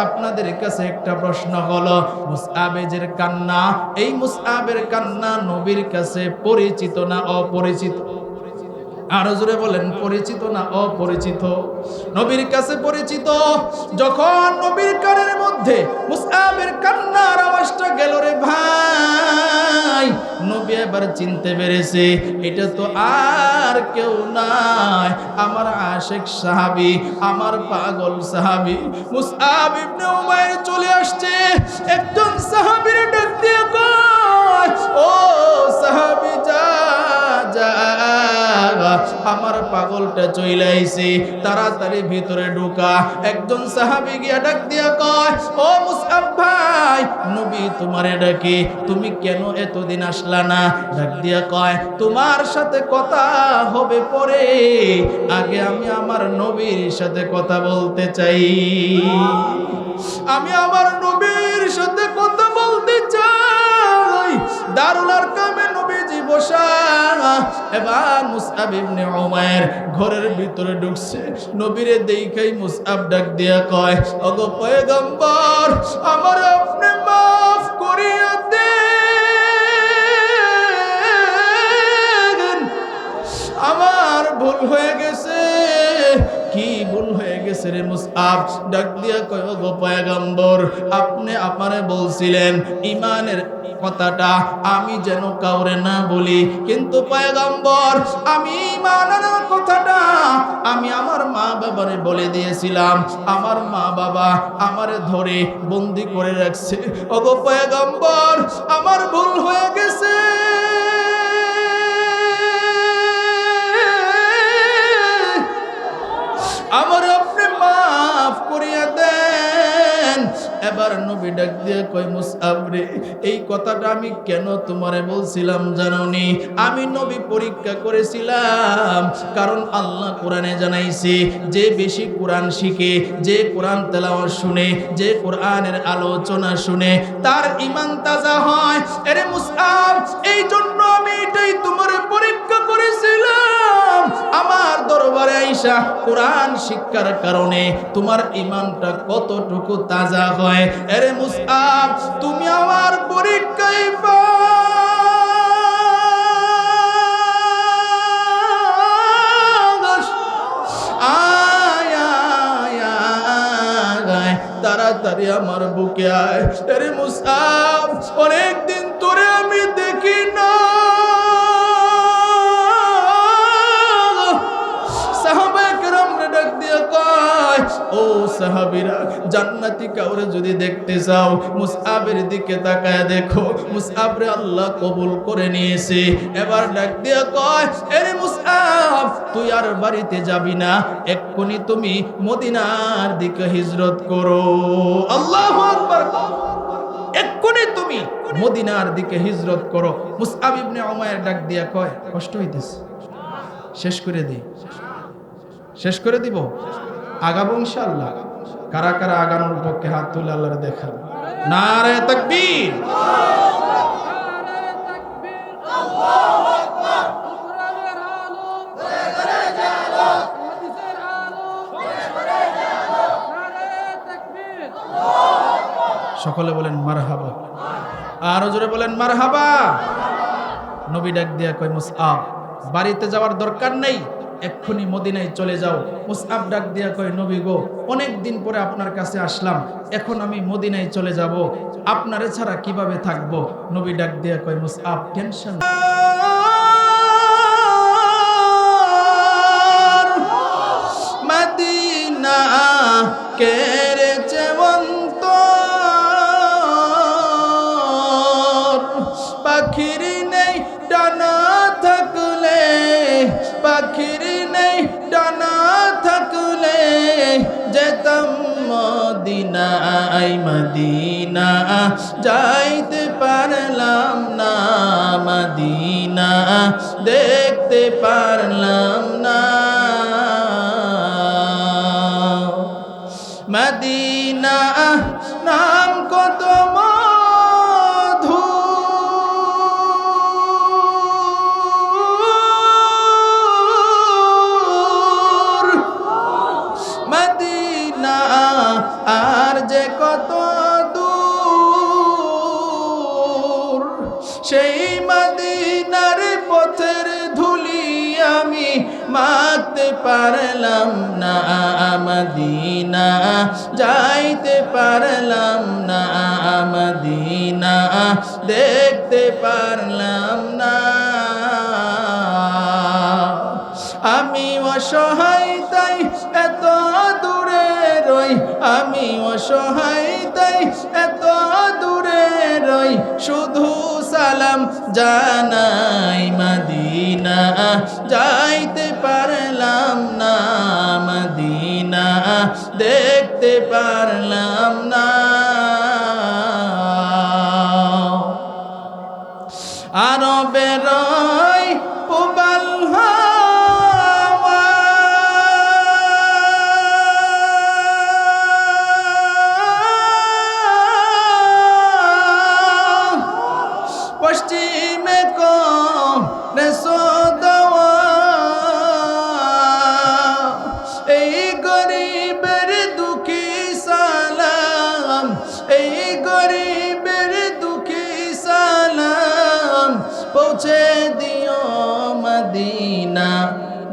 আপনাদের কাছে একটা প্রশ্ন হলো, মুসআবের কান্না, এই মুসআবের কান্না নবীর কাছে পরিচিত না অপরিচিত? আরো জোরে বলেন, পরিচিত না অপরিচিত? নবীর কাছে পরিচিত। যখন নবীর কানের মধ্যে মুসআবের কান্নার আওয়াজটা গেল রে ভাই, নবী এবার চিনতে পেরেছে এটা তো আর কেউ নাই, আমার আশিক সাহাবী, আমার পাগল সাহাবী মুসআব ইবনে উমাইর চলে আসছে। একজন সাহাবীর ডাক দিয়ে কয়, ও সাহাবী যা যা, আমার পাগলটা চলে আইছে, তাড়াতাড়ি ভিতরে ঢোকা। একজন সাহাবী গিয়া ডাক দিয়া কয়, ও মুসআব ভাই, নবী তোমারে ডাকে, তুমি কেন এতদিন আসলা না? ডাক দিয়া কয়, তোমার সাথে কথা হবে পরে, আগে আমি আমার নবীর সাথে কথা বলতে চাই, আমি আমার নবীর সাথে কথা বলতে চাই। দারুল আরকামে নবীজি বসা। এবার মুসআব ইবনে উমাইর ঘরের ভিতরে ঢুকছে, নবীরে দেখাই মুসআব ডাক দিয়া কয়, ওগো পয়গম্বর, আমার আপনি মাফ করিয়া দেন, আমার ভুল হয়ে গেছে। কি ভুল হয়ে গেছে রে মুসআব? ডাক দিয়া কয়, ওগো পয়গম্বর, আপনি আমারে বলছিলেন ঈমানের কথাটা আমি যেন কাউরে না বলি, কিন্তু পয়গম্বর আমি ঈমানের কথাটা আমি আমার মা বাবারে বলে দিয়েছিলাম, আমার মা বাবা আমারে ধরে বন্দি করে রাখছে। ওগো পয়গম্বর, আমার ভুল হয়ে গেছে, আমার আপনি মাফ করিয়া দেন। এবার নবী ডাক দিয়ে কয়, মুসআব রে, এই কথাটা আমি কেন তোমারে বলছিলাম জানোনি? আমি নবী পরীক্ষা করেছিলাম, কারণ আল্লাহ কোরআনে জানাইছে যে বেশি কোরআন শিখে, যে কোরআন তেলাওয়াত শুনে, যে কোরআনের আলোচনা শুনে তার ঈমান তাজা হয়। আরে মুসআব, এই জন্য আমি এটাই তোমারে পরীক্ষা করেছিলাম, আমার দরবারে আইসা কোরআন শিক্ষার কারণে তোমার ঈমানটা কতটুকু তাজা হয়। আরে মুসআব, তুমি আমার পরীক্ষায় পাস। আয় আয় আয়, তাড়াতাড়ি আমার বুকে আয়। আরে মুসআব, অনেকদিন ধরে আমি দেখি না। ও সাহাবীরা, জান্নাতি কাউরে যদি দেখতে চাও মুসআবের দিকে তাকায় দেখো, মুসআবরে আল্লাহ কবুল করে নিয়েছে। এবার ডাক দিয়া কয়, আরে মুসআব, তুই আর বাড়িতে যাবি না, এক্ষুনি তুমি মদিনার দিকে হিজরত করো। আল্লাহু আকবার, এক্ষুনি তুমি মদিনার দিকে হিজরত করো। মুসআব ইবনে উমাইর ডাক দিয়া কয়, কষ্ট হইতেছে, শেষ করে দিই, শেষ করে দিব, আগাবো ইনশাআল্লাহ। কারা কারা আগানোর পক্ষে হাত তুলে আল্লাহরে দেখান। নারে তাকবীর, সকলে বলেন মারহাবা, আরো জোরে বলেন মারহাবা। নবী ডাক দিয়া কয়, মুসআব, বাড়িতে যাওয়ার দরকার নেই, এক্ষুনি মদিনায় চলে যাও। মুসআব ডাক দিয়া কয়, নবী গো, অনেক দিন পরে আপনার কাছে আসলাম, এখন আমি মদিনায় চলে যাব, আপনারে ছাড়া কিভাবে থাকবো? নবী ডাক দিয়া কয়, মুসআব, টেনশন মদিনা কেড়েছে অন্তর, পাখির নেই ডানা থাকলে, পাখির নেই ডানা থাকলে যেতাম মদিনায়, মদিনা যাইতে পারলাম না, মদিনা দেখতে পারলাম না। মদিনা নাম কত মধুর, মদিনা আর যে কত দূর, সেই মদিনার পথের ধুলি আমি মাখতে পারলাম না, মদিনা যাইতে পারলাম না, মদিনা দেখতে পারলাম না। আমি অসহায় তাই এত দূরে রই, আমি অসহায় তাই এত দূরে রই, শুধু সালাম জানাই, মদিনা যাইতে পারলাম না, মদিনা দেখতে পারলাম না। আরবে রই পুবাল পশ্চিমে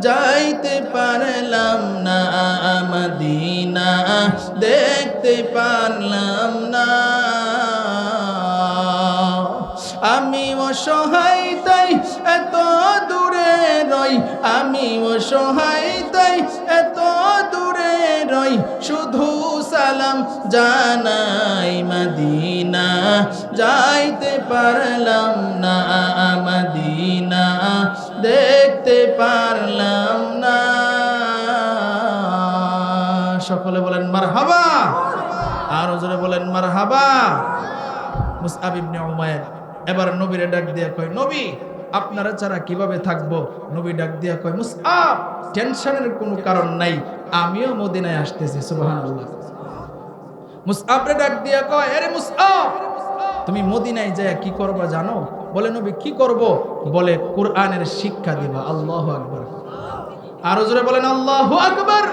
যাইতে পারলাম না মদিনা দেখতে পারলাম না আমি অসহায় তাই এত দূরে রই আমি অসহায় তাই এত দূরে রই শুধু সালাম জানাই মদিনা যাইতে পারলাম না মদিনা দেখতে পারলাম না সকলে বলেন মারহাবা আর জোরে বলেন মারহাবা মুসআব ইবনে উমাইর এবার নবীরে ডাক দিয়া কয় নবী আপনারা ছাড়া কিভাবে থাকবো নবী ডাক দিয়া কয় মুসআব টেনশনের কোনো কারণ নাই আমিও মদিনায় আসতেছি সুবহানাল্লাহ মুসআবরে ডাক দিয়া কয় আরে মুসআব তুমি মদিনায় যায় কি করবা জানো বলে নবী কি করব বলে কোরআনের শিক্ষা দিবা আল্লাহু আকবার আরো জোরে বলেন আল্লাহু আকবার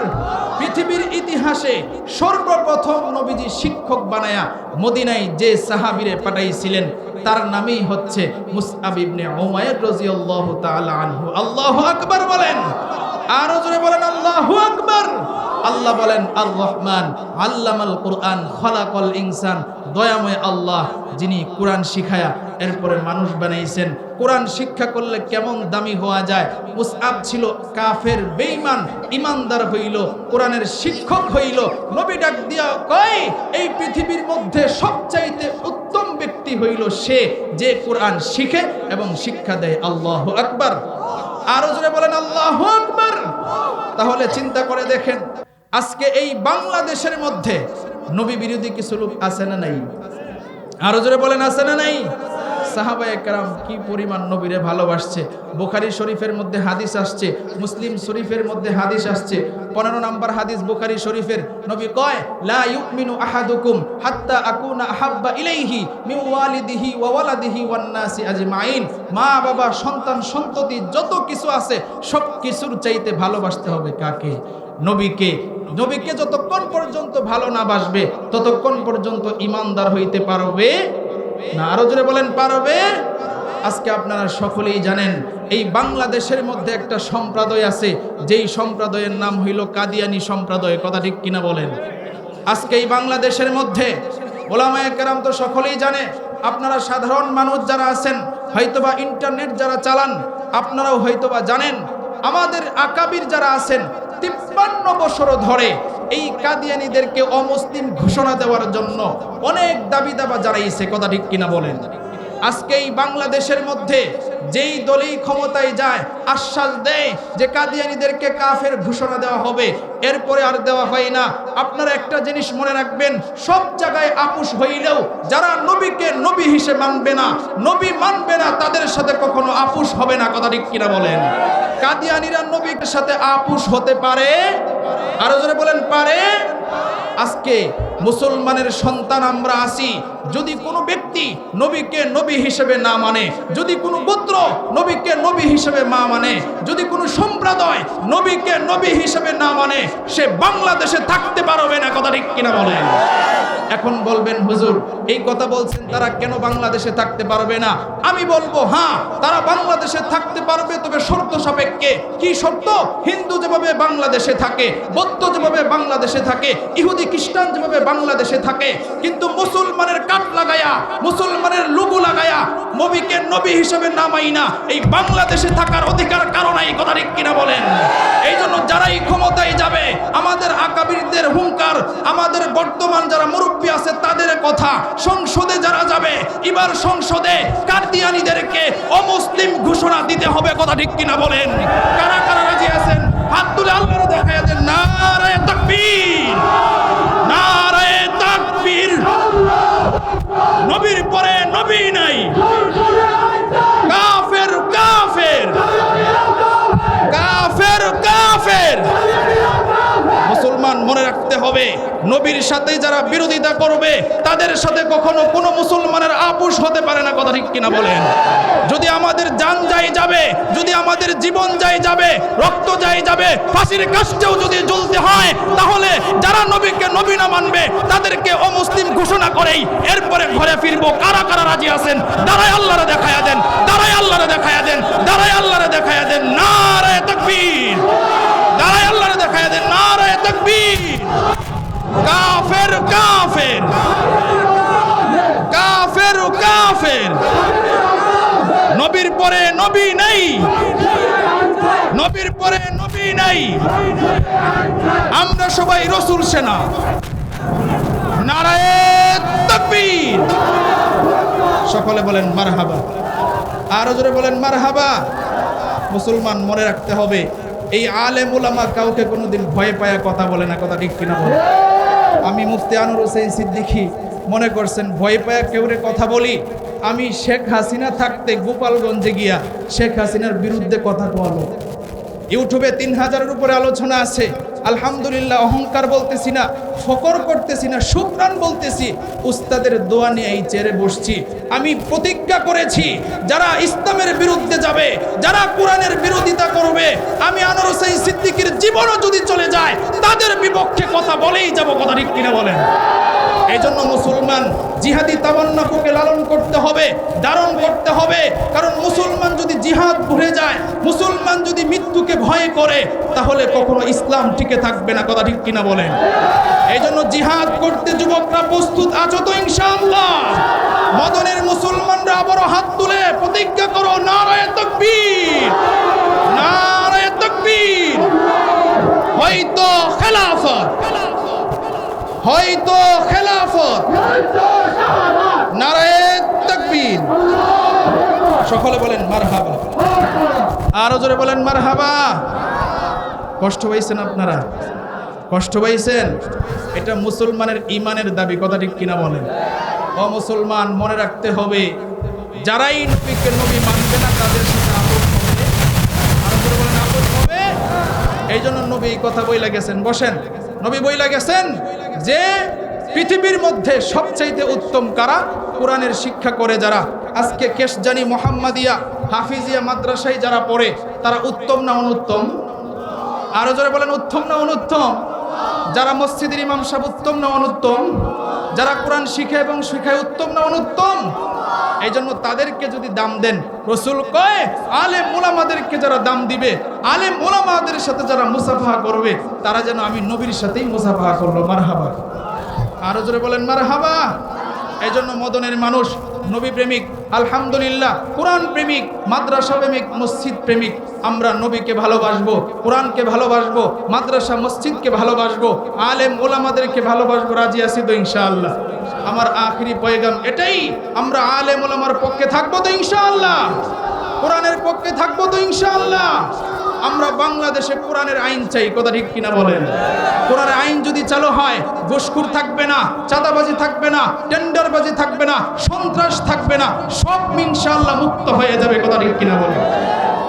পৃথিবীর ইতিহাসে সর্বপ্রথম নবীজি শিক্ষক বানায়া মদিনায় যে সাহাবীরে পাঠাইছিলেন তার নামই হচ্ছে মুসআব ইবনে উমাইর রাদিয়াল্লাহু তাআলা আনহু আল্লাহু আকবার বলেন আরো জোরে বলেন আল্লাহু আকবার আল্লাহ বলেন আর রহমান আল্লামাল কোরআন খলাকাল ইনসান দয়াময় আল্লাহ যিনি কোরআন শিখায়া এরপরে মানুষ বানাইছেন কোরআন শিক্ষা করলে কেমন দামি হওয়া যায় মুসআব ছিল কাফের বেঈমান ইমানদার হইল কোরআনের শিক্ষক হইল নবী ডাক দিয়া কয় এই পৃথিবীর মধ্যে সবচাইতে উত্তম ব্যক্তি হইল সে যে কোরআন শিখে এবং শিক্ষা দেয় আল্লাহু আকবার আরো জোরে বলেন আল্লাহু আকবার তাহলে চিন্তা করে দেখেন আজকে এই বাংলাদেশের মধ্যে নবী বিরোধী কিছু লোক আছে না নাই আরো জোরে বলেন আছে না নাই সাহাবায়ে কেরাম কি পরিমাণ নবীরে ভালোবাসছে বুখারী শরীফের মধ্যে হাদিস আসছে মুসলিম শরীফের মধ্যে হাদিস আসছে 15 নম্বর হাদিস বুখারী শরীফের নবী কয় লা ইউমিনু আহাদুকুম হাত্তা আকুনা আহাব্বা ইলাইহি মিন ওয়ালিদিহি ওয়া ওয়ালাদিহি ওয়ান নাসি আজমাইন মা বাবা সন্তান সন্ততি যত কিছু আছে সব কিছুর চাইতে ভালোবাসতে হবে কাকে নবীকে নবীকে যতক্ষণ পর্যন্ত ভালো না বাসবে ততক্ষণ পর্যন্ত ঈমানদার হইতে পারবে না আরো জোরে বলেন পারবে আজকে আপনারা সকলেই জানেন এই বাংলাদেশের মধ্যে একটা সম্প্রদায় আছে যেই সম্প্রদায়ের নাম হইল কাদিয়ানী সম্প্রদায় কথা ঠিক কিনা বলেন আজকে এই বাংলাদেশের মধ্যে ওলামায়ে কেরাম তো সকলেই জানে আপনারা সাধারণ মানুষ যারা আছেন হয়তোবা ইন্টারনেট যারা চালান আপনারাও হয়তোবা জানেন আমাদের আকাবির যারা আছেন 53 বছর ধরে এই কাদিয়ানীদেরকে অমুসলিম ঘোষণা দেওয়ার জন্য অনেক দাবি দাবা জানাইছে কথা ঠিক কিনা বলেন আজকে এই বাংলাদেশের মধ্যে যেই দলই ক্ষমতায় যায় আশ্বাস দেয় যে কাদিয়ানীদেরকে কাফের ঘোষণা দেওয়া হবে এরপরে আর দেওয়া হয় না আপনারা একটা জিনিস মনে রাখবেন সব জায়গায় আপোষ হইলেও যারা নবীকে নবী হিসেবে মানবে না তাদের সাথে কখনো আপোষ হবে না কথা ঠিক কিনা বলেন কাদিয়ানীরা নবীর সাথে আপোষ হতে পারে আরো জোরে বলেন পারে আজকে মুসলমানের সন্তান আমরা আছি যদি কোনো ব্যক্তি নবীকে নবী হিসেবে না মানে যদি কোনো গোত্র নবীকে নবী হিসেবে না মানে যদি কোনো সম্প্রদায় নবীকে নবী হিসেবে না মানে সে বাংলাদেশে থাকতে পারবে না কথা ঠিক কিনা বলেন এখন বলবেন হুজুর এই কথা বলছেন তারা কেন বাংলাদেশে থাকতে পারবে না আমি বলবো হ্যাঁ তারা বাংলাদেশে থাকতে পারবে তবে শর্ত সাপেক্ষে কি শর্ত হিন্দু যেভাবে বাংলাদেশে থাকে বৌদ্ধ যেভাবে বাংলাদেশে থাকে ইহুদি খ্রিস্টান যেভাবে বাংলাদেশে থাকে কিন্তু মুসলমানের কাট লাগায়া মুসলমানের লোগো লাগায়া নবীকে নবী হিসেবে নামাই না এই বাংলাদেশে থাকার অধিকার কারণ এই কথা ঠিক কিনা বলেন এই জন্য যারাই ক্ষমতায় যাবে আমাদের আকাবিরদের হুঙ্কার আমাদের বর্তমান যারা মুরব্বী আছে তাদের কথা সংসদে যারা যাবে এবার সংসদে কাদিয়ানীদেরকে অমুসলিম ঘোষণা দিতে হবে কথা ঠিক কিনা বলেন কারা কারা রাজি আছেন হাত তুলে আল্লাহরে দেখায়া দেন নারায়ে তাকবীর নারায়ে তাকবীর নবীর পরে নবী নাই কাফের কাফের কাফের কাফের মুসলমান মনে রাখতে হবে নবীর সাথে যারা বিরোধিতা করবে তাদের সাথে কখনো কোনো মুসলমানের আপোষ হতে পারে না কথা ঠিক কিনা বলেন যদি আমাদের জান যায় যাবে যদি আমাদের জীবন যায় যাবে রক্ত যায় যাবে ফাঁসির কাষ্ঠেও যদি জ্বলতে হয় তাহলে যারা নবীকে নবী না মানবে তাদেরকে অমুসলিম ঘোষণা করেই এরপরে ঘরে ফিরবো কারা কারা রাজি আছেন দাঁড়ায় আল্লাহরে দেখায়া দেন দাঁড়ায় আল্লাহরে দেখায়া দেন দাঁড়ায় আল্লাহরে দেখায়া দেন নারায়ে তাকবীর তাকবীর, কাফের কাফের, কাফের কাফের। নবীর পরে নবী নাই, নবীর পরে নবী নাই। আমরা সবাই রাসূল সেনা। নারায়ে তাকবীর। সকলে বলেন মারহাবা, আরো জোরে বলেন মারহাবা। মুসলমান মনে রাখতে হবে, এই আলেম উলামা কাউকে কোনোদিন ভয় পায়া কথা বলে না, কথা ঠিক কিনা বলে? আমি মুফতি আনোয়ার হোসেন সিদ্দিকী মনে করছেন ভয় পায়া কেউরে কথা বলি? আমি শেখ হাসিনা থাকতে গোপালগঞ্জে গিয়া শেখ হাসিনার বিরুদ্ধে কথা বলো। ইউটিউবে 3000-এর উপরে আলোচনা আছে। আলহামদুলিল্লাহ, অহংকার বলতেছি না, ফকর করতেছি না, শুকরান বলতেছি। উস্তাদের দোয়া নিয়ে এই চেয়ারে বসছি। আমি প্রতিজ্ঞা করেছি, যারা ইসলামের বিরুদ্ধে যাবে, যারা কোরআনের বিরোধিতা করবে, আমি আনোয়ার হোসেন সিদ্দিকীর জীবনও যদি চলে যায় তাদের বিপক্ষে কথা বলেই যাব, কথা ঠিক কিনা বলেন? এই জন্য মুসলমান জিহাদি তামান্নাকে লালন করতে হবে, ধারণ করতে হবে। কারণ মুসলমান যদি জিহাদ ভুলে যায়, মুসলমান যদি মৃত্যুকে ভয় করে, তাহলে কখনো ইসলাম টিকে থাকবে না, কথা ঠিক কিনা বলেন? এই জন্য জিহাদ করতে যুবকরা প্রস্তুত আছো তো ইনশাআল্লাহ? মদনের মুসলমানরা আবারও হাত তুলে প্রতিজ্ঞা করো, নারায়ে তাকবীর, নারায়ে তাকবীর। হয়তো খেলাফত, হয়তো খেলাফত, নারায়ে তাকবীর। সকলে বলেন মারহাবা, আরো জোরে বলেন মারহাবা। কষ্ট পাইছেন আপনারা? কষ্ট পাইছেন? এটা মুসলমানের ঈমানের দাবি, কথা ঠিক কিনা বলেন? ও মুসলমান, মনে রাখতে হবে, যারাই নবীকে নবী মানবে না তাদের সাথে আপদ হবে। আরো জোরে বলেন আপদ হবে। এই জন্য নবী এই কথা বইলা গেছেন, বসেন, নবী বইলা গেছেন যে পৃথিবীর মধ্যে সবচাইতে উত্তম কারা? কোরআনের শিক্ষা করে যারা। আজকে কেশজানি মোহাম্মদিয়া হাফিজিয়া মাদ্রাসায় যারা পড়ে, তারা উত্তম না অনুত্তম? আরো জোরে বলেন, উত্তম না অনুত্তম? যারা মসজিদের ইমাম সাহেব, উত্তম না অনুত্তম? যারা কোরআন শিখে এবং শিখায়, উত্তম না অনুত্তম? এই জন্য তাদেরকে যদি দাম দেন, রাসূল কয় আলেম উলামাদেরকে যারা দাম দিবে, আলেম উলামাদের সাথে যারা মুসাফাহা করবে, তারা যেন আমি নবীর সাথেই মুসাফাহা করলো। মারহাবা, আরো জোরে বলেন মারহাবা। এই জন্য মদনের মানুষ নবী প্রেমিক, আলহামদুলিল্লাহ, কোরআন প্রেমিক, মাদ্রাসা প্রেমিক, মসজিদ প্রেমিক। আমরা নবীকে ভালোবাসবো, কোরআনকে ভালোবাসবো, মাদ্রাসা মসজিদকে ভালোবাসবো, আলেম ওলামাদেরকে ভালোবাসবো। রাজি আছি তো ইনশাআল্লাহ? আমার আখিরি পয়গাম এটাই, আমরা আলেম ওলামার পক্ষে থাকবো তো ইনশাআল্লাহ? কোরআনের পক্ষে থাকবো তো ইনশাআল্লাহ? আমরা বাংলাদেশে কোরআনের আইন চাই, কথা ঠিক কিনা বলেন? কোরআনের আইন যদি চালু হয়, ঘুষখোর থাকবে না, চাঁদাবাজি থাকবে না, টেন্ডারবাজি থাকবে না, সন্ত্রাস থাকবে না, সব ইনশাআল্লাহ মুক্ত হয়ে যাবে, কথা ঠিক কিনা বলেন?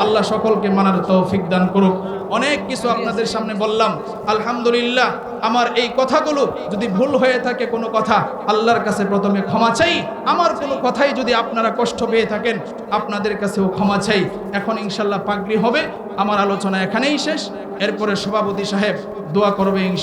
আল্লাহ সকলকে মানার তৌফিক দান করুক। অনেক কিছু আপনাদের সামনে বললাম, আলহামদুলিল্লাহ। আমার এই কথাগুলো যদি ভুল হয়ে থাকে কোনো কথা, আল্লাহর কাছে প্রথমে ক্ষমা চাই। আমার কোনো কথাই যদি আপনারা কষ্ট পেয়ে থাকেন, আপনাদের কাছেও ক্ষমা চাই। এখন ইনশাআল্লাহ পাগড়ি হবে। আমার আলোচনা এখানেই শেষ। এরপরে সভাপতি সাহেব দোয়া করবে ইনশাআল্লাহ।